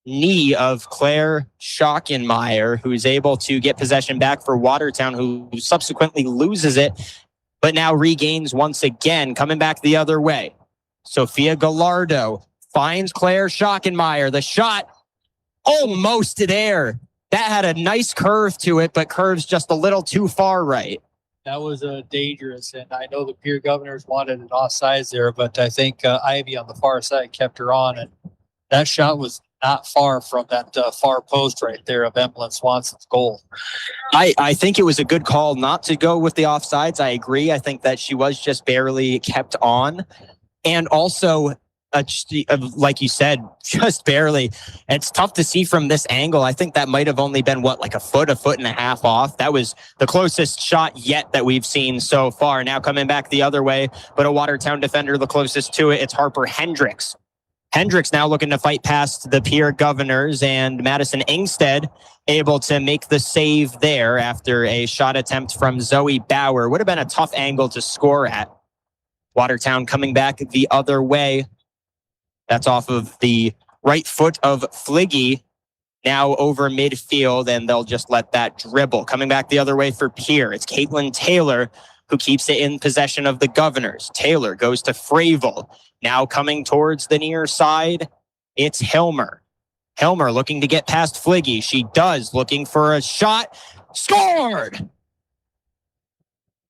Speaker 1: knee of Claire Schockenmeyer, who's able to get possession back for Watertown, who subsequently loses it, but now regains once again, coming back the other way. Sophia Gallardo finds Claire Schockenmeyer. The shot almost there. That had a nice curve to it, but curves just a little too far right.
Speaker 2: That was dangerous, and I know the Pierre Governors wanted an offsides there, but I think Ivy on the far side kept her on, and that shot was not far from that far post right there of Emlyn Swanson's goal.
Speaker 1: I think it was a good call not to go with the offsides. I agree. I think that she was just barely kept on. And also, like you said, just barely. It's tough to see from this angle. I think that might have only been, like a foot and a half off. That was the closest shot yet that we've seen so far. Now coming back the other way, but a Watertown defender the closest to it. It's Harper Hendricks. Hendricks now looking to fight past the Pierre Governors, and Madison Ingstead able to make the save there after a shot attempt from Zoe Bauer. Would have been a tough angle to score at. Watertown coming back the other way. That's off of the right foot of Fliggy, now over midfield, and they'll just let that dribble. Coming back the other way for Pierre, it's Caitlin Taylor who keeps it in possession of the Governors. Taylor goes to Fravel. Now coming towards the near side, it's Helmer. Helmer looking to get past Fliggy. She does, looking for a shot. Scored!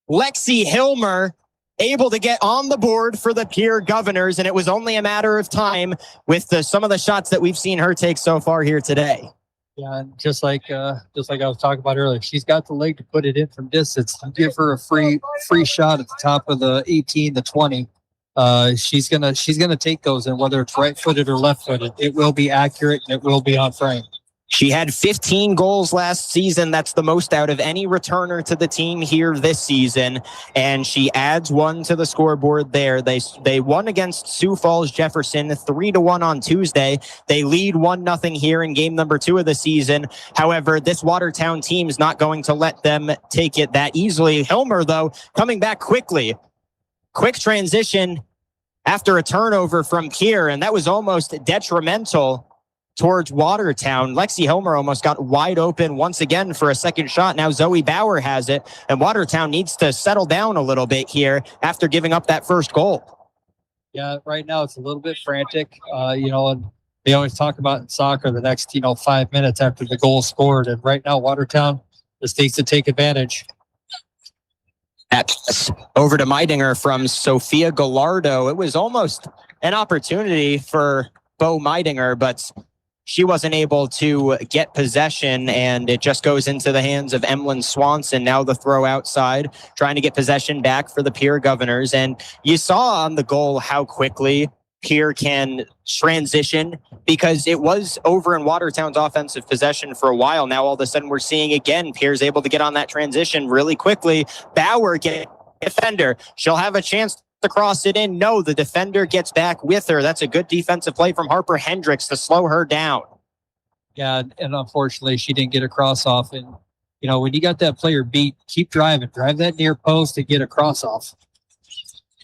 Speaker 1: Lexi Helmer able to get on the board for the Pierre Governors, and it was only a matter of time with some of the shots that we've seen her take so far here today.
Speaker 2: Yeah, and just like I was talking about earlier, she's got the leg to put it in from distance. Give her a free shot at the top of the 18, the 20. she's gonna take those, and whether it's right-footed or left-footed, it will be accurate and it will be on frame.
Speaker 1: She had 15 goals last season. That's the most out of any returner to the team here this season. And she adds one to the scoreboard there. They won against Sioux Falls Jefferson 3-1 on Tuesday. They lead 1-0 here in game number 2 of the season. However, this Watertown team is not going to let them take it that easily. Hilmer, though, coming back quickly. Quick transition after a turnover from Pierre, and that was almost detrimental towards Watertown. Lexi Hilmer almost got wide open once again for a second shot. Now Zoe Bauer has it, and Watertown needs to settle down a little bit here after giving up that first goal.
Speaker 2: Yeah, right now it's a little bit frantic, and they always talk about in soccer the next, 5 minutes after the goal is scored. And right now, Watertown just needs to take advantage.
Speaker 1: Over to Meidinger from Sophia Gallardo. It was almost an opportunity for Bo Meidinger, but she wasn't able to get possession, and it just goes into the hands of Emlyn Swanson. Now the throw outside, trying to get possession back for the Pierre Governors. And you saw on the goal how quickly Pierre can transition, because it was over in Watertown's offensive possession for a while. Now all of a sudden we're seeing again, Pierre's able to get on that transition really quickly. Bauer get defender. She'll have a chance to cross it in. No, the defender gets back with her. That's a good defensive play from Harper Hendricks to slow her down.
Speaker 2: Yeah, and unfortunately she didn't get a cross off. And, when you got that player beat, keep driving. Drive that near post and get a cross off.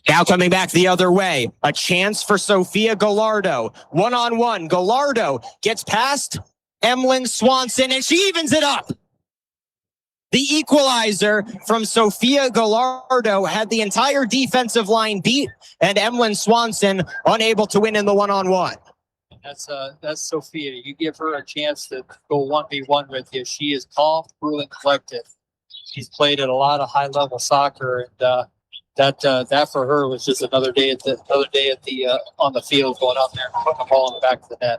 Speaker 1: Now coming back the other way, a chance for Sophia Gallardo. 1-on-1. Gallardo gets past Emlyn Swanson, and she evens it up. The equalizer from Sophia Gallardo had the entire defensive line beat, and Emlyn Swanson unable to win in the 1-on-1.
Speaker 2: That's Sophia. You give her a chance to go 1v1 with you. She is calm, cool, and collected. She's played at a lot of high-level soccer, and that for her was just another day on the field, going out there and putting the ball in the back of the net.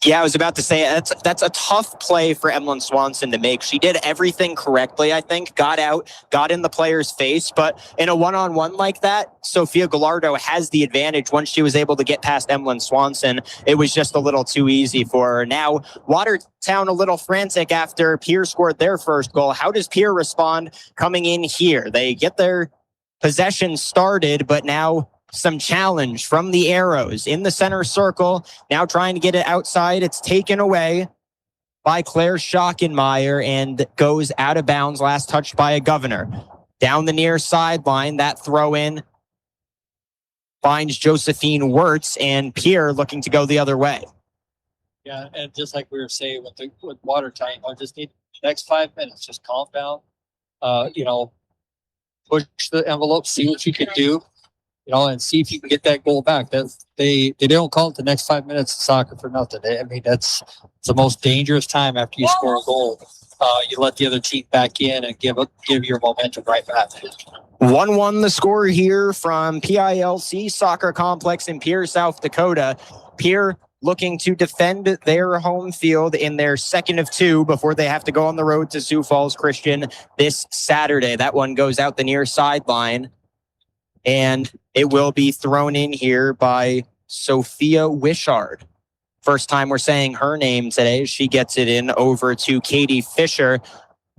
Speaker 1: Yeah, I was about to say, that's a tough play for Emlyn Swanson to make. She did everything correctly, I think. Got out, got in the player's face. But in a 1-on-1 like that, Sophia Gallardo has the advantage. Once she was able to get past Emlyn Swanson, it was just a little too easy for her. Now, Watertown a little frantic after Pierre scored their first goal. How does Pierre respond coming in here? They get their possession started, but now some challenge from the Arrows in the center circle. Now trying to get it outside. It's taken away by Claire Schockenmeyer and goes out of bounds. Last touched by a Governor. Down the near sideline, that throw in finds Josephine Wirtz, and Pierre looking to go the other way.
Speaker 2: Yeah, and just like we were saying with Watertown, just need the next 5 minutes. Just calm down. Push the envelope, see what you can do. And see if you can get that goal back. They don't call it the next 5 minutes of soccer for nothing. That's the most dangerous time after you score a goal. You let the other team back in and give your momentum right back.
Speaker 1: 1-1 the score here from PILC Soccer Complex in Pierre, South Dakota. Pierre looking to defend their home field in their second of 2 before they have to go on the road to Sioux Falls Christian this Saturday. That one goes out the near sideline, and it will be thrown in here by Sophia Wishard. First time we're saying her name today. She gets it in over to Katie Fisher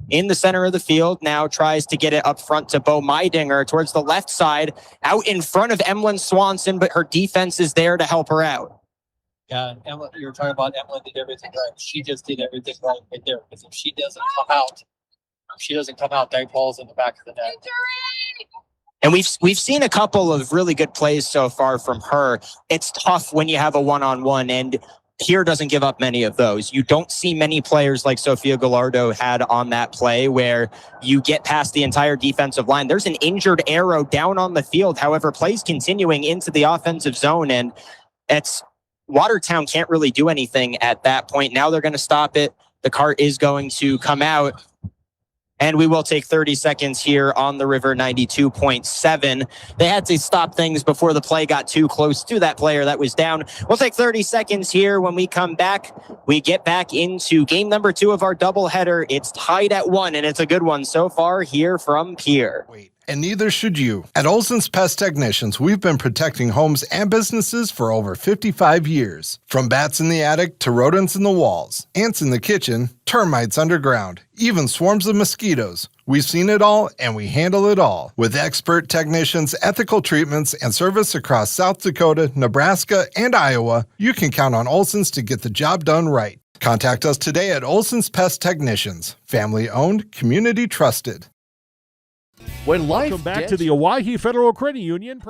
Speaker 1: in the center of the field. Now tries to get it up front to Bo Meidinger towards the left side, out in front of Emlyn Swanson, but her defense is there to help her out.
Speaker 2: Yeah, Emlyn, you were talking about Emlyn did everything right. She just did everything right there. Because if she doesn't come out, that ball's in the back of the net.
Speaker 1: And we've seen a couple of really good plays so far from her. It's tough when you have a 1-on-1, and Pierre doesn't give up many of those. You don't see many players like Sophia Gallardo had on that play where you get past the entire defensive line. There's an injured Arrow down on the field. However, plays continuing into the offensive zone, and Watertown can't really do anything at that point. Now they're going to stop it. The cart is going to come out. And we will take 30 seconds here on the River 92.7. They had to stop things before the play got too close to that player that was down. We'll take 30 seconds here. When we come back, we get back into game number 2 of our doubleheader. It's tied at 1, and it's a good one so far here from Pierre.
Speaker 16: Wait, And neither should you. At Olson's Pest Technicians, we've been protecting homes and businesses for over 55 years. From bats in the attic to rodents in the walls, ants in the kitchen, termites underground, even swarms of mosquitoes. We've seen it all, and we handle it all. With expert technicians, ethical treatments, and service across South Dakota, Nebraska, and Iowa, you can count on Olson's to get the job done right. Contact us today at Olson's Pest Technicians. Family owned, community trusted.
Speaker 10: When life
Speaker 6: Welcome back to the Owyhee Federal Credit Union.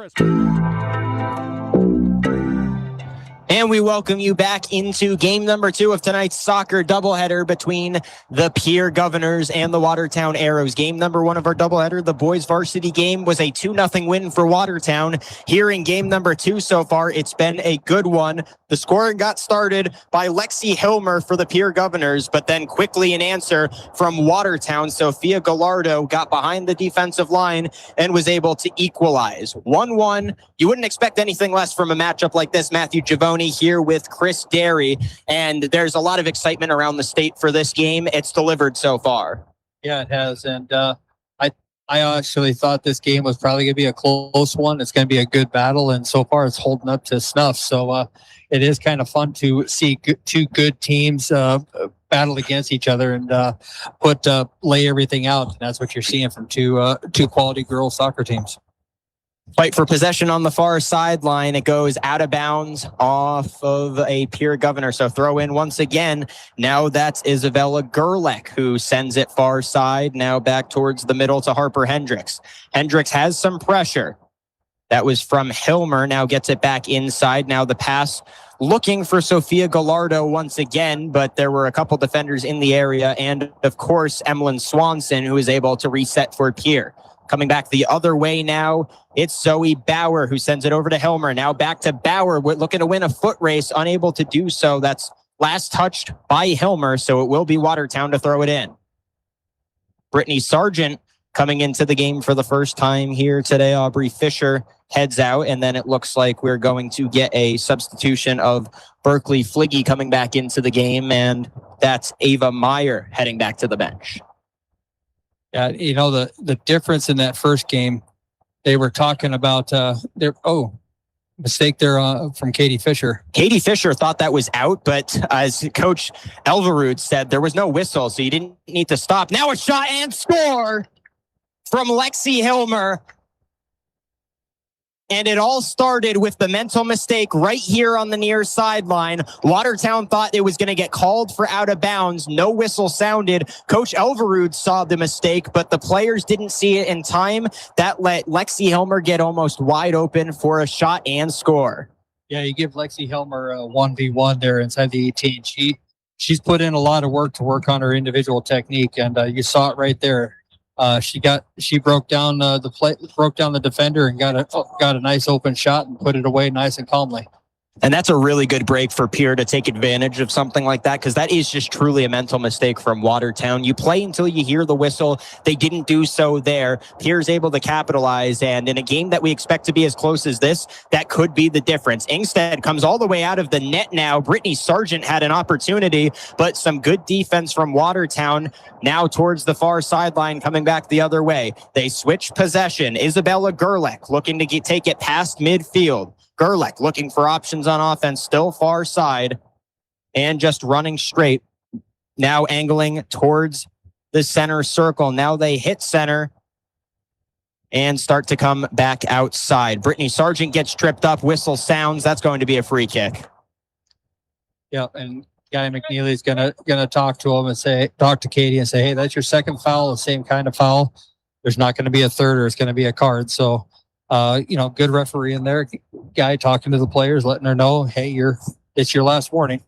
Speaker 1: And we welcome you back into game number 2 of tonight's soccer doubleheader between the Pierre Governors and the Watertown Arrows. Game number 1 of our doubleheader, the boys varsity game, was a 2-0 win for Watertown. Here in game number 2 so far, it's been a good one. The scoring got started by Lexi Hilmer for the Pierre Governors, but then quickly an answer from Watertown. Sophia Gallardo got behind the defensive line and was able to equalize. 1-1. You wouldn't expect anything less from a matchup like this. Matthew Giavoni here with Chris Derry, and there's a lot of excitement around the state for this game. It's delivered so far.
Speaker 2: Yeah, it has. And I actually thought this game was probably going to be a close one. It's going to be a good battle, and so far it's holding up to snuff. So it is kind of fun to see two good teams battle against each other and lay everything out. And that's what you're seeing from two quality girls soccer teams.
Speaker 1: Fight for possession on the far sideline. It goes out of bounds off of a Pierre Governor. So throw in once again. Now that's Isabella Gerlach who sends it far side. Now back towards the middle to Harper Hendricks. Hendricks has some pressure. That was from Hilmer. Now gets it back inside. Now the pass looking for Sophia Gallardo once again, but there were a couple defenders in the area. And of course, Emlyn Swanson, who is able to reset for Pierre. Coming back the other way now, it's Zoe Bauer who sends it over to Hilmer. Now back to Bauer. We're looking to win a foot race, unable to do so. That's last touched by Hilmer, so it will be Watertown to throw it in. Brittany Sargent coming into the game for the first time here today. Aubrey Fisher heads out, and then it looks like we're going to get a substitution of Berkeley Fliggy coming back into the game, and that's Ava Meyer heading back to the bench.
Speaker 2: Yeah, you know, the difference in that first game, they were talking about mistake there from Katie Fisher.
Speaker 1: Katie Fisher thought that was out, but as Coach Elverud said, there was no whistle, so you didn't need to stop. Now a shot and score from Lexi Hilmer. And it all started with the mental mistake right here on the near sideline. Watertown thought it was going to get called for out of bounds. No whistle sounded. Coach Elverud saw the mistake, but the players didn't see it in time. That let Lexi Hilmer get almost wide open for a shot and score.
Speaker 2: Yeah, you give Lexi Hilmer a 1v1 there inside the 18. She's put in a lot of work to work on her individual technique, and you saw it right there. She broke down the defender and got a nice open shot and put it away nice and calmly.
Speaker 1: And that's a really good break for Pierre to take advantage of something like that, because that is just truly a mental mistake from Watertown. You play until you hear the whistle. They didn't do so there. Pierre's able to capitalize, and in a game that we expect to be as close as this, that could be the difference. Ingstead comes all the way out of the net now. Brittany Sargent had an opportunity, but some good defense from Watertown. Now towards the far sideline, coming back the other way. They switch possession. Isabella Gerlach looking to take it past midfield. Gerlach looking for options on offense, still far side, and just running straight. Now angling towards the center circle. Now they hit center and start to come back outside. Brittany Sargent gets tripped up. Whistle sounds. That's going to be a free kick.
Speaker 2: Yeah, and Guy McNeely's gonna talk to him and talk to Katie and say, hey, that's your second foul, the same kind of foul. There's not going to be a third, or it's going to be a card. So. Good referee in there, guy talking to the players, letting her know, hey, it's your last warning.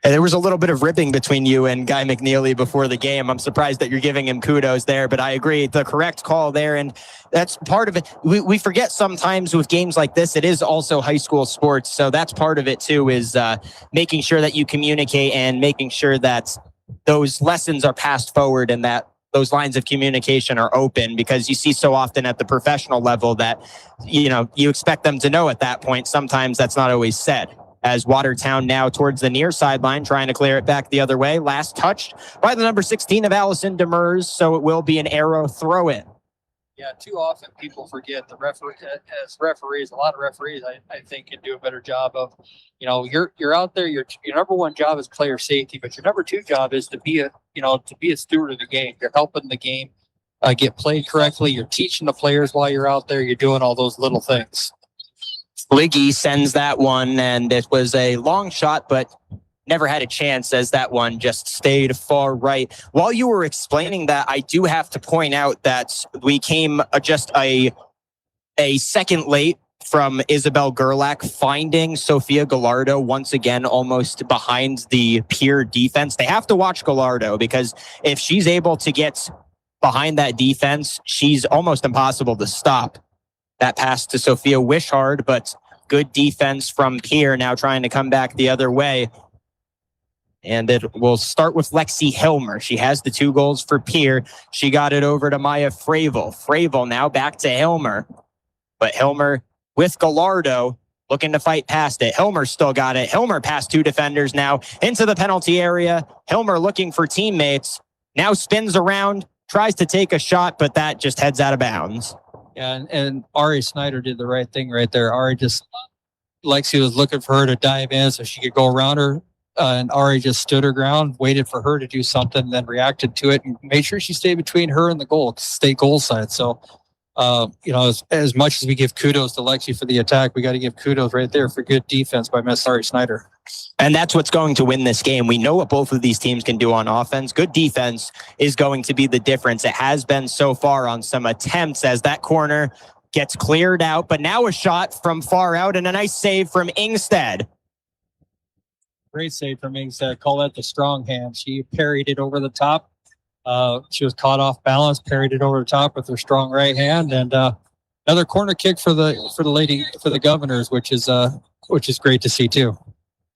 Speaker 1: And there was a little bit of ribbing between you and Guy McNeely before the game. I'm surprised that you're giving him kudos there, but I agree, the correct call there. And that's part of it. We forget sometimes with games like this, it is also high school sports. So that's part of it too, is making sure that you communicate and making sure that those lessons are passed forward and that those lines of communication are open, because you see so often at the professional level that, you expect them to know at that point. Sometimes that's not always said. As Watertown now towards the near sideline, trying to clear it back the other way. Last touched by the number 16 of Allison Demers, so it will be an arrow throw in.
Speaker 2: Yeah, too often people forget the referee. As referees, a lot of referees, I think, can do a better job of, you're out there. Your number one job is player safety, but your number two job is to be a steward of the game. You're helping the game get played correctly. You're teaching the players while you're out there. You're doing all those little things.
Speaker 1: Fliggy sends that one, and it was a long shot, but never had a chance as that one just stayed far right. While you were explaining that, I do have to point out that we came just a second late from Isabel Gerlach, finding Sofia Gallardo once again almost behind the Pierre defense. They have to watch Gallardo, because if she's able to get behind that defense, she's almost impossible to stop. That pass to Sophia Wishard, but good defense from Pierre, now trying to come back the other way. And it will start with Lexi Hilmer. She has the 2 goals for Pierre. She got it over to Maya Fravel. Fravel now back to Hilmer. But Hilmer with Gallardo looking to fight past it. Hilmer still got it. Hilmer past 2 defenders now into the penalty area. Hilmer looking for teammates. Now spins around, tries to take a shot, but that just heads out of bounds.
Speaker 2: Yeah, and Ari Snyder did the right thing right there. Lexi was looking for her to dive in so she could go around her. And Ari just stood her ground, waited for her to do something, then reacted to it and made sure she stayed between her and the goal, stay goal side. So, as much as we give kudos to Lexi for the attack, we got to give kudos right there for good defense by Miss Ari Snyder.
Speaker 1: And that's what's going to win this game. We know what both of these teams can do on offense. Good defense is going to be the difference. It has been so far on some attempts as that corner gets cleared out, but now a shot from far out and a nice save from Ingstead.
Speaker 2: Great save from Ingstead. Call that the strong hand. She parried it over the top. She was caught off balance, parried it over the top with her strong right hand, and another corner kick for the Governors, which is great to see too.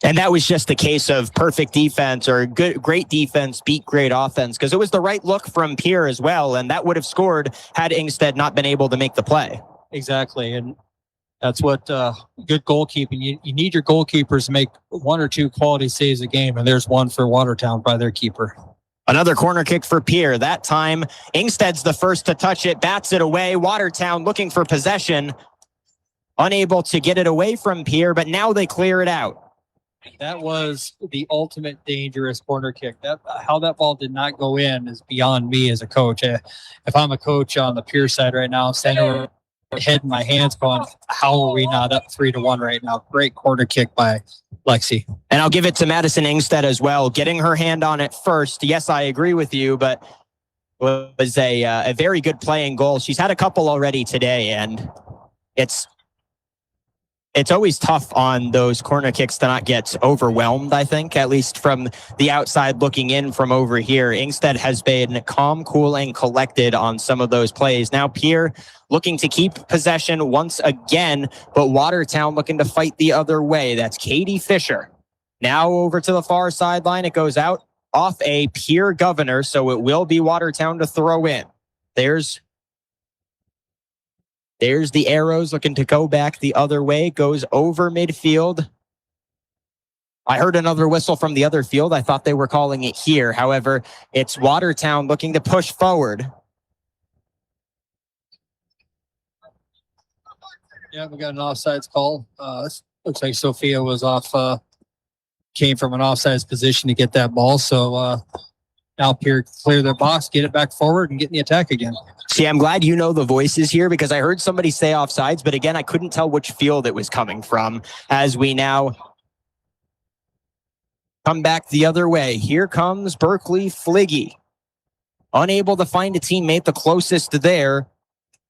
Speaker 1: And that was just a case of perfect defense, or great defense beat great offense, because it was the right look from Pierre as well, and that would have scored had Ingstead not been able to make the play.
Speaker 2: Exactly, and that's what good goalkeeping. You need your goalkeepers to make 1 or 2 quality saves a game, and there's one for Watertown by their keeper.
Speaker 1: Another corner kick for Pierre. That time, Ingstead's the first to touch it, bats it away. Watertown looking for possession, unable to get it away from Pierre, but now they clear it out.
Speaker 2: That was the ultimate dangerous corner kick. How that ball did not go in is beyond me as a coach. If I'm a coach on the Pierre side right now, I'm standing over my head in my hands going, how are we not up 3-1 right now? Great corner kick by Lexi.
Speaker 1: And I'll give it to Madison Ingstead as well, getting her hand on it first. Yes, I agree with you, but it was a very good playing goal. She's had a couple already today, and it's always tough on those corner kicks to not get overwhelmed, I think, at least from the outside looking in from over here. Ingstead has been calm, cool, and collected on some of those plays. Now Pierre looking to keep possession once again, but Watertown looking to fight the other way. That's Katie Fisher. Now over to the far sideline. It goes out off a Pierre Governor, so it will be Watertown to throw in. There's the arrows looking to go back the other way. Goes over midfield. I heard another whistle from the other field. I thought they were calling it here. However, it's Watertown looking to push forward.
Speaker 2: Yeah, we got an offsides call. Looks like Sophia was off, came from an offsides position to get that ball. So now Pierre clear their box, get it back forward, and get in the attack again.
Speaker 1: See, I'm glad you know the voices here, because I heard somebody say offsides, but again, I couldn't tell which field it was coming from as we now come back the other way. Here comes Berkeley Fliggy. Unable to find a teammate. The closest there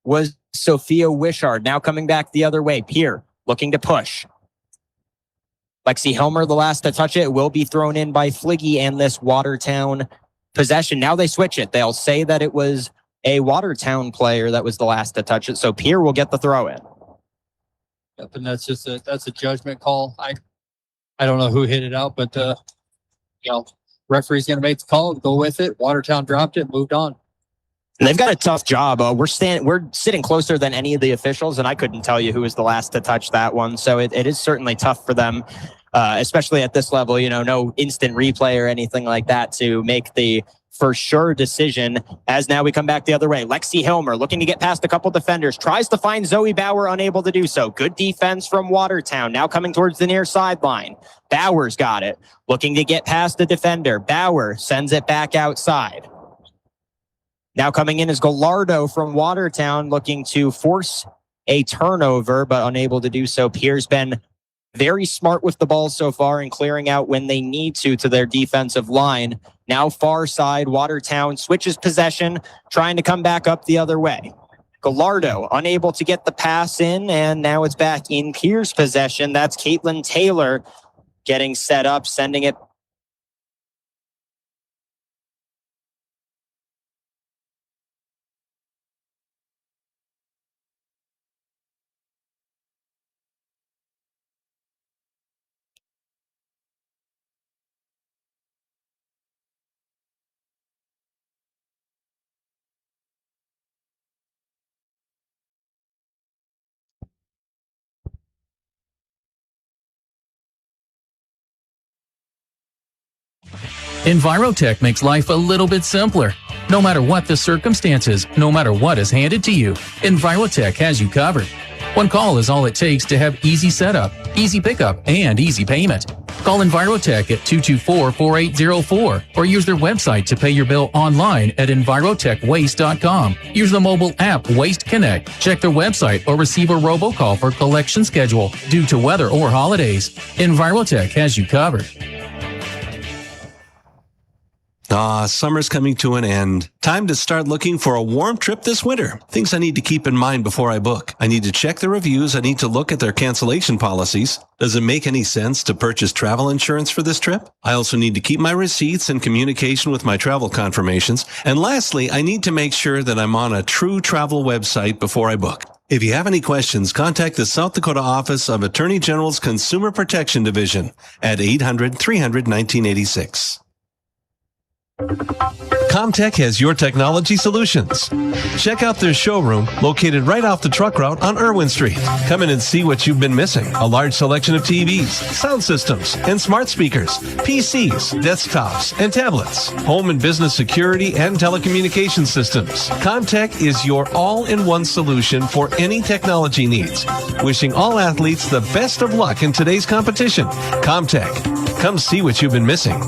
Speaker 1: was Sophia Wishard. Now coming back the other way. Pierre looking to push. Lexi Helmer, the last to touch it, will be thrown in by Fliggy and this Watertown possession. Now they switch it. They'll say that it was a Watertown player that was the last to touch it. So Pierre will get the throw in.
Speaker 2: Yep, and that's a judgment call. I don't know who hit it out, but referee's gonna make the call, go with it. Watertown dropped it, moved on.
Speaker 1: And they've got a tough job. We're sitting closer than any of the officials, and I couldn't tell you who was the last to touch that one. So it is certainly tough for them, especially at this level. No instant replay or anything like that to make the for sure decision, as now we come back the other way. Lexi Hilmer looking to get past a couple defenders, tries to find Zoe Bauer, unable to do so. Good defense from Watertown, now coming towards the near sideline. Bauer's got it, looking to get past the defender. Bauer sends it back outside. Now coming in is Gallardo from Watertown, looking to force a turnover, but unable to do so. Pierre's been very smart with the ball so far and clearing out when they need to their defensive line. Now far side, Watertown switches possession, trying to come back up the other way. Gallardo unable to get the pass in, and now it's back in Pierre's possession. That's Caitlin Taylor getting set up, sending it.
Speaker 17: Envirotech makes life a little bit simpler. No matter what the circumstances, no matter what is handed to you, Envirotech has you covered. One call is all it takes to have easy setup, easy pickup, and easy payment. Call Envirotech at 224-4804 or use their website to pay your bill online at envirotechwaste.com. Use the mobile app Waste Connect. Check their website or receive a robocall for collection schedule due to weather or holidays. Envirotech has you covered.
Speaker 18: Summer's coming to an end. Time to start looking for a warm trip this winter. Things I need to keep in mind before I book. I need to check the reviews. I need to look at their cancellation policies. Does it make any sense to purchase travel insurance for this trip? I also need to keep my receipts and communication with my travel confirmations. And lastly, I need to make sure that I'm on a true travel website before I book. If you have any questions, contact the South Dakota Office of Attorney General's Consumer Protection Division at 800-300-1986. Comtech has your technology solutions. Check out their showroom located right off the truck route on Irwin Street. Come in and see what you've been missing. A large selection of TVs, sound systems, and smart speakers, PCs, desktops, and tablets, home and business security and telecommunication systems. Comtech is your all-in-one solution for any technology needs. Wishing all athletes the best of luck in today's competition. Comtech. Come see what you've been missing.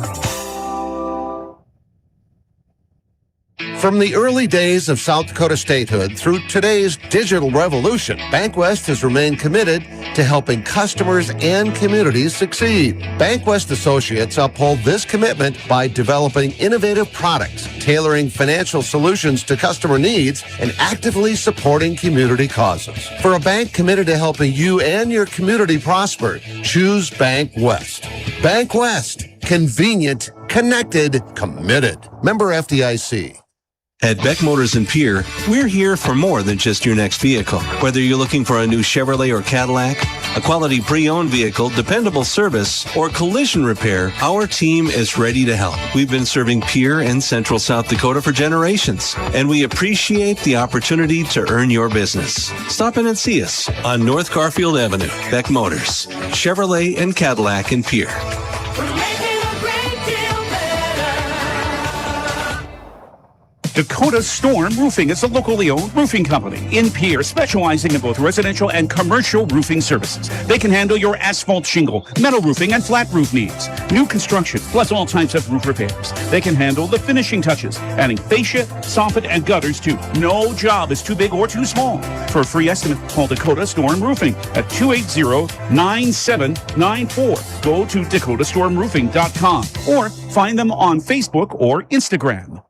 Speaker 19: From the early days of South Dakota statehood through today's digital revolution, BankWest has remained committed to helping customers and communities succeed. BankWest Associates uphold this commitment by developing innovative products, tailoring financial solutions to customer needs, and actively supporting community causes. For a bank committed to helping you and your community prosper, choose BankWest. BankWest. Convenient, connected, committed. Member FDIC.
Speaker 18: At Beck Motors in Pierre, we're here for more than just your next vehicle. Whether you're looking for a new Chevrolet or Cadillac, a quality pre-owned vehicle, dependable service, or collision repair, our team is ready to help. We've been serving Pierre and Central South Dakota for generations, and we appreciate the opportunity to earn your business. Stop in and see us on North Garfield Avenue, Beck Motors, Chevrolet and Cadillac in Pierre.
Speaker 9: Dakota Storm Roofing is a locally owned roofing company in Pierre, specializing in both residential and commercial roofing services. They can handle your asphalt shingle, metal roofing, and flat roof needs. New construction, plus all types of roof repairs. They can handle the finishing touches, adding fascia, soffit, and gutters too. No job is too big or too small. For a free estimate, call Dakota Storm Roofing at 280-9794. Go to dakotastormroofing.com or find them on Facebook or Instagram.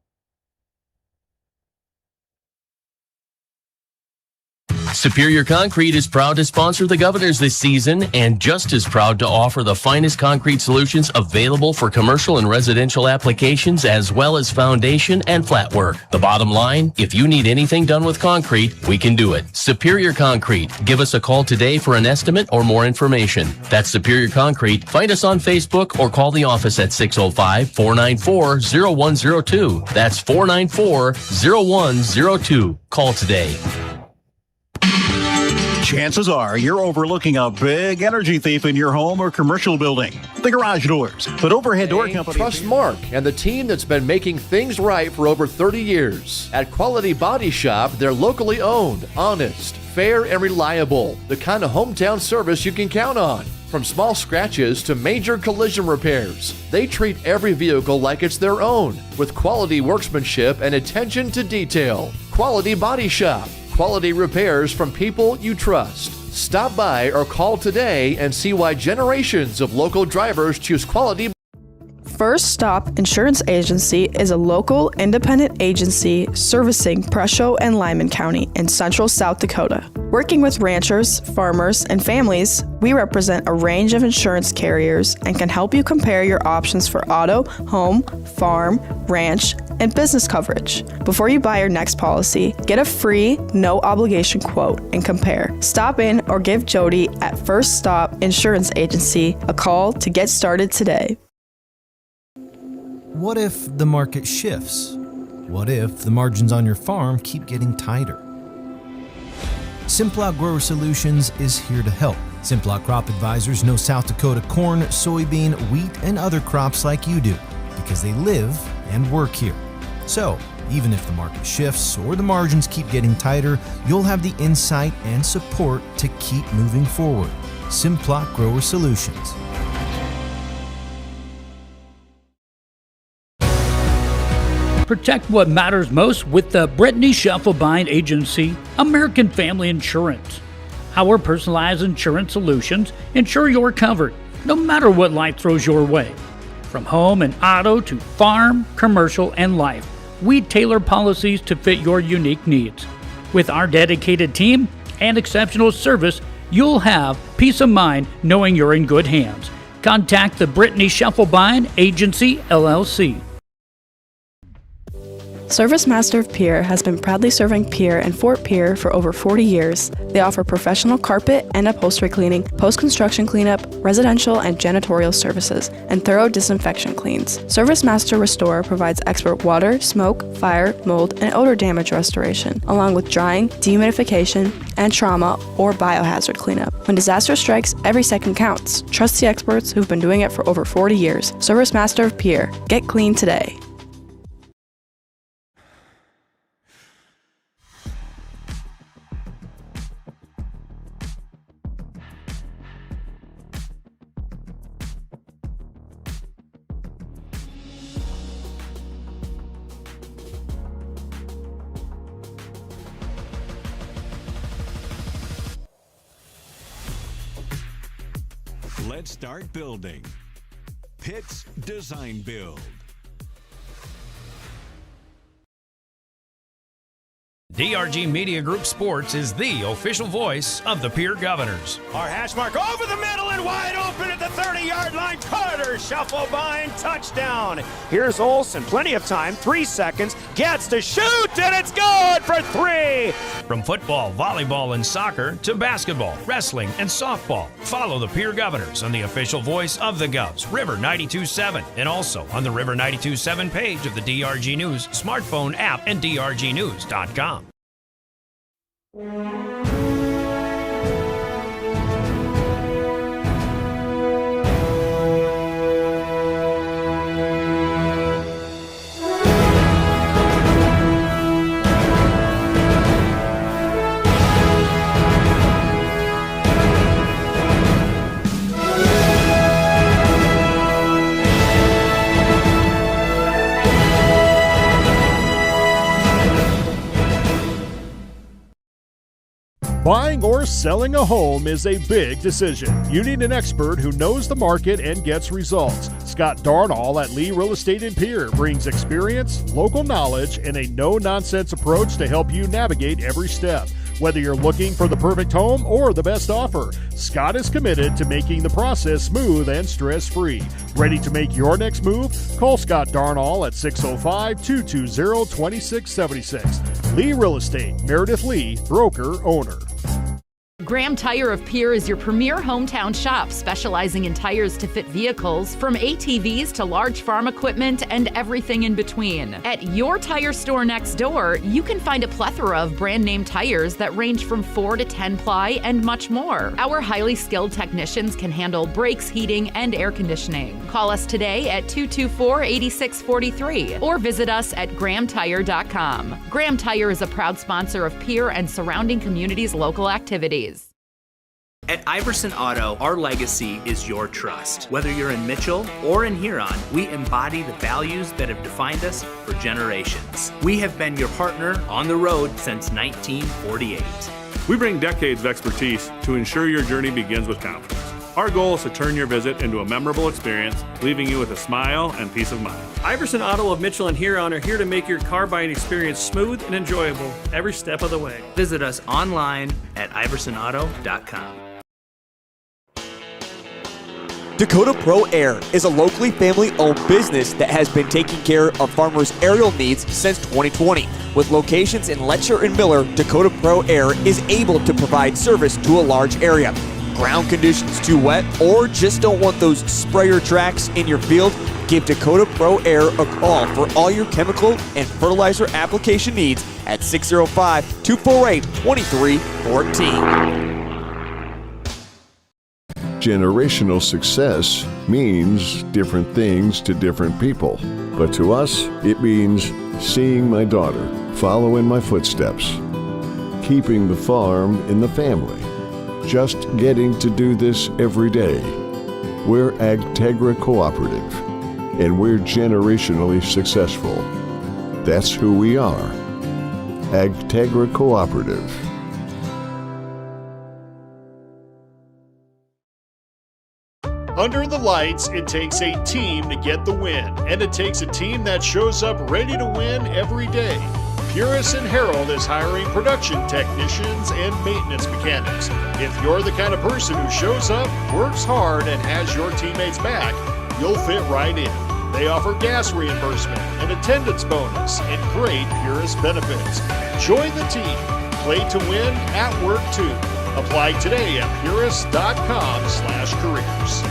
Speaker 17: Superior Concrete is proud to sponsor the Governors this season and just as proud to offer the finest concrete solutions available for commercial and residential applications as well as foundation and flat work. The bottom line, if you need anything done with concrete, we can do it. Superior Concrete. Give us a call today for an estimate or more information. That's Superior Concrete. Find us on Facebook or call the office at 605-494-0102. That's 494-0102. Call today.
Speaker 20: Chances are you're overlooking a big energy thief in your home or commercial building. The garage doors. But Overhead Door Company...
Speaker 10: Trust Mark and the team that's been making things right for over 30 years. At Quality Body Shop, they're locally owned, honest, fair, and reliable. The kind of hometown service you can count on. From small scratches to major collision repairs, they treat every vehicle like it's their own, with quality workmanship and attention to detail. Quality Body Shop. Quality repairs from people you trust. Stop by or call today and see why generations of local drivers choose Quality.
Speaker 21: First Stop Insurance Agency is a local independent agency servicing Presho and Lyman County in central South Dakota. Working with ranchers, farmers, and families, we represent a range of insurance carriers and can help you compare your options for auto, home, farm, ranch, and business coverage. Before you buy your next policy, get a free, no-obligation quote and compare. Stop in or give Jody at First Stop Insurance Agency a call to get started today.
Speaker 22: What if the market shifts? What if the margins on your farm keep getting tighter? Simplot Grower Solutions is here to help. Simplot Crop Advisors know South Dakota corn, soybean, wheat, and other crops like you do because they live and work here. So, even if the market shifts or the margins keep getting tighter, you'll have the insight and support to keep moving forward. Simplot Grower Solutions.
Speaker 13: Protect what matters most with the Brittany Scheffelbein Agency, American Family Insurance. Our personalized insurance solutions ensure you're covered, no matter what life throws your way. From home and auto to farm, commercial, and life, we tailor policies to fit your unique needs. With our dedicated team and exceptional service, you'll have peace of mind knowing you're in good hands. Contact the Brittany Scheffelbein Agency, LLC.
Speaker 21: Service Master of Pierre has been proudly serving Pierre and Fort Pierre for over 40 years. They offer professional carpet and upholstery cleaning, post-construction cleanup, residential and janitorial services, and thorough disinfection cleans. Service Master Restore provides expert water, smoke, fire, mold, and odor damage restoration, along with drying, dehumidification, and trauma or biohazard cleanup. When disaster strikes, every second counts. Trust the experts who've been doing it for over 40 years. Service Master of Pierre. Get clean today.
Speaker 23: Let's start building. Pitt's Design Build.
Speaker 24: DRG Media Group Sports is the official voice of the Pierre Governors.
Speaker 25: Our hash mark over the middle and wide open at the 30-yard line. Carter Scheffelbein, touchdown. Here's Olsen, plenty of time, 3 seconds, gets to shoot, and it's good for 3.
Speaker 24: From football, volleyball, and soccer to basketball, wrestling, and softball, follow the Pierre Governors on the official voice of the Govs, River 92.7, and also on the River 92.7 page of the DRG News smartphone app and drgnews.com.
Speaker 6: Buying or selling a home is a big decision. You need an expert who knows the market and gets results. Scott Darnall at Lee Real Estate in Pierre brings experience, local knowledge, and a no-nonsense approach to help you navigate every step. Whether you're looking for the perfect home or the best offer, Scott is committed to making the process smooth and stress-free. Ready to make your next move? Call Scott Darnall at 605-220-2676. Lee Real Estate, Meredith Lee, broker, owner.
Speaker 12: Graham Tire of Pierre is your premier hometown shop, specializing in tires to fit vehicles, from ATVs to large farm equipment and everything in between. At your tire store next door, you can find a plethora of brand name tires that range from 4 to 10 ply and much more. Our highly skilled technicians can handle brakes, heating, and air conditioning. Call us today at 224-8643 or visit us at grahamtire.com. Graham Tire is a proud sponsor of Pierre and surrounding communities' local activities.
Speaker 3: At Iverson Auto, our legacy is your trust. Whether you're in Mitchell or in Huron, we embody the values that have defined us for generations. We have been your partner on the road since 1948.
Speaker 4: We bring decades of expertise to ensure your journey begins with confidence. Our goal is to turn your visit into a memorable experience, leaving you with a smile and peace of mind.
Speaker 5: Iverson Auto of Mitchell and Huron are here to make your car buying experience smooth and enjoyable every step of the way.
Speaker 3: Visit us online at iversonauto.com.
Speaker 7: Dakota Pro Air is a locally family-owned business that has been taking care of farmers' aerial needs since 2020. With locations in Letcher and Miller, Dakota Pro Air is able to provide service to a large area. Ground conditions too wet, or just don't want those sprayer tracks in your field? Give Dakota Pro Air a call for all your chemical and fertilizer application needs at 605-248-2314.
Speaker 8: Generational success means different things to different people. But to us, it means seeing my daughter follow in my footsteps, keeping the farm in the family, just getting to do this every day. We're Agtegra Cooperative, and we're generationally successful. That's who we are. Agtegra Cooperative.
Speaker 6: Under the lights, it takes a team to get the win, and it takes a team that shows up ready to win every day. Purist and Harold is hiring production technicians and maintenance mechanics. If you're the kind of person who shows up, works hard, and has your teammates back, you'll fit right in. They offer gas reimbursement, an attendance bonus, and great Purist benefits. Join the team. Play to win at work too. Apply today at purist.com/careers.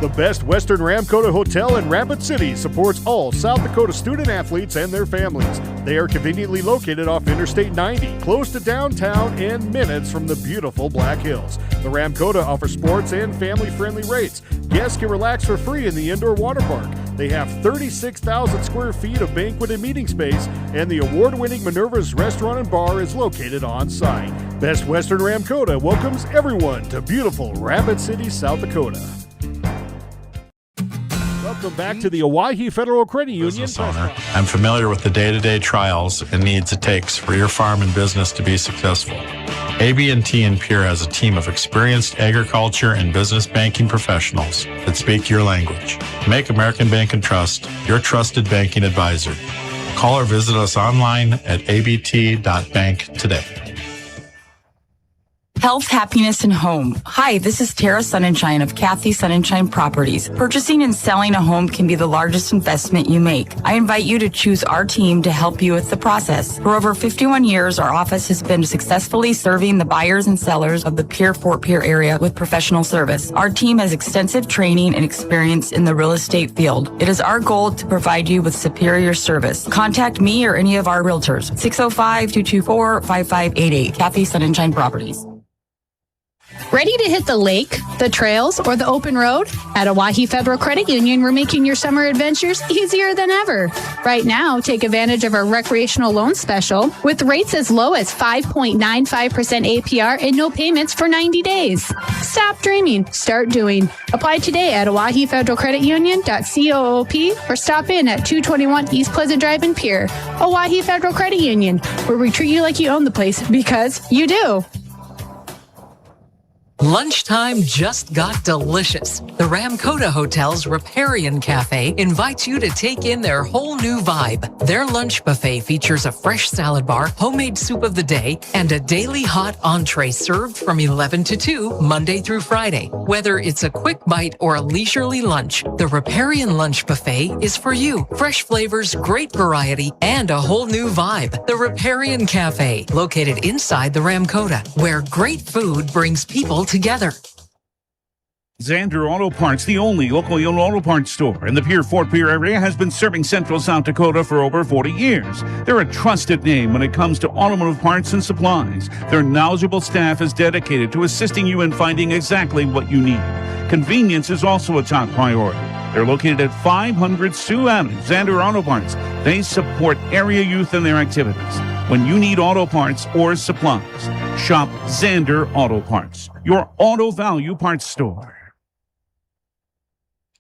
Speaker 6: The Best Western Ramkota Hotel in Rapid City supports all South Dakota student athletes and their families. They are conveniently located off Interstate 90, close to downtown and minutes from the beautiful Black Hills. The Ramkota offers sports and family-friendly rates. Guests can relax for free in the indoor water park. They have 36,000 square feet of banquet and meeting space, and the award-winning Minerva's Restaurant and Bar is located on site. Best Western Ramkota welcomes everyone to beautiful Rapid City, South Dakota. Welcome back to the Owyhee Federal Credit Union.
Speaker 26: Business owner, I'm familiar with the day-to-day trials and needs it takes for your farm and business to be successful. AB&T and Pierre has a team of experienced agriculture and business banking professionals that speak your language. Make American Bank and Trust your trusted banking advisor. Call or visit us online at abt.bank today.
Speaker 27: Health, happiness, and home. Hi, this is Tara Sunshine of Kathy Sunshine Properties. Purchasing and selling a home can be the largest investment you make. I invite you to choose our team to help you with the process. For over 51 years, our office has been successfully serving the buyers and sellers of the Pierre-Fort Pierre area with professional service. Our team has extensive training and experience in the real estate field. It is our goal to provide you with superior service. Contact me or any of our realtors. 605-224-5588. Kathy Sunshine Properties.
Speaker 28: Ready to hit the lake, the trails, or the open road? At Owyhee Federal Credit Union, we're making your summer adventures easier than ever. Right now, take advantage of our recreational loan special with rates as low as 5.95% APR and no payments for 90 days. Stop dreaming, start doing. Apply today at OwyheeFederalCreditUnion.coop or stop in at 221 East Pleasant Drive in Pierre. Owyhee Federal Credit Union, where we treat you like you own the place because you do.
Speaker 1: Lunchtime just got delicious. The Ramkota Hotel's Riparian Cafe invites you to take in their whole new vibe. Their lunch buffet features a fresh salad bar, homemade soup of the day, and a daily hot entree served from 11 to 2, Monday through Friday. Whether it's a quick bite or a leisurely lunch, the Riparian Lunch Buffet is for you. Fresh flavors, great variety, and a whole new vibe. The Riparian Cafe, located inside the Ramkota, where great food brings people together.
Speaker 9: Xander Auto Parts, the only locally owned auto parts store in the Fort Pierre area, has been serving Central South Dakota for over 40 years. They're a trusted name when it comes to automotive parts and supplies. Their knowledgeable staff is dedicated to assisting you in finding exactly what you need. Convenience is also a top priority. They're located at 500 Sioux Avenue, Xander Auto Parts. They support area youth in their activities. When you need auto parts or supplies, shop Xander Auto Parts, your auto value parts store.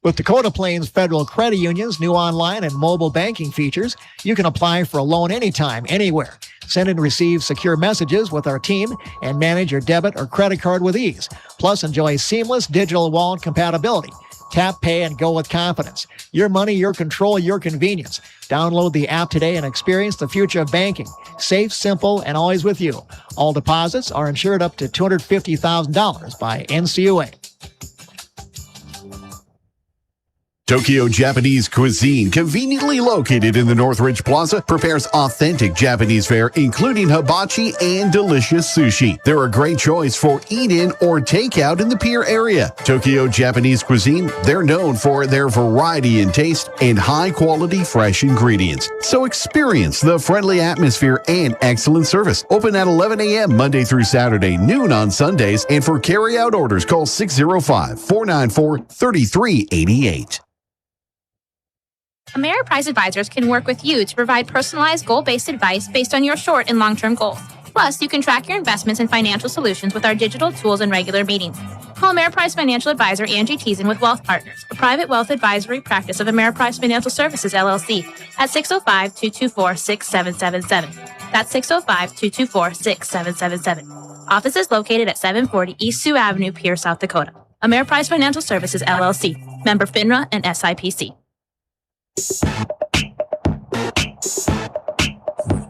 Speaker 2: With Dakota Plains Federal Credit Union's new online and mobile banking features, you can apply for a loan anytime, anywhere. Send and receive secure messages with our team and manage your debit or credit card with ease. Plus, enjoy seamless digital wallet compatibility. Tap, pay, and go with confidence. Your money, your control, your convenience. Download the app today and experience the future of banking. Safe, simple, and always with you. All deposits are insured up to $250,000 by NCUA.
Speaker 11: Tokyo Japanese Cuisine, conveniently located in the Northridge Plaza, prepares authentic Japanese fare, including hibachi and delicious sushi. They're a great choice for eat-in or takeout in the Pierre area. Tokyo Japanese Cuisine, they're known for their variety in taste and high-quality fresh ingredients. So experience the friendly atmosphere and excellent service. Open at 11 a.m. Monday through Saturday, noon on Sundays, and for carry-out orders, call 605-494-3388.
Speaker 14: Ameriprise Advisors can work with you to provide personalized, goal-based advice based on your short and long-term goals. Plus, you can track your investments and financial solutions with our digital tools and regular meetings. Call Ameriprise Financial Advisor Angie Teason with Wealth Partners, a private wealth advisory practice of Ameriprise Financial Services, LLC, at 605-224-6777. That's 605-224-6777. Office is located at 740 East Sioux Avenue, Pierre, South Dakota. Ameriprise Financial Services, LLC, member FINRA and SIPC.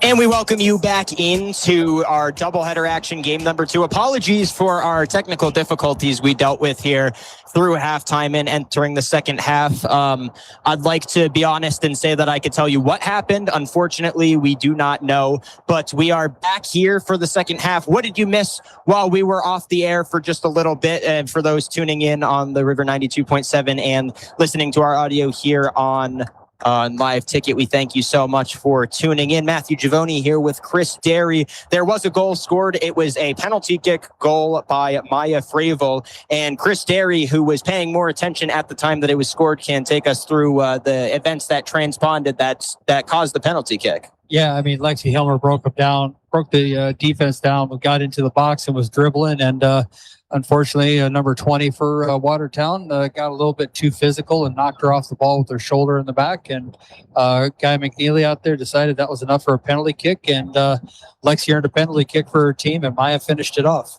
Speaker 15: And we welcome you back into our doubleheader action, game number 2. Apologies for our technical difficulties we dealt with here through halftime and entering the second half. I'd like to be honest and say that I could tell you what happened. Unfortunately, we do not know, but we are back here for the second half. What did you miss while we were off the air for just a little bit? And for those tuning in on the River 92.7 and listening to our audio here on Live Ticket, we thank you so much for tuning in. Matthew Giavoni here with Chris Derry. There was a goal scored. It was a penalty kick goal by Maya Fravel. And Chris Derry, who was paying more attention at the time that it was scored, can take us through the events that transponded that caused the penalty kick.
Speaker 16: Yeah, I mean, Lexi Hilmer broke the defense down, got into the box and was dribbling. And unfortunately, number 20 for Watertown got a little bit too physical and knocked her off the ball with her shoulder in the back. And Guy McNeely out there decided that was enough for a penalty kick. And Lexi earned a penalty kick for her team, and Maya finished it off.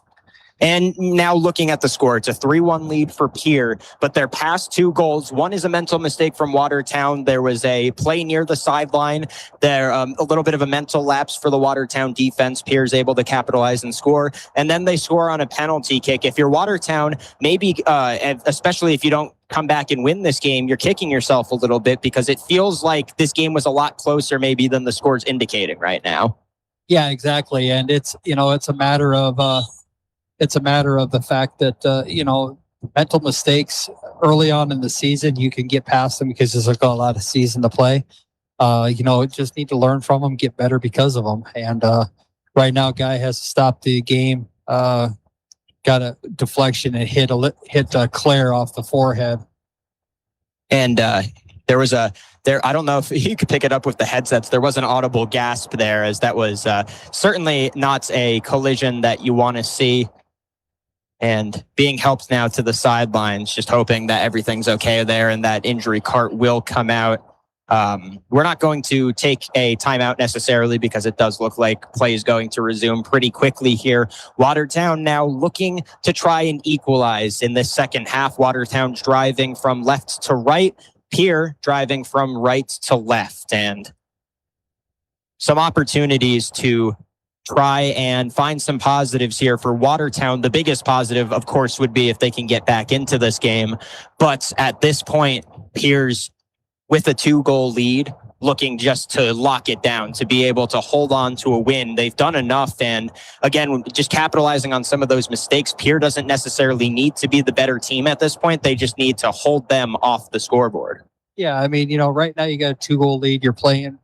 Speaker 15: And now looking at the score, it's a 3-1 lead for Pierre, but their past 2 goals, one is a mental mistake from Watertown. There was a play near the sideline. There a little bit of a mental lapse for the Watertown defense. Pierre's able to capitalize and score. And then they score on a penalty kick. If you're Watertown, maybe, especially if you don't come back and win this game, you're kicking yourself a little bit because it feels like this game was a lot closer maybe than the score's indicating right now.
Speaker 16: Yeah, exactly. And it's a matter of the fact that, mental mistakes early on in the season, you can get past them because there's a lot of season to play. Just need to learn from them, get better because of them. And right now, Guy has to stop the game. Got a deflection and hit Claire off the forehead.
Speaker 15: And there was I don't know if you could pick it up with the headsets. There was an audible gasp there, as that was certainly not a collision that you want to see. And being helped now to the sidelines, just hoping that everything's okay there and that injury cart will come out. We're not going to take a timeout necessarily because it does look like play is going to resume pretty quickly here. Watertown now looking to try and equalize in this second half. Watertown's driving from left to right. Pierre driving from right to left. And some opportunities to try and find some positives here for Watertown. The biggest positive, of course, would be if they can get back into this game. But at this point, Pierre's with a 2-goal lead, looking just to lock it down, to be able to hold on to a win. They've done enough. And again, just capitalizing on some of those mistakes. Pierre doesn't necessarily need to be the better team at this point. They just need to hold them off the scoreboard.
Speaker 16: Yeah, I mean, right now you got a 2-goal lead. You're playing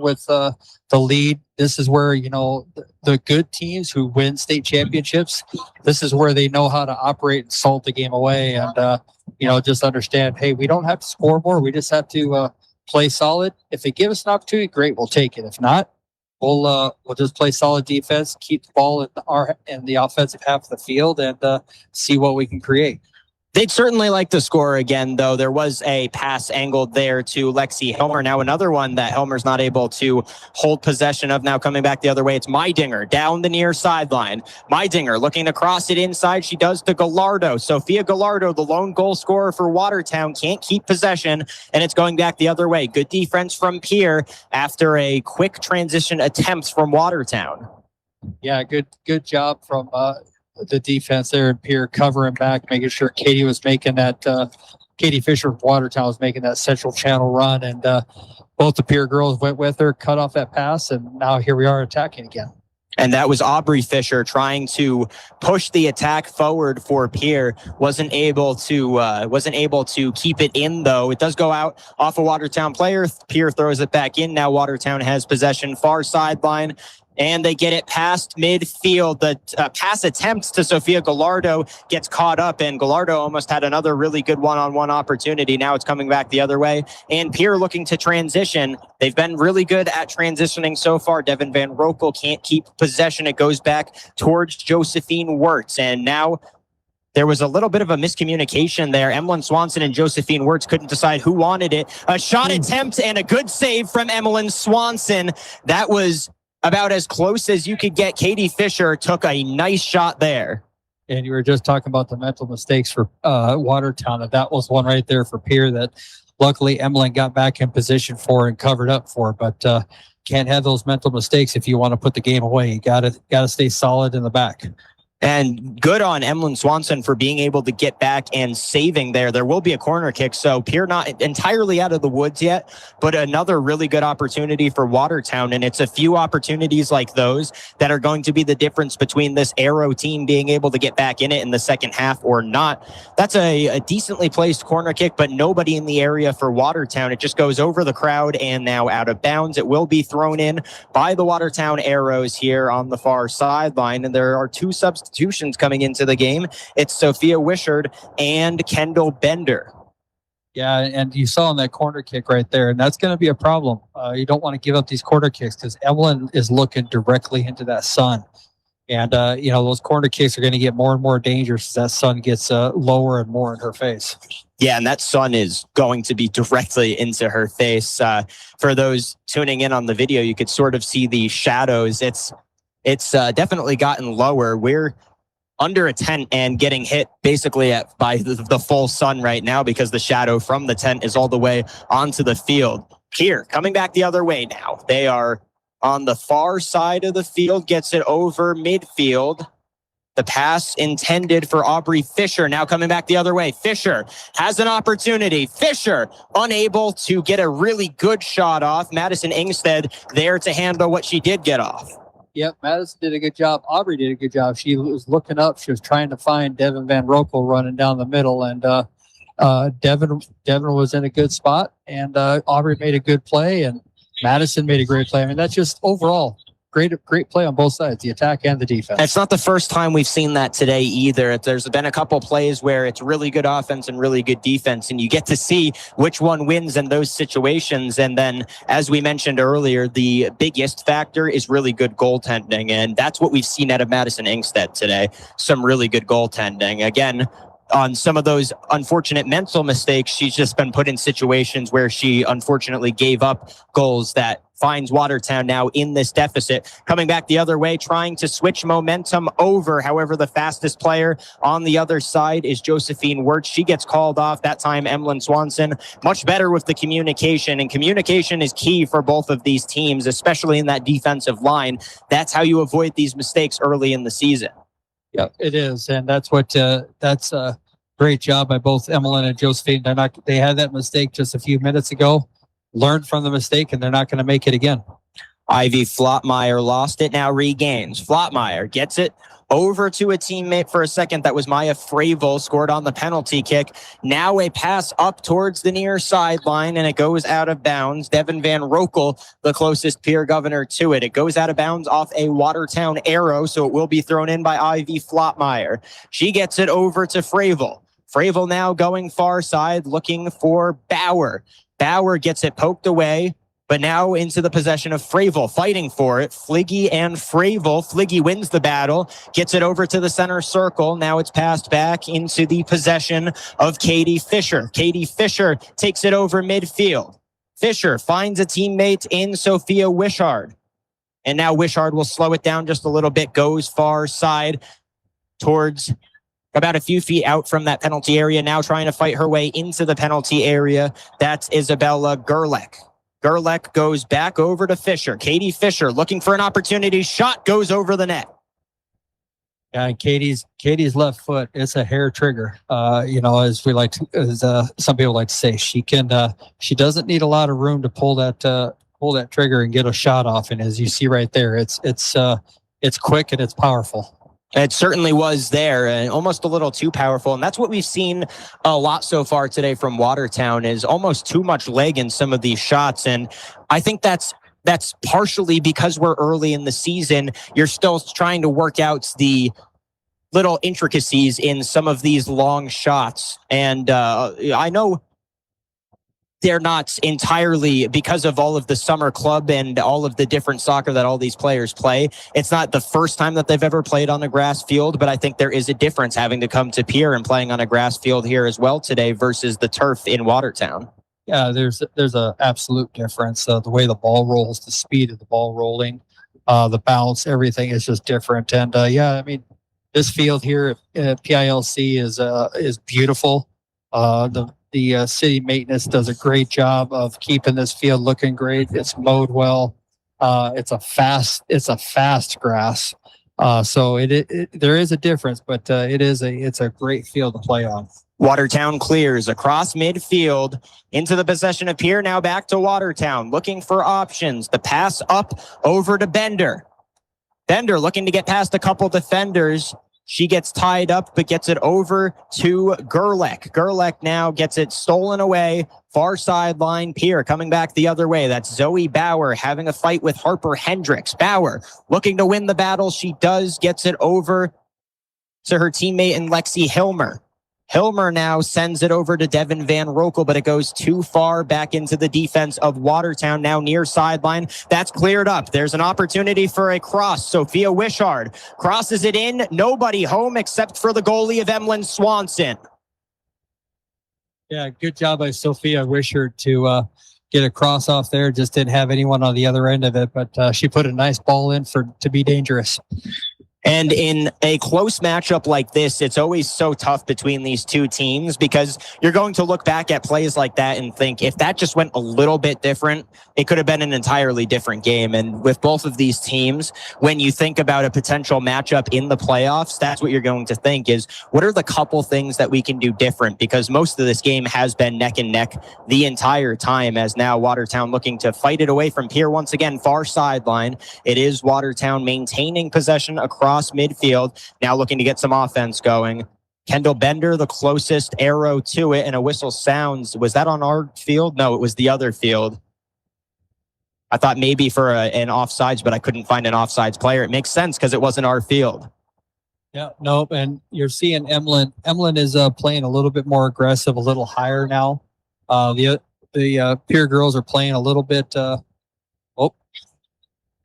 Speaker 16: with the lead. This is where, the good teams who win state championships, this is where they know how to operate and salt the game away. And, just understand, hey, we don't have to score more. We just have to play solid. If they give us an opportunity, great, we'll take it. If not, we'll just play solid defense, keep the ball in the offensive half of the field, and see what we can create.
Speaker 15: They'd certainly like to score again, though. There was a pass angled there to Lexi Helmer. Now another one that Helmer's not able to hold possession of. Now coming back the other way, it's Meidinger down the near sideline. Meidinger looking to cross it inside. She does to Gallardo. Sophia Gallardo, the lone goal scorer for Watertown, can't keep possession, and it's going back the other way. Good defense from Pierre after a quick transition attempt from Watertown.
Speaker 16: Yeah, good job from the defense there, and Pierre covering back, making sure Katie was making that, Katie Fisher from Watertown was making that central channel run, and both the Pierre girls went with her, cut off that pass, and now here we are attacking again.
Speaker 15: And that was Aubrey Fisher trying to push the attack forward for Pierre. Wasn't able to keep it in, though. It does go out off a Watertown player. Pierre throws it back in. Now Watertown has possession, far sideline. And they get it past midfield. The pass attempts to Sophia Gallardo gets caught up, and Gallardo almost had another really good one-on-one opportunity. Now it's coming back the other way. And Pierre looking to transition. They've been really good at transitioning so far. Devin Van Rokel can't keep possession. It goes back towards Josephine Wirtz. And now there was a little bit of a miscommunication there. Emmeline Swanson and Josephine Wirtz couldn't decide who wanted it. A shot attempt and a good save from Emmeline Swanson. That was about as close as you could get. Katie Fisher took a nice shot there.
Speaker 16: And you were just talking about the mental mistakes for Watertown. And that was one right there for Pierre that luckily Emmeline got back in position for and covered up for. But can't have those mental mistakes if you want to put the game away. You gotta stay solid in the back.
Speaker 15: And good on Emmeline Swanson for being able to get back and saving there. There will be a corner kick, so Pierre not entirely out of the woods yet, but another really good opportunity for Watertown. And it's a few opportunities like those that are going to be the difference between this Arrow team being able to get back in it in the second half or not. That's a decently placed corner kick, but nobody in the area for Watertown. It just goes over the crowd and now out of bounds. It will be thrown in by the Watertown Arrows here on the far sideline, and there are two substitutions coming into the game. It's Sophia Wishard and Kendall Bender.
Speaker 16: Yeah, and you saw on that corner kick right there, and that's going to be a problem. You don't want to give up these corner kicks because Evelyn is looking directly into that sun. And, those corner kicks are going to get more and more dangerous as that sun gets lower and more in her face.
Speaker 15: Yeah, and that sun is going to be directly into her face. For those tuning in on the video, you could sort of see the shadows. It's definitely gotten lower. We're under a tent and getting hit basically by the full sun right now because the shadow from the tent is all the way onto the field. Here, coming back the other way now. They are on the far side of the field, gets it over midfield. The pass intended for Aubrey Fisher. Now coming back the other way. Fisher has an opportunity. Fisher unable to get a really good shot off. Madison Ingstead there to handle what she did get off.
Speaker 16: Yep, Madison did a good job. Aubrey did a good job. She was looking up. She was trying to find Devin Van Rokel running down the middle, and Devin was in a good spot, and Aubrey made a good play, and Madison made a great play. I mean, that's just overall great play on both sides, the attack and the defense.
Speaker 15: It's not the first time we've seen that today either. There's been a couple plays where it's really good offense and really good defense, and you get to see which one wins in those situations. And then, as we mentioned earlier, the biggest factor is really good goaltending, and that's what we've seen out of Madison Ingstead today. Some really good goaltending. Again, on some of those unfortunate mental mistakes, she's just been put in situations where she unfortunately gave up goals that finds Watertown now in this deficit. Coming back the other way, trying to switch momentum over. However, the fastest player on the other side is Josephine Wirtz. She gets called off. That time, Emlyn Swanson, much better with the communication. And communication is key for both of these teams, especially in that defensive line. That's how you avoid these mistakes early in the season.
Speaker 16: Yeah, it is. And that's a great job by both Emlyn and Josephine. They had that mistake just a few minutes ago, learned from the mistake, and they're not going to make it again.
Speaker 15: Ivy Flottmeyer lost it, now regains. Flottmeyer gets it over to a teammate for a second. That was Maya Fravel, scored on the penalty kick. Now a pass up towards the near sideline, and it goes out of bounds. Devin Van Rokel, the closest Pierre governor to it. It goes out of bounds off a Watertown arrow, so it will be thrown in by Ivy Flottmeyer. She gets it over to Fravel. Fravel now going far side, looking for Bauer. Bauer gets it poked away, but now into the possession of Fravel, fighting for it. Fliggy and Fravel. Fliggy wins the battle, gets it over to the center circle. Now it's passed back into the possession of Katie Fisher. Katie Fisher takes it over midfield. Fisher finds a teammate in Sophia Wishard. And now Wishard will slow it down just a little bit, goes far side towards about a few feet out from that penalty area. Now trying to fight her way into the penalty area. That's Isabella Gerlach. Gerlach goes back over to Fisher. Katie Fisher looking for an opportunity. Shot goes over the net.
Speaker 16: Yeah, and Katie's left foot, it's a hair trigger. As some people like to say, she doesn't need a lot of room to pull that trigger and get a shot off. And as you see right there, it's quick and it's powerful.
Speaker 15: It certainly was there, and almost a little too powerful. And that's what we've seen a lot so far today from Watertown, is almost too much leg in some of these shots. And I think that's partially because we're early in the season. You're still trying to work out the little intricacies in some of these long shots. And I know they're not entirely, because of all of the summer club and all of the different soccer that all these players play. It's not the first time that they've ever played on a grass field, but I think there is a difference having to come to Pierre and playing on a grass field here as well today versus the turf in Watertown.
Speaker 16: Yeah, there's a absolute difference. The way the ball rolls, the speed of the ball rolling, the bounce, everything is just different. And this field here at PILC is beautiful. The city maintenance does a great job of keeping this field looking great. It's mowed well. It's a fast grass. So there is a difference, but it's a great field to play on.
Speaker 15: Watertown clears across midfield into the possession of Pierre. Now back to Watertown, looking for options. The pass up over to Bender. Bender looking to get past a couple defenders. She gets tied up, but gets it over to Gerlach. Gerlach now gets it stolen away. Far sideline, Pierre coming back the other way. That's Zoe Bauer having a fight with Harper Hendricks. Bauer looking to win the battle. She does, gets it over to her teammate in Lexi Hilmer. Hilmer now sends it over to Devin Van Rokel, but it goes too far back into the defense of Watertown, now near sideline. That's cleared up. There's an opportunity for a cross. Sophia Wishard crosses it in. Nobody home except for the goalie of Emlyn Swanson.
Speaker 16: Yeah, good job by Sophia Wishard to get a cross off there. Just didn't have anyone on the other end of it, but she put a nice ball in to be dangerous.
Speaker 15: And in a close matchup like this, it's always so tough between these two teams because you're going to look back at plays like that and think if that just went a little bit different, it could have been an entirely different game. And with both of these teams, when you think about a potential matchup in the playoffs, that's what you're going to think is what are the couple things that we can do different? Because most of this game has been neck and neck the entire time, as now Watertown looking to fight it away from Pierre once again, far sideline. It is Watertown maintaining possession across midfield, now looking to get some offense going. Kendall Bender, the closest arrow to it, and a whistle sounds. Was that on our field? No, it was the other field. I thought maybe for an offsides, but I couldn't find an offsides player. It makes sense because it wasn't our field.
Speaker 16: Yeah, nope. And you're seeing Emlyn. Emlyn is playing a little bit more aggressive, a little higher now. The Pierre girls are playing a little bit.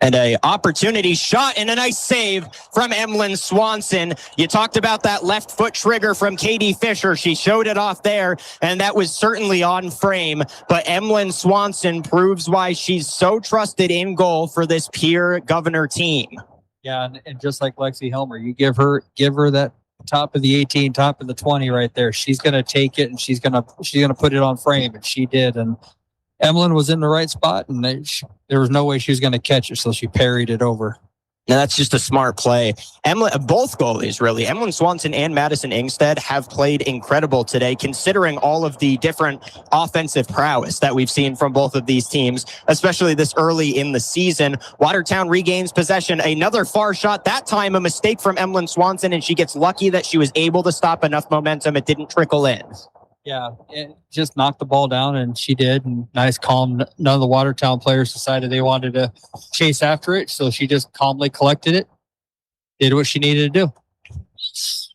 Speaker 15: And a opportunity shot and a nice save from Emlyn Swanson. You talked about that left foot trigger from Katie Fisher. She showed it off there, and that was certainly on frame. But Emlyn Swanson proves why she's so trusted in goal for this Pierre Governor team.
Speaker 16: Yeah, and just like Lexi Helmer, you give her that top of the 18, top of the 20 right there. She's going to take it and she's going to put it on frame, and she did. And Emlyn was in the right spot, and there was no way she was going to catch it, so she parried it over.
Speaker 15: Now, that's just a smart play. Both goalies, really. Emlyn Swanson and Madison Ingstead have played incredible today, considering all of the different offensive prowess that we've seen from both of these teams, especially this early in the season. Watertown regains possession. Another far shot, that time a mistake from Emlyn Swanson, and she gets lucky that she was able to stop enough momentum. It didn't trickle in.
Speaker 16: Yeah, it just knocked the ball down, and she did. And nice, calm. None of the Watertown players decided they wanted to chase after it, so she just calmly collected it, did what she needed to do.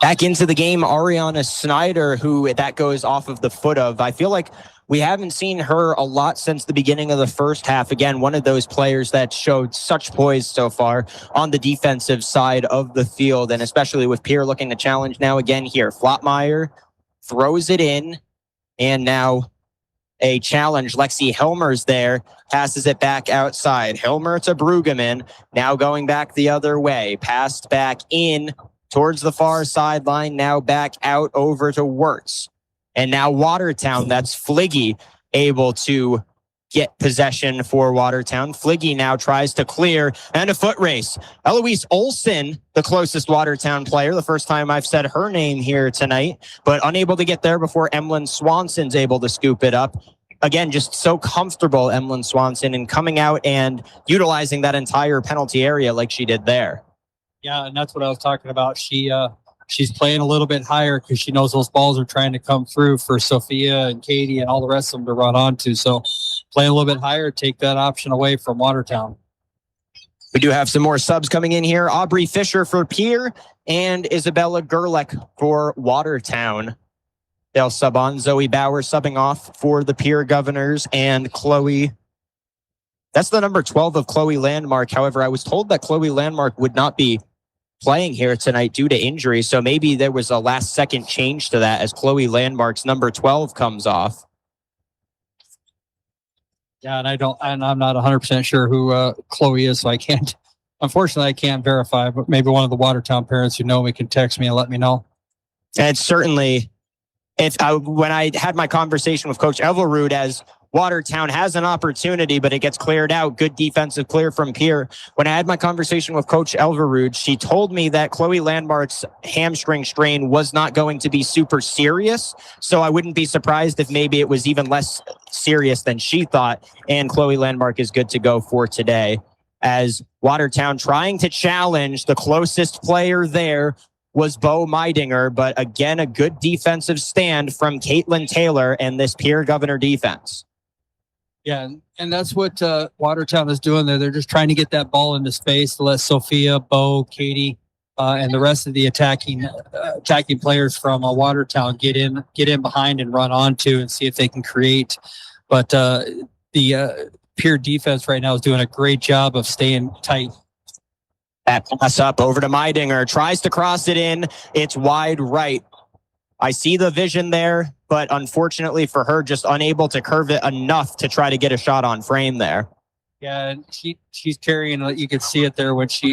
Speaker 15: Back into the game, Ariana Snyder, who that goes off of the foot of. I feel like we haven't seen her a lot since the beginning of the first half. Again, one of those players that showed such poise so far on the defensive side of the field, and especially with Pierre looking to challenge now again here. Flottmeyer throws it in, and now a challenge. Lexi Helmer's there, passes it back outside. Helmer to Brueggemann, now going back the other way. Passed back in towards the far sideline, now back out over to Wirtz. And now Watertown, that's Fliggy, able to get possession for Watertown. Fliggy now tries to clear, and a foot race. Eloise Olsen, the closest Watertown player, the first time I've said her name here tonight, but unable to get there before Emlyn Swanson's able to scoop it up. Again, just so comfortable, Emlyn Swanson, in coming out and utilizing that entire penalty area like she did there.
Speaker 16: Yeah, and that's what I was talking about. She's playing a little bit higher because she knows those balls are trying to come through for Sophia and Katie and all the rest of them to run onto. So playing a little bit higher, take that option away from Watertown.
Speaker 15: We do have some more subs coming in here. Aubrey Fisher for Pierre and Isabella Gerlach for Watertown. They'll sub on. Zoe Bauer subbing off for the Pierre Governors, and Chloe. That's the number 12 of Chloe Landmark. However, I was told that Chloe Landmark would not be playing here tonight due to injury, so maybe there was a last second change to that as Chloe Landmark's number 12 comes off.
Speaker 16: Yeah, and I'm not 100% sure who Chloe is, so unfortunately I can't verify, but maybe one of the Watertown parents who know me can text me and let me know.
Speaker 15: And certainly, when I had my conversation with Coach Elverud, as Watertown has an opportunity, but it gets cleared out. Good defensive clear from Pierre. When I had my conversation with Coach Elverud, she told me that Chloe Landmark's hamstring strain was not going to be super serious. So I wouldn't be surprised if maybe it was even less serious than she thought. And Chloe Landmark is good to go for today, as Watertown trying to challenge the closest player there was Bo Meidinger, but again, a good defensive stand from Caitlin Taylor and this Pierre Governor defense.
Speaker 16: Yeah, and that's what Watertown is doing there. They're just trying to get that ball into space to let Sophia, Bo, Katie, and the rest of the attacking players from Watertown get in behind and run onto and see if they can create. But the Pierre defense right now is doing a great job of staying tight.
Speaker 15: That pass up over to Meidinger, tries to cross it in. It's wide right. I see the vision there, but unfortunately for her, just unable to curve it enough to try to get a shot on frame there.
Speaker 16: Yeah, and she's carrying. You could see it there when she.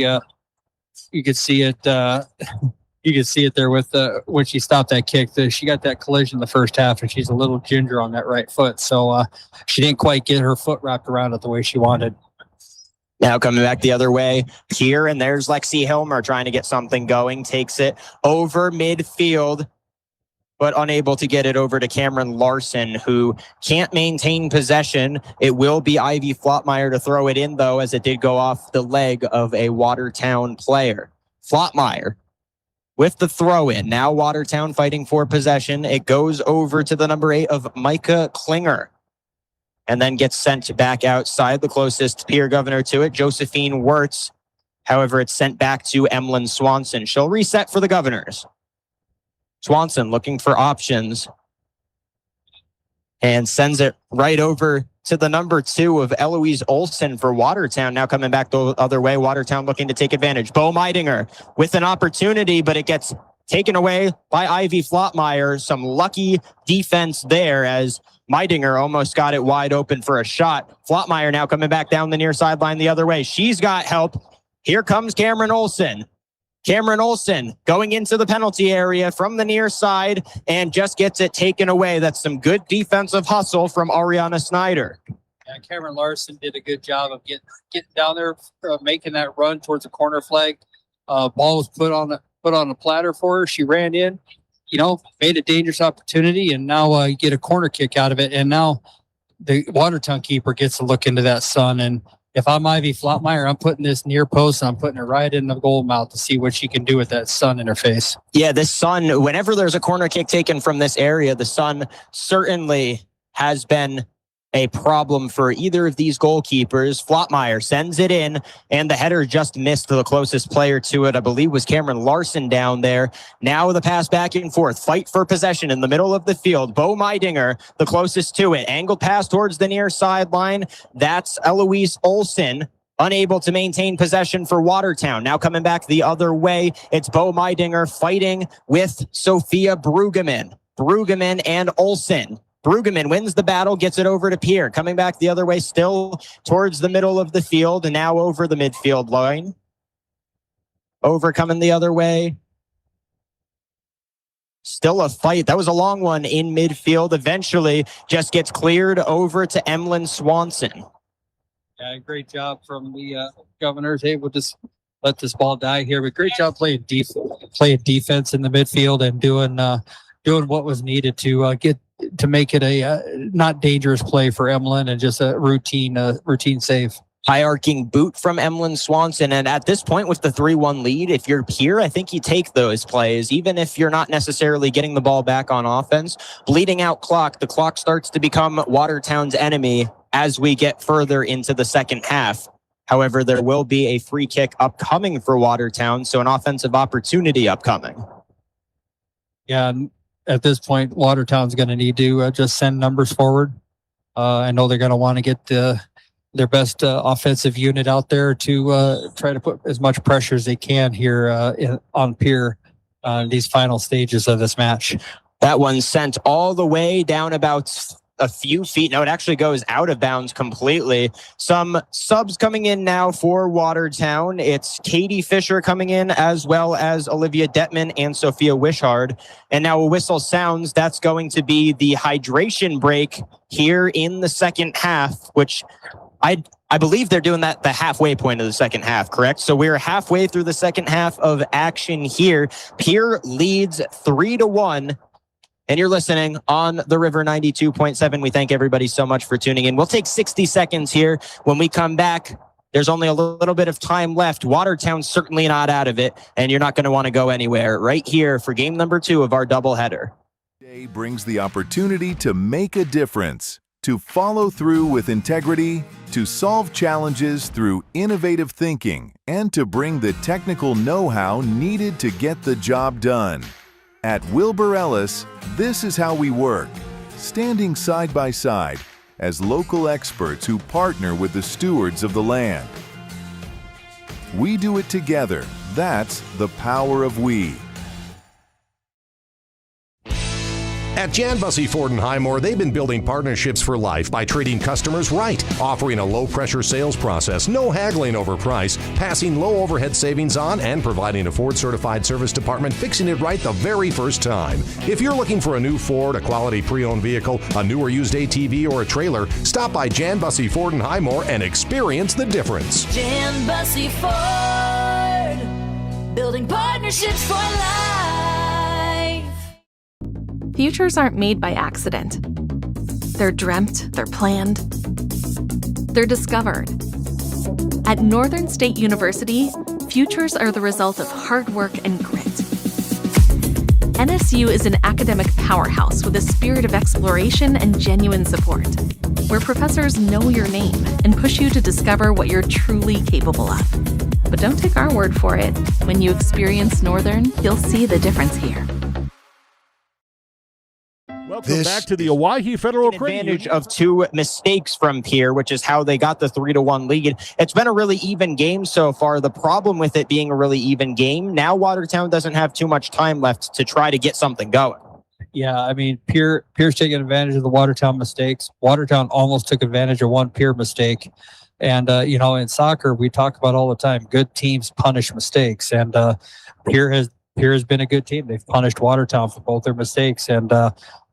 Speaker 16: You could see it. You could see it there with when she stopped that kick. She got that collision in the first half, and she's a little ginger on that right foot, so she didn't quite get her foot wrapped around it the way she wanted.
Speaker 15: Now coming back the other way here, and there's Lexi Helmer trying to get something going. Takes it over midfield, but unable to get it over to Cameron Larson, who can't maintain possession. It will be Ivy Flottmeyer to throw it in, though, as it did go off the leg of a Watertown player. Flottmeyer with the throw-in. Now Watertown fighting for possession. It goes over to the number 8 of Micah Klinger, and then gets sent back outside. The closest Pierre Governor to it, Josephine Wirtz. However, it's sent back to Emlyn Swanson. She'll reset for the Governors. Swanson looking for options. and sends it right over to the number 2 of Eloise Olsen for Watertown. Now coming back the other way, Watertown looking to take advantage. Bo Meidinger with an opportunity, but it gets taken away by Ivy Flottmeyer. Some lucky defense there as Meidinger almost got it wide open for a shot. Flottmeyer now coming back down the near sideline the other way. She's got help. Here comes Cameron Olsen. Cameron Olsen going into the penalty area from the near side and just gets it taken away. That's some good defensive hustle from Ariana Snyder.
Speaker 16: Yeah, Cameron Larson did a good job of getting down there, making that run towards the corner flag. Ball was put on a platter for her. She ran in, made a dangerous opportunity, and now you get a corner kick out of it. And now the Watertown keeper gets to look into that sun. And if I'm Ivy Flottmeyer, I'm putting this near post and I'm putting it right in the goal mouth to see what she can do with that sun in her face.
Speaker 15: Yeah, this sun, whenever there's a corner kick taken from this area, the sun certainly has been a problem for either of these goalkeepers. Flottmeyer sends it in, and the header just missed the closest player to it. I believe was Cameron Larson down there. Now the pass back and forth. Fight for possession in the middle of the field. Bo Meidinger, the closest to it. Angled pass towards the near sideline. That's Eloise Olsen. Unable to maintain possession for Watertown. Now coming back the other way, it's Bo Meidinger fighting with Sophia Brueggemann. Brueggemann and Olsen. Brueggemann wins the battle, gets it over to Pierre. Coming back the other way, still towards the middle of the field, and now over the midfield line. Over coming the other way. Still a fight. That was a long one in midfield. Eventually just gets cleared over to Emlyn Swanson.
Speaker 16: Yeah, great job from the Governors. Able to just let this ball die here, but great job playing defense in the midfield and doing what was needed to make it a not dangerous play for Emlyn and just a routine save.
Speaker 15: High arcing boot from Emlyn Swanson. And at this point with the 3-1 lead, if you're Pierre, I think you take those plays, even if you're not necessarily getting the ball back on offense. Bleeding out clock, the clock starts to become Watertown's enemy as we get further into the second half. However, there will be a free kick upcoming for Watertown, so an offensive opportunity upcoming.
Speaker 16: Yeah, at this point, Watertown's going to need to just send numbers forward. I know they're going to want to get their best offensive unit out there to try to put as much pressure as they can here on Pierre these final stages of this match.
Speaker 15: That one sent all the way down about a few feet. No, it actually goes out of bounds completely. Some subs coming in now for Watertown. It's Katie Fisher coming in, as well as Olivia Detman and Sophia Wishard. And now a whistle sounds. That's going to be the hydration break here in the second half, which I believe they're doing that the halfway point of the second half, correct? So we're halfway through the second half of action here. Pierre leads 3-1. And you're listening on the River 92.7. We thank everybody so much for tuning in. We'll take 60 seconds here. When we come back, there's only a little bit of time left. Watertown's certainly not out of it, and you're not going to want to go anywhere. Right here for game number 2 of our doubleheader.
Speaker 10: Today brings the opportunity to make a difference, to follow through with integrity, to solve challenges through innovative thinking, and to bring the technical know-how needed to get the job done. At Wilbur Ellis, this is how we work, standing side by side as local experts who partner with the stewards of the land. We do it together. That's the power of we.
Speaker 13: At Jan Bussey Ford and Highmore, they've been building partnerships for life by treating customers right, offering a low-pressure sales process, no haggling over price, passing low overhead savings on, and providing a Ford-certified service department fixing it right the very first time. If you're looking for a new Ford, a quality pre-owned vehicle, a new or used ATV, or a trailer, stop by Jan Bussey Ford and Highmore and experience the difference.
Speaker 17: Jan Bussey Ford, building partnerships for life.
Speaker 18: Futures aren't made by accident. They're dreamt, they're planned, they're discovered. At Northern State University, futures are the result of hard work and grit. NSU is an academic powerhouse with a spirit of exploration and genuine support, where professors know your name and push you to discover what you're truly capable of. But don't take our word for it. When you experience Northern, you'll see the difference here.
Speaker 6: Welcome back to the Owyhee Federal Credit
Speaker 15: Advantage of 2 mistakes from Pierre, which is how they got the 3-1 lead. It's been a really even game so far. The problem with it being a really even game, now Watertown doesn't have too much time left to try to get something going.
Speaker 16: Yeah, I mean, Pierre's taking advantage of the Watertown mistakes. Watertown almost took advantage of one Pierre mistake. And, in soccer, we talk about all the time, good teams punish mistakes. And Pierre has been a good team. They've punished Watertown for both their mistakes, and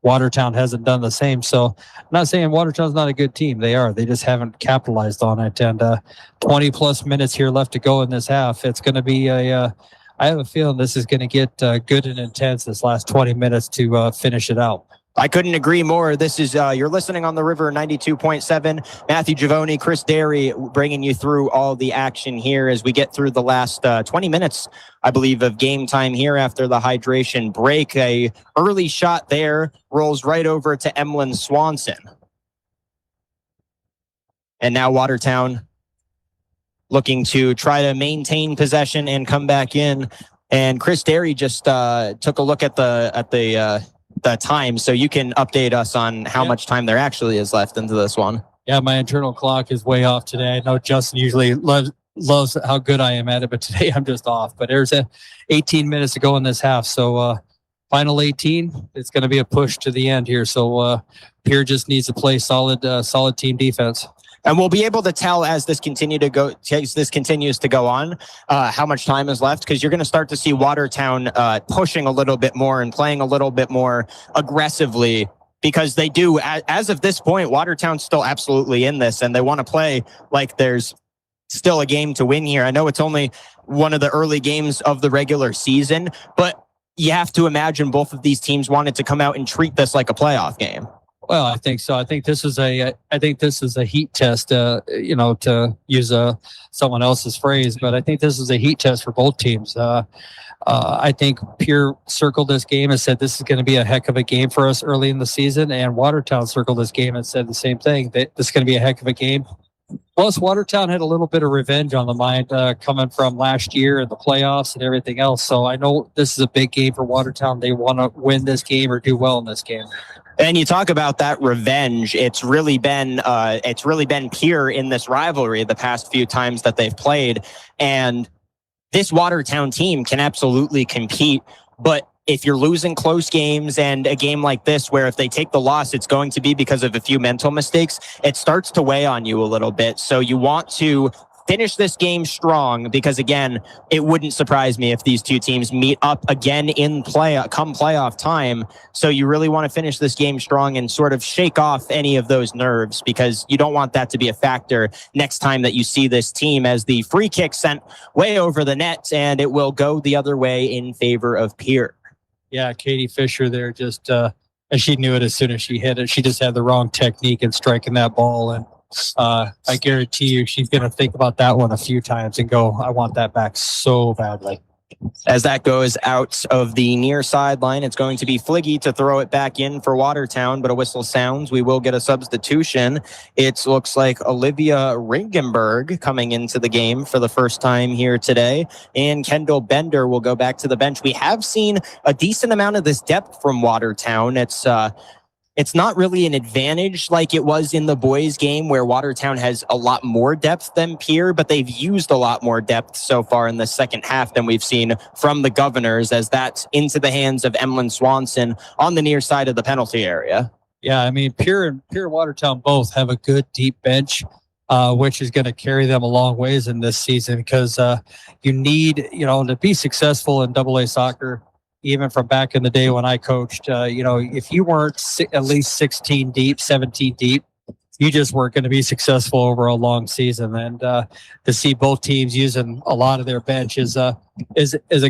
Speaker 16: Watertown hasn't done the same. So I'm not saying Watertown's not a good team. They are. They just haven't capitalized on it. And 20-plus minutes here left to go in this half. It's going to be I have a feeling this is going to get good and intense this last 20 minutes to finish it out.
Speaker 15: I couldn't agree more. This is, you're listening on the River 92.7. Matthew Giavoni, Chris Derry bringing you through all the action here as we get through the last 20 minutes, I believe, of game time here after the hydration break. A early shot there rolls right over to Emlyn Swanson. And now Watertown looking to try to maintain possession and come back in. And Chris Derry just took a look at the time, so you can update us on how much time there actually is left into this one.
Speaker 16: Yeah, my internal clock is way off today. I know Justin usually loves how good I am at it, but today I'm just off. But there's 18 minutes to go in this half, so final 18. It's going to be a push to the end here. So Pierre just needs to play solid team defense.
Speaker 15: And we'll be able to tell as this continues to go on how much time is left, because you're going to start to see Watertown pushing a little bit more and playing a little bit more aggressively, because they do, as of this point, Watertown's still absolutely in this, and they want to play like there's still a game to win here. I know it's only one of the early games of the regular season, but you have to imagine both of these teams wanted to come out and treat this like a playoff game.
Speaker 16: Well, I think so. I think this is a heat test, to use someone else's phrase, but I think this is a heat test for both teams. I think Pierre circled this game and said this is going to be a heck of a game for us early in the season, and Watertown circled this game and said the same thing, that this is going to be a heck of a game. Plus, Watertown had a little bit of revenge on the mind coming from last year and the playoffs and everything else. So I know this is a big game for Watertown. They want to win this game or do well in this game.
Speaker 15: And you talk about that revenge. It's really been Pierre in this rivalry the past few times that they've played. And this Watertown team can absolutely compete. But if you're losing close games and a game like this, where if they take the loss, it's going to be because of a few mental mistakes, it starts to weigh on you a little bit. So you want to finish this game strong, because again, it wouldn't surprise me if these two teams meet up again in come playoff time. So you really want to finish this game strong and sort of shake off any of those nerves, because you don't want that to be a factor next time that you see this team, as the free kick sent way over the net, and it will go the other way in favor of Pierre.
Speaker 16: Yeah, Katie Fisher there just, and she knew it as soon as she hit it. She just had the wrong technique in striking that ball, and I guarantee you she's going to think about that one a few times and go, I want that back so badly.
Speaker 15: As that goes out of the near sideline, it's going to be Fliggy to throw it back in for Watertown, but a whistle sounds. We will get a substitution. It looks like Olivia Ringenberg coming into the game for the first time here today, and Kendall Bender will go back to the bench. We have seen a decent amount of this depth from Watertown. It's not really an advantage like it was in the boys game, where Watertown has a lot more depth than Pierre, but they've used a lot more depth so far in the second half than we've seen from the Governors, as that's into the hands of Emlyn Swanson on the near side of the penalty area.
Speaker 16: Yeah, I mean, Pierre and Watertown both have a good deep bench, which is going to carry them a long ways in this season, because you need, to be successful in AA soccer, even from back in the day when I coached, if you weren't at least 16 deep, 17 deep, you just weren't going to be successful over a long season. And to see both teams using a lot of their bench is a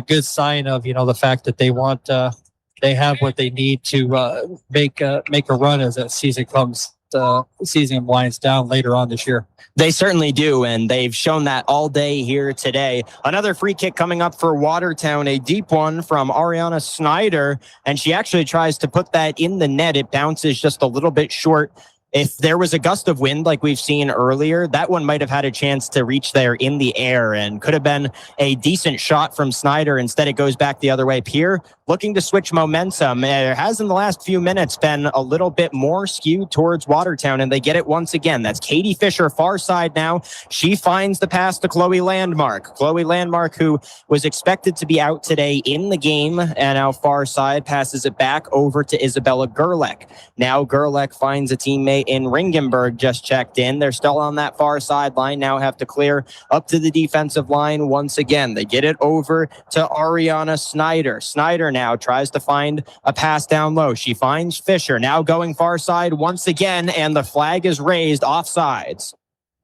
Speaker 16: good sign of, the fact that they have what they need to make a run as that season winds down later on this year.
Speaker 15: They certainly do, and they've shown that all day here today. Another free kick coming up for Watertown, a deep one from Ariana Snyder, and she actually tries to put that in the net. It bounces just a little bit short. If there was a gust of wind like we've seen earlier, that one might have had a chance to reach there in the air and could have been a decent shot from Snyder. Instead, it goes back the other way. Pierre looking to switch momentum. It has in the last few minutes been a little bit more skewed towards Watertown, and they get it once again. That's Katie Fisher, far side now. She finds the pass to Chloe Landmark. Chloe Landmark, who was expected to be out today in the game, and now far side passes it back over to Isabella Gerlach. Now Gerlach finds a teammate in Ringenberg, just checked in. They're still on that far sideline, now have to clear up to the defensive line once again. They get it over to Ariana Snyder. Snyder now tries to find a pass down low. She finds Fisher, now going far side once again, and the flag is raised offsides.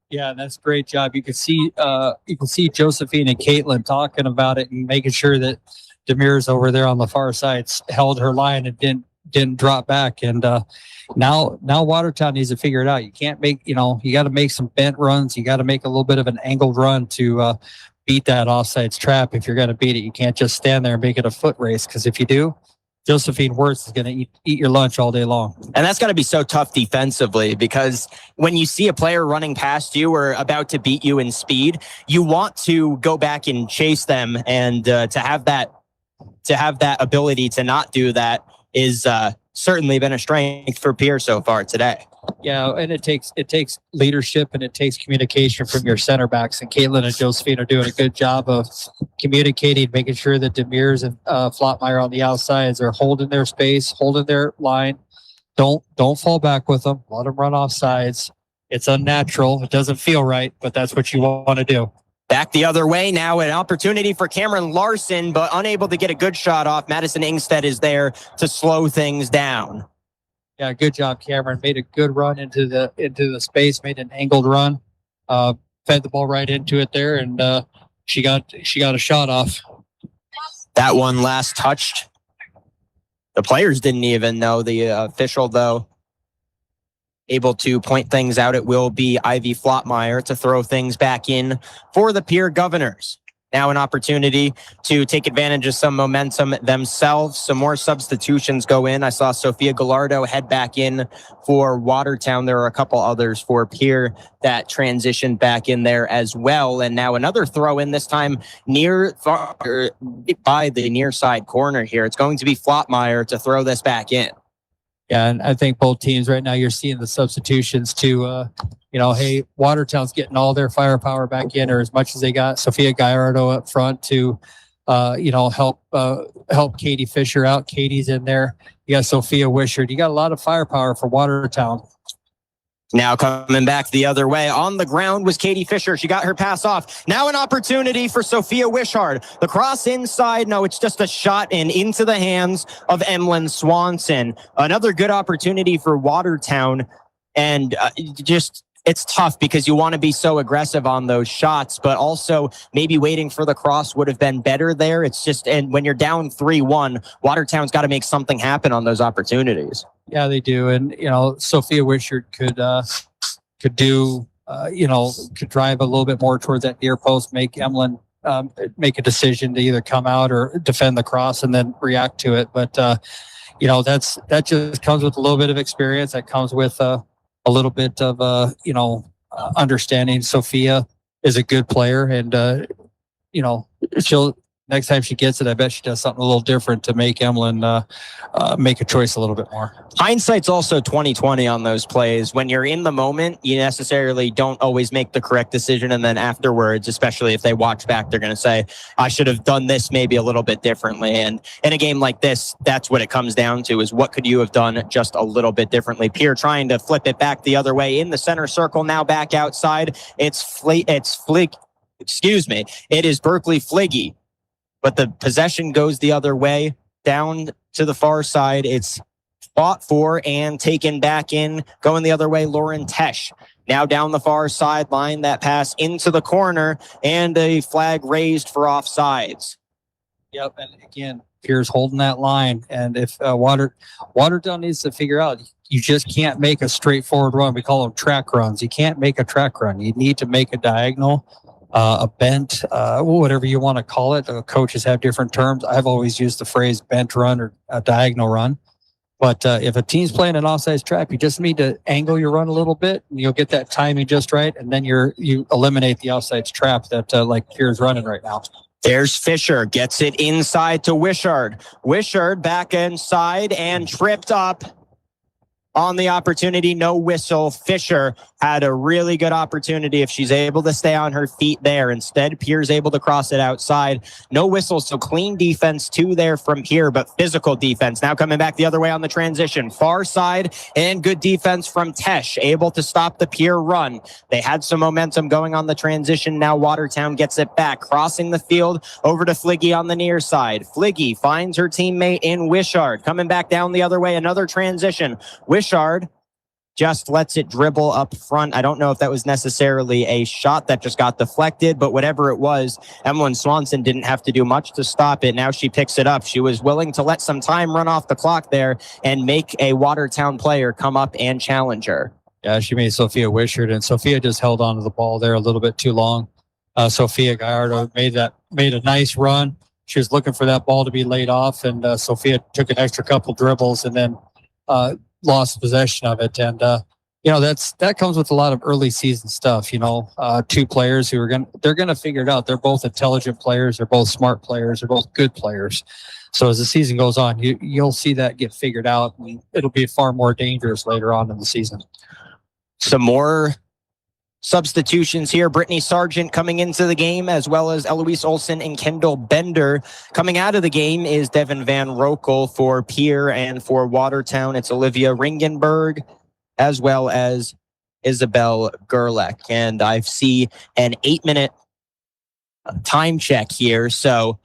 Speaker 16: Yeah, that's a great job. You can see Josephine and Caitlin talking about it and making sure that Demir's over there on the far side held her line and didn't drop back. And now Watertown needs to figure it out. You can't make, you got to make some bent runs. You got to make a little bit of an angled run to beat that offsides trap. If you're going to beat it, you can't just stand there and make it a foot race, because if you do, Josephine Wirtz is going to eat your lunch all day long.
Speaker 15: And that's got to be so tough defensively, because when you see a player running past you or about to beat you in speed, you want to go back and chase them, and to have that ability to not do that is certainly been a strength for Pierre so far today.
Speaker 16: Yeah, and it takes leadership, and it takes communication from your center backs. And Caitlin and Josephine are doing a good job of communicating, making sure that Demirs and Flottmeyer on the outsides are holding their space, holding their line. Don't fall back with them. Let them run off sides. It's unnatural. It doesn't feel right, but that's what you want to do.
Speaker 15: Back the other way now, an opportunity for Cameron Larson, but unable to get a good shot off. Madison Ingstead is there to slow things down.
Speaker 16: Yeah, good job, Cameron. Made a good run into the space, made an angled run, fed the ball right into it there, and she got a shot off.
Speaker 15: That one last touched. The players didn't even know. The official, though, able to point things out. It will be Ivy Flottmeyer to throw things back in for the Pierre Governors. Now an opportunity to take advantage of some momentum themselves. Some more substitutions go in. I saw Sophia Gallardo head back in for Watertown. There are a couple others for Pierre that transitioned back in there as well. And now another throw in, this time by the near side corner here. It's going to be Flottmeyer to throw this back in.
Speaker 16: Yeah, and I think both teams right now, you're seeing the substitutions to, hey, Watertown's getting all their firepower back in, or as much as they got. Sophia Gallardo up front to, help Katie Fisher out. Katie's in there. You got Sophia Wishart. You got a lot of firepower for Watertown.
Speaker 15: Now coming back the other way. On the ground was Katie Fisher. She got her pass off. Now an opportunity for Sophia Wishart. The cross inside. No, it's just a shot and into the hands of Emlyn Swanson. Another good opportunity for Watertown. And it's tough because you want to be so aggressive on those shots, but also maybe waiting for the cross would have been better there. It's just, and when you're down 3-1, Watertown's got to make something happen on those opportunities.
Speaker 16: Yeah, they do. And, Sophia Wishart could drive a little bit more towards that near post, make Emlyn make a decision to either come out or defend the cross and then react to it. But, that just comes with a little bit of experience. That comes with a little bit of, understanding. Sophia is a good player, and, she'll, next time she gets it, I bet she does something a little different to make Emlyn make a choice a little bit more.
Speaker 15: Hindsight's also 20/20 on those plays. When you're in the moment, you necessarily don't always make the correct decision, and then afterwards, especially if they watch back, they're going to say, I should have done this maybe a little bit differently. And in a game like this, that's what it comes down to, is what could you have done just a little bit differently. Pierre trying to flip it back the other way in the center circle, now back outside. It is Berkeley Fliggy. But the possession goes the other way, down to the far side. It's fought for and taken back in. Going the other way, Lauren Tesh. Now down the far sideline, that pass into the corner, and a flag raised for offsides.
Speaker 16: Yep, and again, Pierre's holding that line. And if Watertown needs to figure out, you just can't make a straightforward run. We call them track runs. You can't make a track run. You need to make a diagonal. A bent, whatever you want to call it. Coaches have different terms. I've always used the phrase bent run or a diagonal run. But if a team's playing an offsides trap, you just need to angle your run a little bit, and you'll get that timing just right, and then you eliminate the offsides trap that like Pierre's running right now.
Speaker 15: There's Fisher, gets it inside to Wishart. Wishart back inside and tripped up on the opportunity. No whistle. Fisher had a really good opportunity if she's able to stay on her feet there. Instead, Pierre's able to cross it outside. No whistle, so clean defense too there from Pierre, but physical defense. Now coming back the other way on the transition. Far side and good defense from Tesh, able to stop the Pierre run. They had some momentum going on the transition. Now Watertown gets it back, crossing the field over to Fliggy on the near side. Fliggy finds her teammate in Wishart. Coming back down the other way, another transition. Wishart just lets it dribble up front. I don't know if that was necessarily a shot that just got deflected, but whatever it was, Emlyn Swanson didn't have to do much to stop it. Now she picks it up. She was willing to let some time run off the clock there and make a Watertown player come up and challenge her.
Speaker 16: Yeah, she made Sophia Wishart, and Sophia just held on to the ball there a little bit too long. Sophia Gallardo made a nice run. She was looking for that ball to be laid off, and Sophia took an extra couple dribbles and then lost possession of it. And that comes with a lot of early season stuff. Two players who they're gonna figure it out. They're both intelligent players, they're both smart players, they're both good players. So as the season goes on, you'll see that get figured out, and it'll be far more dangerous later on in the season.
Speaker 15: Some more substitutions here. Brittany Sargent coming into the game, as well as Eloise Olsen and Kendall Bender. Coming out of the game is Devin Van Rokel for Pierre, and for Watertown, it's Olivia Ringenberg, as well as Isabel Gerlach. And I see an 8-minute time check here. So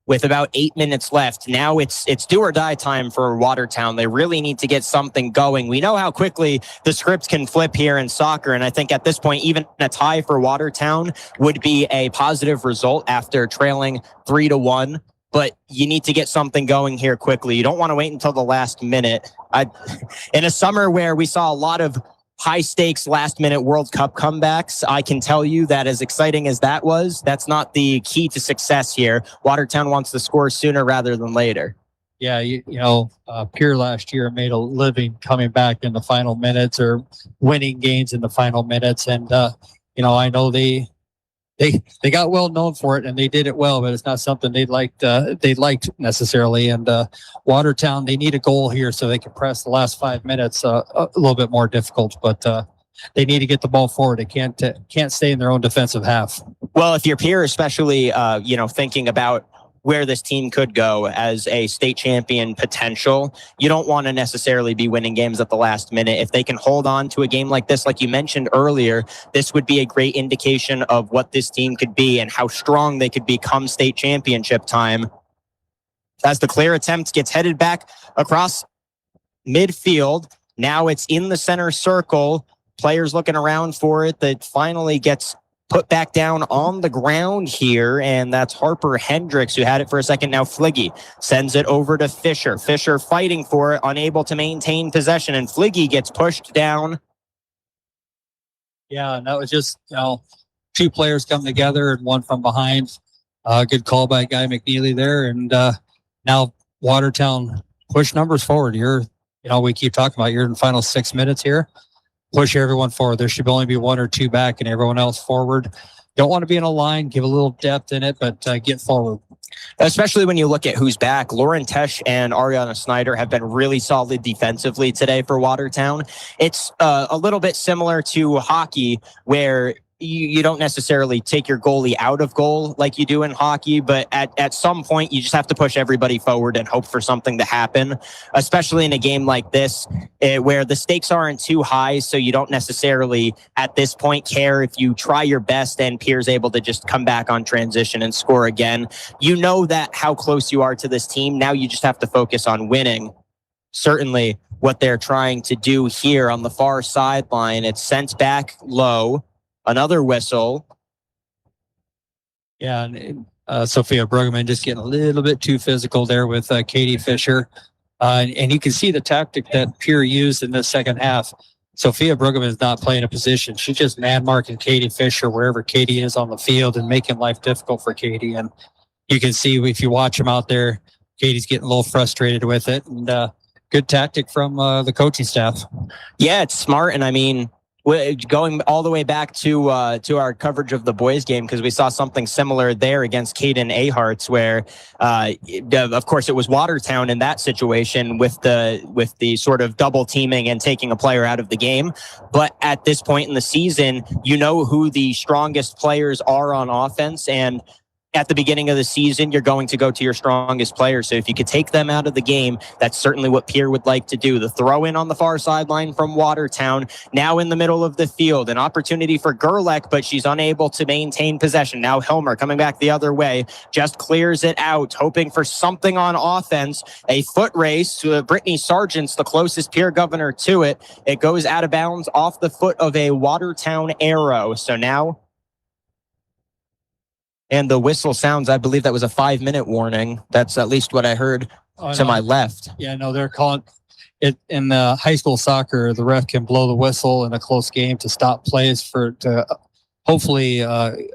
Speaker 15: with about 8 minutes left, now it's do or die time for Watertown. They really need to get something going. We know how quickly the script can flip here in soccer, and I think at this point, even a tie for Watertown would be a positive result after trailing 3-1. But you need to get something going here quickly. You don't want to wait until the last minute. In a summer where we saw a lot of high-stakes last-minute World Cup comebacks, I can tell you that as exciting as that was, that's not the key to success here. Watertown wants to score sooner rather than later.
Speaker 16: Yeah, Pierre last year made a living coming back in the final minutes or winning games in the final minutes. And, I know they got well known for it and they did it well, but it's not something they liked necessarily. And Watertown, they need a goal here so they can press the last 5 minutes a little bit more difficult, but they need to get the ball forward. They can't stay in their own defensive half.
Speaker 15: Well, if you're Pierre, especially, thinking about where this team could go as a state champion potential, you don't want to necessarily be winning games at the last minute. If they can hold on to a game like this, like you mentioned earlier, this would be a great indication of what this team could be and how strong they could become state championship time. As the clear attempt gets headed back across midfield, now it's in the center circle. Players looking around for it. That finally gets put back down on the ground here, and that's Harper Hendricks, who had it for a second. Now Fliggy sends it over to Fisher. Fisher fighting for it, unable to maintain possession, and Fliggy gets pushed down.
Speaker 16: Yeah, and that was just, two players come together and one from behind. Good call by Guy McNeely there, and now Watertown push numbers forward. We keep talking about you're in the final 6 minutes here. Push everyone forward. There should only be one or two back and everyone else forward. Don't want to be in a line, give a little depth in it, but get forward.
Speaker 15: Especially when you look at who's back. Lauren Tesh and Ariana Snyder have been really solid defensively today for Watertown. It's a little bit similar to hockey, where you don't necessarily take your goalie out of goal like you do in hockey, but at some point you just have to push everybody forward and hope for something to happen, especially in a game like this where the stakes aren't too high, so you don't necessarily at this point care if you try your best and Pierre's able to just come back on transition and score again. You know that how close you are to this team. Now you just have to focus on winning. Certainly what they're trying to do here on the far sideline. It's sent back low. Another whistle.
Speaker 16: Yeah, and Sophia Bruggeman just getting a little bit too physical there with Katie Fisher. And you can see the tactic that Pierre used in the second half. Sophia Bruggeman is not playing a position. She's just man-marking Katie Fisher wherever Katie is on the field and making life difficult for Katie. And you can see if you watch them out there, Katie's getting a little frustrated with it. And good tactic from the coaching staff.
Speaker 15: Yeah, it's smart. And I mean, going all the way back to our coverage of the boys game, because we saw something similar there against Caden Aharts, where of course it was Watertown in that situation with the sort of double teaming and taking a player out of the game. But at this point in the season, you know who the strongest players are on offense, and at the beginning of the season, you're going to go to your strongest players. So if you could take them out of the game, that's certainly what Pierre would like to do. The throw in on the far sideline from Watertown, now in the middle of the field. An opportunity for Gerlach, but she's unable to maintain possession. Now Helmer coming back the other way, just clears it out, hoping for something on offense. A foot race to Brittany Sargent's the closest Pierre governor to it. It goes out of bounds off the foot of a Watertown arrow. So now, and the whistle sounds, I believe that was a 5-minute warning. That's at least what I heard to my left.
Speaker 16: Yeah, no, they're calling it in high school soccer. The ref can blow the whistle in a close game to stop plays to hopefully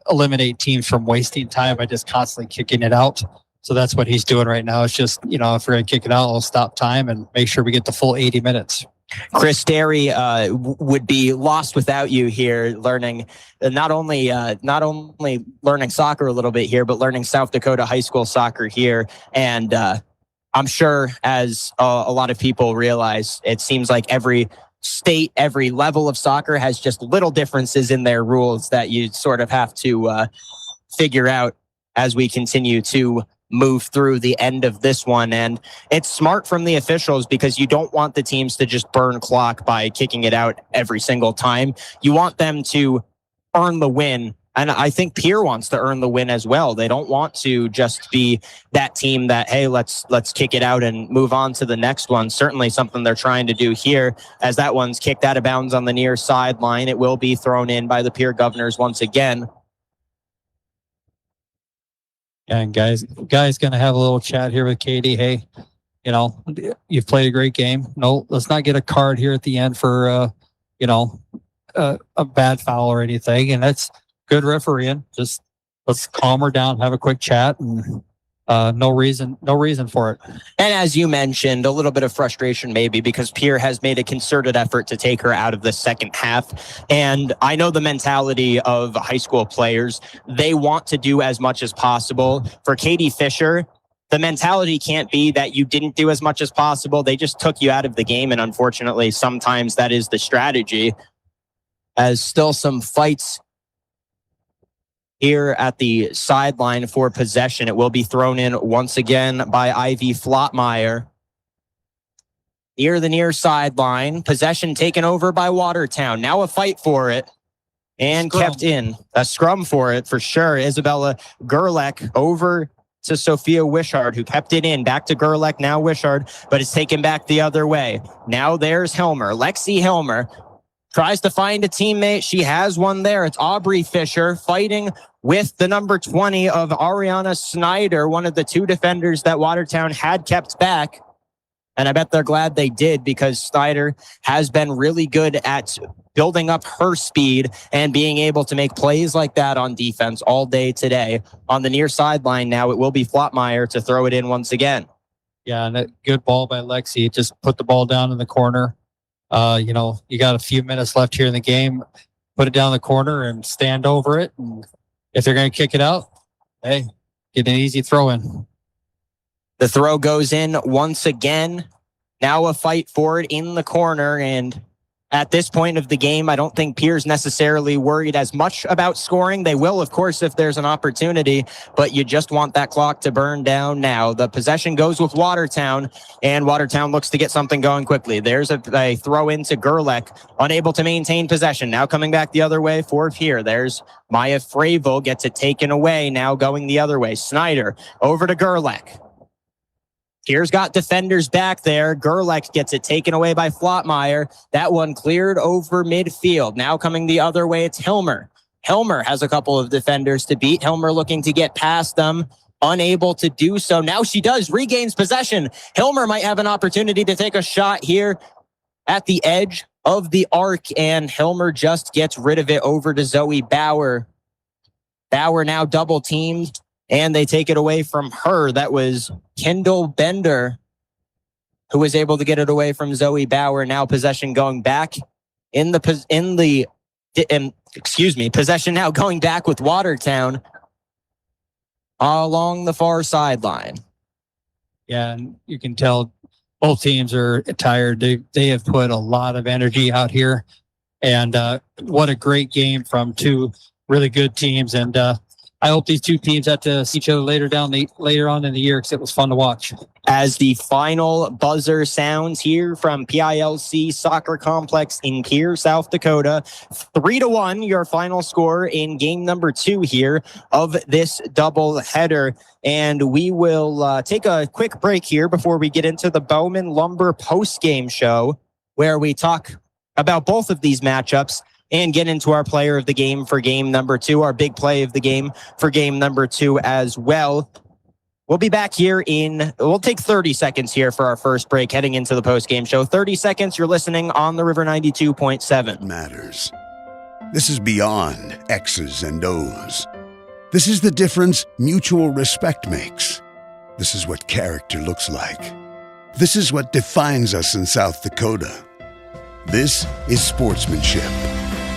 Speaker 16: eliminate teams from wasting time by just constantly kicking it out. So that's what he's doing right now. It's just, if we're going to kick it out, we'll stop time and make sure we get the full 80 minutes.
Speaker 15: Chris Derry would be lost without you here, learning not only learning soccer a little bit here, but learning South Dakota high school soccer here. And I'm sure, as a lot of people realize, it seems like every state, every level of soccer has just little differences in their rules that you sort of have to figure out as we continue to move through the end of this one. And it's smart from the officials, because you don't want the teams to just burn clock by kicking it out every single time. You want them to earn the win. And I think Pierre wants to earn the win as well. They don't want to just be that team that, hey, let's kick it out and move on to the next one. Certainly something they're trying to do here, as that one's kicked out of bounds on the near sideline. It will be thrown in by the Pierre Governors once again.
Speaker 16: And guys going to have a little chat here with Katie. Hey, you've played a great game. No, let's not get a card here at the end for, a bad foul or anything. And that's good refereeing. Just let's calm her down, have a quick chat, and no reason for it.
Speaker 15: And as you mentioned, a little bit of frustration maybe, because Pierre has made a concerted effort to take her out of the second half. And I know the mentality of high school players. They want to do as much as possible. For Katie Fisher, the mentality can't be that you didn't do as much as possible. They just took you out of the game. And unfortunately, sometimes that is the strategy. As still some fights here at the sideline for possession. It will be thrown in once again by Ivy Flottmeyer. Near the near sideline. Possession taken over by Watertown. Now a fight for it. And scrum. Kept in. A scrum for it, for sure. Isabella Gerlach over to Sophia Wishart, who kept it in. Back to Gerlach, now Wishart, but it's taken back the other way. Now there's Helmer. Lexi Helmer tries to find a teammate. She has one there. It's Aubrey Fisher fighting with the number 20 of Ariana Snyder, one of the two defenders that Watertown had kept back. And I bet they're glad they did, because Snyder has been really good at building up her speed and being able to make plays like that on defense all day today. On the near sideline now, it will be Flottmeyer to throw it in once again.
Speaker 16: Yeah, and a good ball by Lexi. Just put the ball down in the corner. You got a few minutes left here in the game. Put it down the corner and stand over it. And if they're going to kick it out, hey, get an easy throw in.
Speaker 15: The throw goes in once again. Now a fight for it in the corner. And at this point of the game, I don't think Pierre's necessarily worried as much about scoring. They will, of course, if there's an opportunity, but you just want that clock to burn down now. The possession goes with Watertown, and Watertown looks to get something going quickly. There's a throw into Gerlach, unable to maintain possession. Now coming back the other way for Pierre. There's Maya Fravel, gets it taken away, now going the other way. Snyder over to Gerlach. Pierre's got defenders back there. Gerlach gets it taken away by Flottmeyer. That one cleared over midfield. Now coming the other way, it's Helmer. Helmer has a couple of defenders to beat. Helmer looking to get past them, unable to do so. Now she does, regains possession. Helmer might have an opportunity to take a shot here at the edge of the arc, and Helmer just gets rid of it over to Zoe Bauer. Bauer now double teamed, and they take it away from her. That was Kendall Bender who was able to get it away from Zoe Bauer. Now possession going back Possession now going back with Watertown along the far sideline.
Speaker 16: Yeah, and you can tell both teams are tired. They have put a lot of energy out here, and what a great game from two really good teams. And I hope these two teams have to see each other later on in the year, because it was fun to watch.
Speaker 15: As the final buzzer sounds here from PILC Soccer Complex in Pierre, South Dakota, 3-1, your final score in game number 2 here of this double header. And we will take a quick break here before we get into the Bowman Lumber post-game show, where we talk about both of these matchups and get into our player of the game for game number 2, our big play of the game for game number 2 as well. We'll be back here we'll take 30 seconds here for our first break heading into the post-game show. 30 seconds, you're listening on the River 92.7.
Speaker 12: Matters. This is beyond X's and O's. This is the difference mutual respect makes. This is what character looks like. This is what defines us in South Dakota. This is sportsmanship.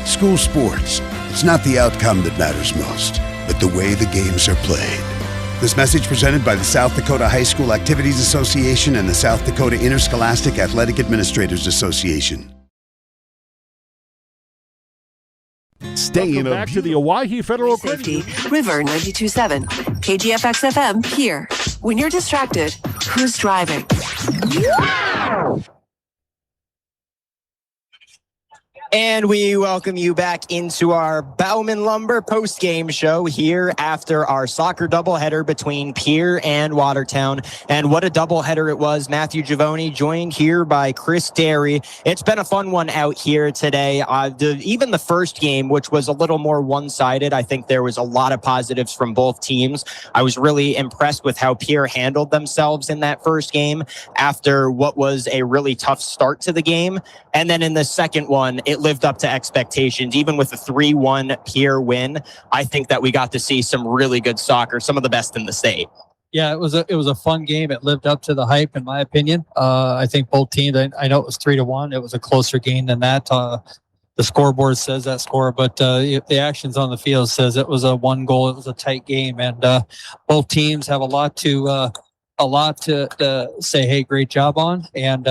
Speaker 12: School sports, it's not the outcome that matters most, but the way the games are played. This message presented by the South Dakota High School Activities Association and the South Dakota Interscholastic Athletic Administrators Association.
Speaker 6: Welcome back to the Owyhee Federal
Speaker 19: Safety, River 92.7, KGFX FM, here. When you're distracted, who's driving?
Speaker 15: And we welcome you back into our Bowman Lumber post-game show here after our soccer doubleheader between Pierre and Watertown. And what a doubleheader it was. Matthew Giavoni joined here by Chris Derry. It's been a fun one out here today. Even the first game, which was a little more one-sided, I think there was a lot of positives from both teams. I was really impressed with how Pierre handled themselves in that first game after what was a really tough start to the game. And then in the second one, it lived up to expectations. Even with a 3-1 Pierre win, I think that we got to see some really good soccer, some of the best in the state.
Speaker 16: Yeah, it was a fun game. It lived up to the hype, in my opinion. I think both teams, I know it was 3-1. It was a closer game than that. The scoreboard says that score, but the actions on the field says it was a 1 goal. It was a tight game, and both teams have a lot to say, hey, great job on, and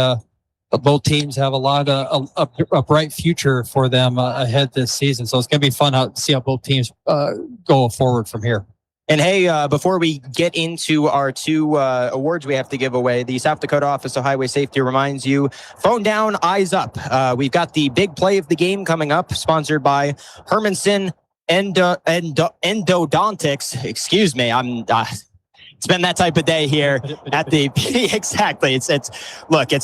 Speaker 16: both teams have a bright future for them ahead this season. So it's going to be fun to see how both teams go forward from here.
Speaker 15: And hey, before we get into our 2 awards we have to give away, the South Dakota Office of Highway Safety reminds you, phone down, eyes up. We've got the big play of the game coming up, sponsored by Hermanson Endodontics. Excuse me, it's been that type of day here at the exactly. It's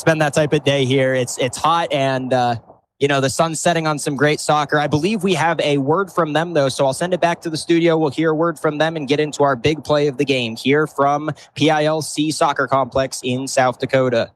Speaker 15: been that type of day here. It's hot, and the sun's setting on some great soccer. I believe we have a word from them though, so I'll send it back to the studio. We'll hear a word from them and get into our big play of the game here from PILC Soccer Complex in South Dakota.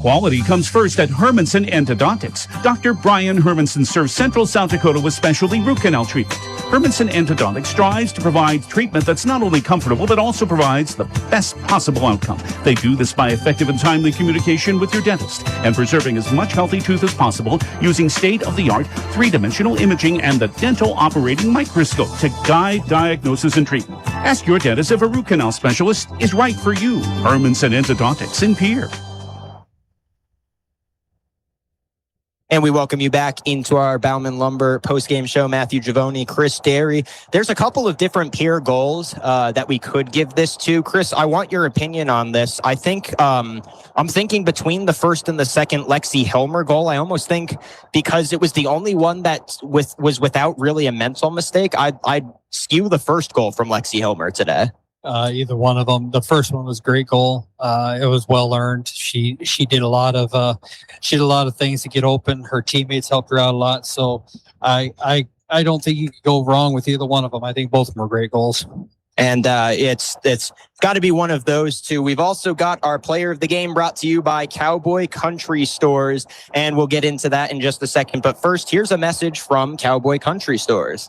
Speaker 9: Quality comes first at Hermanson Endodontics. Dr. Brian Hermanson serves Central South Dakota with specialty root canal treatment. Hermanson Endodontics strives to provide treatment that's not only comfortable, but also provides the best possible outcome. They do this by effective and timely communication with your dentist and preserving as much healthy tooth as possible using state-of-the-art 3-dimensional imaging and the dental operating microscope to guide diagnosis and treatment. Ask your dentist if a root canal specialist is right for you. Hermanson Endodontics in Pierre.
Speaker 15: And we welcome you back into our Bowman Lumber post-game show. Matthew Giavoni, Chris Derry. There's a couple of different Pierre goals that we could give this to. Chris, I want your opinion on this. I think I'm thinking between the first and the second Lexi Helmer goal, I almost think because it was the only one that was without really a mental mistake, I'd skew the first goal from Lexi Helmer today.
Speaker 16: Either one of them. The first one was a great goal. It was well earned. She did a lot of things to get open. Her teammates helped her out a lot. So I don't think you could go wrong with either one of them. I think both of them were great goals.
Speaker 15: And it's got to be one of those two. We've also got our player of the game brought to you by Cowboy Country Stores, and we'll get into that in just a second. But first, here's a message from Cowboy Country Stores.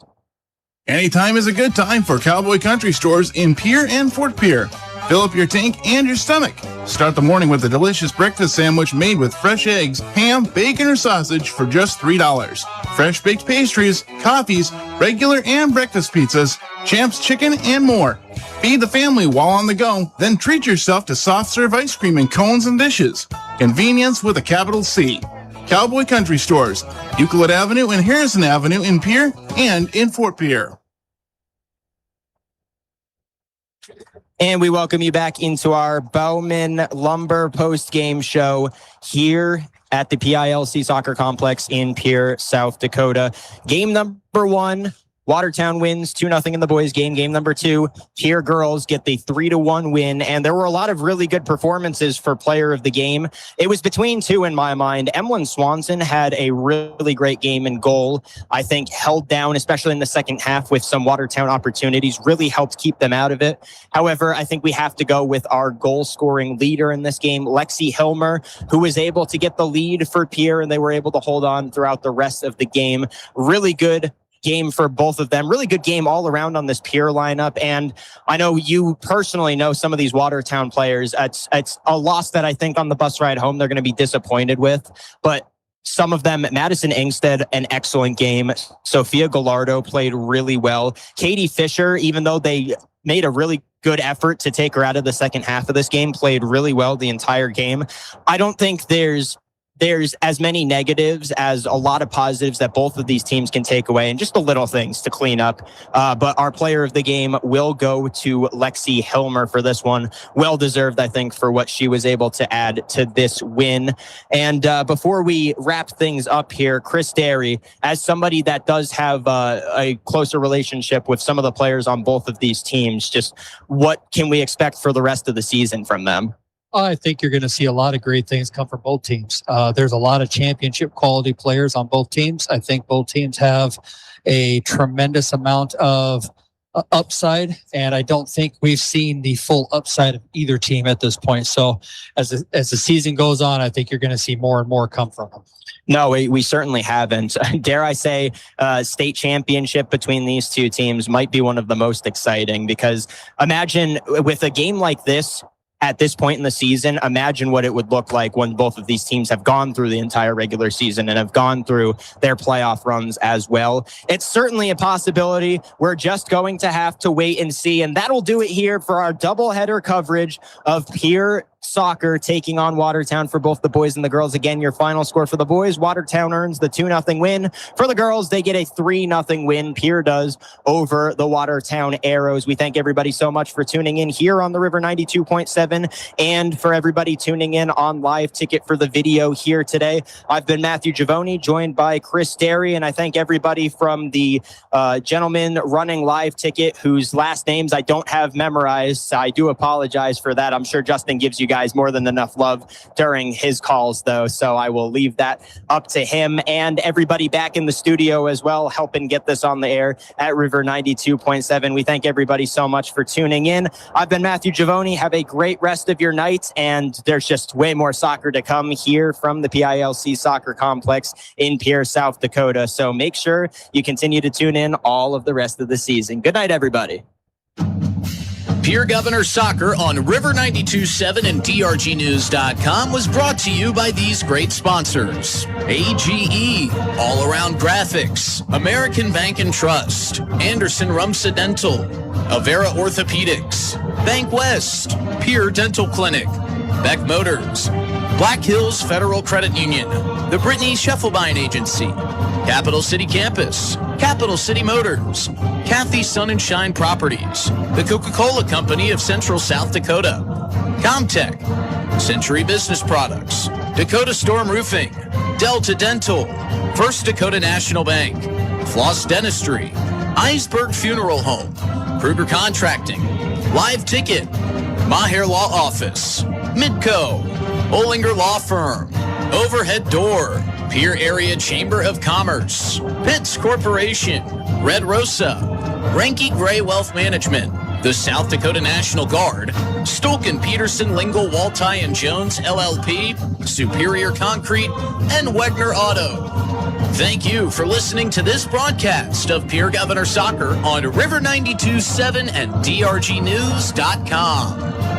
Speaker 20: Anytime is a good time for Cowboy Country Stores in Pierre and Fort Pierre. Fill up your tank and your stomach. Start the morning with a delicious breakfast sandwich made with fresh eggs, ham, bacon, or sausage for just $3. Fresh baked pastries, coffees, regular and breakfast pizzas, Champs chicken, and more. Feed the family while on the go, then treat yourself to soft serve ice cream in cones and dishes. Convenience with a capital C. Cowboy Country Stores, Euclid Avenue and Harrison Avenue in Pierre and in Fort Pierre.
Speaker 15: And we welcome you back into our Bowman Lumber post-game show here at the PILC Soccer Complex in Pierre, South Dakota. Game number 1, Watertown wins 2-0 in the boys game. Game number 2, Pierre girls get the 3-1 win. And there were a lot of really good performances for player of the game. It was between two in my mind. Emlyn Swanson had a really great game in goal. I think held down, especially in the second half with some Watertown opportunities, really helped keep them out of it. However, I think we have to go with our goal scoring leader in this game, Lexi Hilmer, who was able to get the lead for Pierre, and they were able to hold on throughout the rest of the game. Really good game for both of them. Really good game all around on this Pierre lineup. And I know you personally know some of these Watertown players. It's a loss that I think on the bus ride home they're going to be disappointed with. But some of them, Madison Ingstead, an excellent game. Sophia Gallardo played really well. Katie Fisher, even though they made a really good effort to take her out of the second half of this game, played really well the entire game. I don't think there's as many negatives as a lot of positives that both of these teams can take away, and just the little things to clean up. But our player of the game will go to Lexi Hilmer for this one. Well deserved, I think, for what she was able to add to this win. And before we wrap things up here, Chris Derry, as somebody that does have a closer relationship with some of the players on both of these teams, just what can we expect for the rest of the season from them?
Speaker 16: I think you're going to see a lot of great things come from both teams. There's a lot of championship quality players on both teams. I think both teams have a tremendous amount of upside, and I don't think we've seen the full upside of either team at this point. So as the season goes on, I think you're going to see more and more come from them.
Speaker 15: No, we certainly haven't. Dare I say, state championship between these two teams might be one of the most exciting, because imagine with a game like this, at this point in the season, imagine what it would look like when both of these teams have gone through the entire regular season and have gone through their playoff runs as well. It's certainly a possibility. We're just going to have to wait and see. And that'll do it here for our doubleheader coverage of Pierre soccer taking on Watertown for both the boys and the girls. Again, your final score for the boys, Watertown earns the 2-0 win. For the girls, they get a 3-0 win. Pierre does over the Watertown Arrows. We thank everybody so much for tuning in here on the River 92.7, and for everybody tuning in on Live Ticket for the video here today. I've been Matthew Giavoni, joined by Chris Derry, and I thank everybody from the gentleman running Live Ticket, whose last names I don't have memorized. I do apologize for that. I'm sure Justin gives you guys more than enough love during his calls, though, so I will leave that up to him, and everybody back in the studio as well, helping get this on the air at River 92.7. We thank everybody so much for tuning in. I've been Matthew Giavoni. Have a great rest of your night, and there's just way more soccer to come here from the PILC Soccer Complex in Pierre, South Dakota, so make sure you continue to tune in all of the rest of the season. Good night, everybody.
Speaker 3: Pierre Governor Soccer on River 92.7 and DRGnews.com was brought to you by these great sponsors: AGE, All Around Graphics, American Bank and Trust, Anderson Rumsa Dental, Avera Orthopedics, Bank West, Pierre Dental Clinic, Beck Motors, Black Hills Federal Credit Union, the Brittany Scheffelbein Agency, Capital City Campus, Capital City Motors, Kathy Sun and Shine Properties, the Coca-Cola Company of Central South Dakota, Comtech, Century Business Products, Dakota Storm Roofing, Delta Dental, First Dakota National Bank, Floss Dentistry, Iceberg Funeral Home, Kruger Contracting, Live Ticket, Maher Law Office, Midco, Olinger Law Firm, Overhead Door, Pierre Area Chamber of Commerce, Pitts Corporation, Red Rosa, Ranky Gray Wealth Management, the South Dakota National Guard, Stolken Peterson Lingle Waltai and Jones LLP, Superior Concrete, and Wegner Auto. Thank you for listening to this broadcast of Pierre Governor Soccer on River 92.7 and DRGnews.com.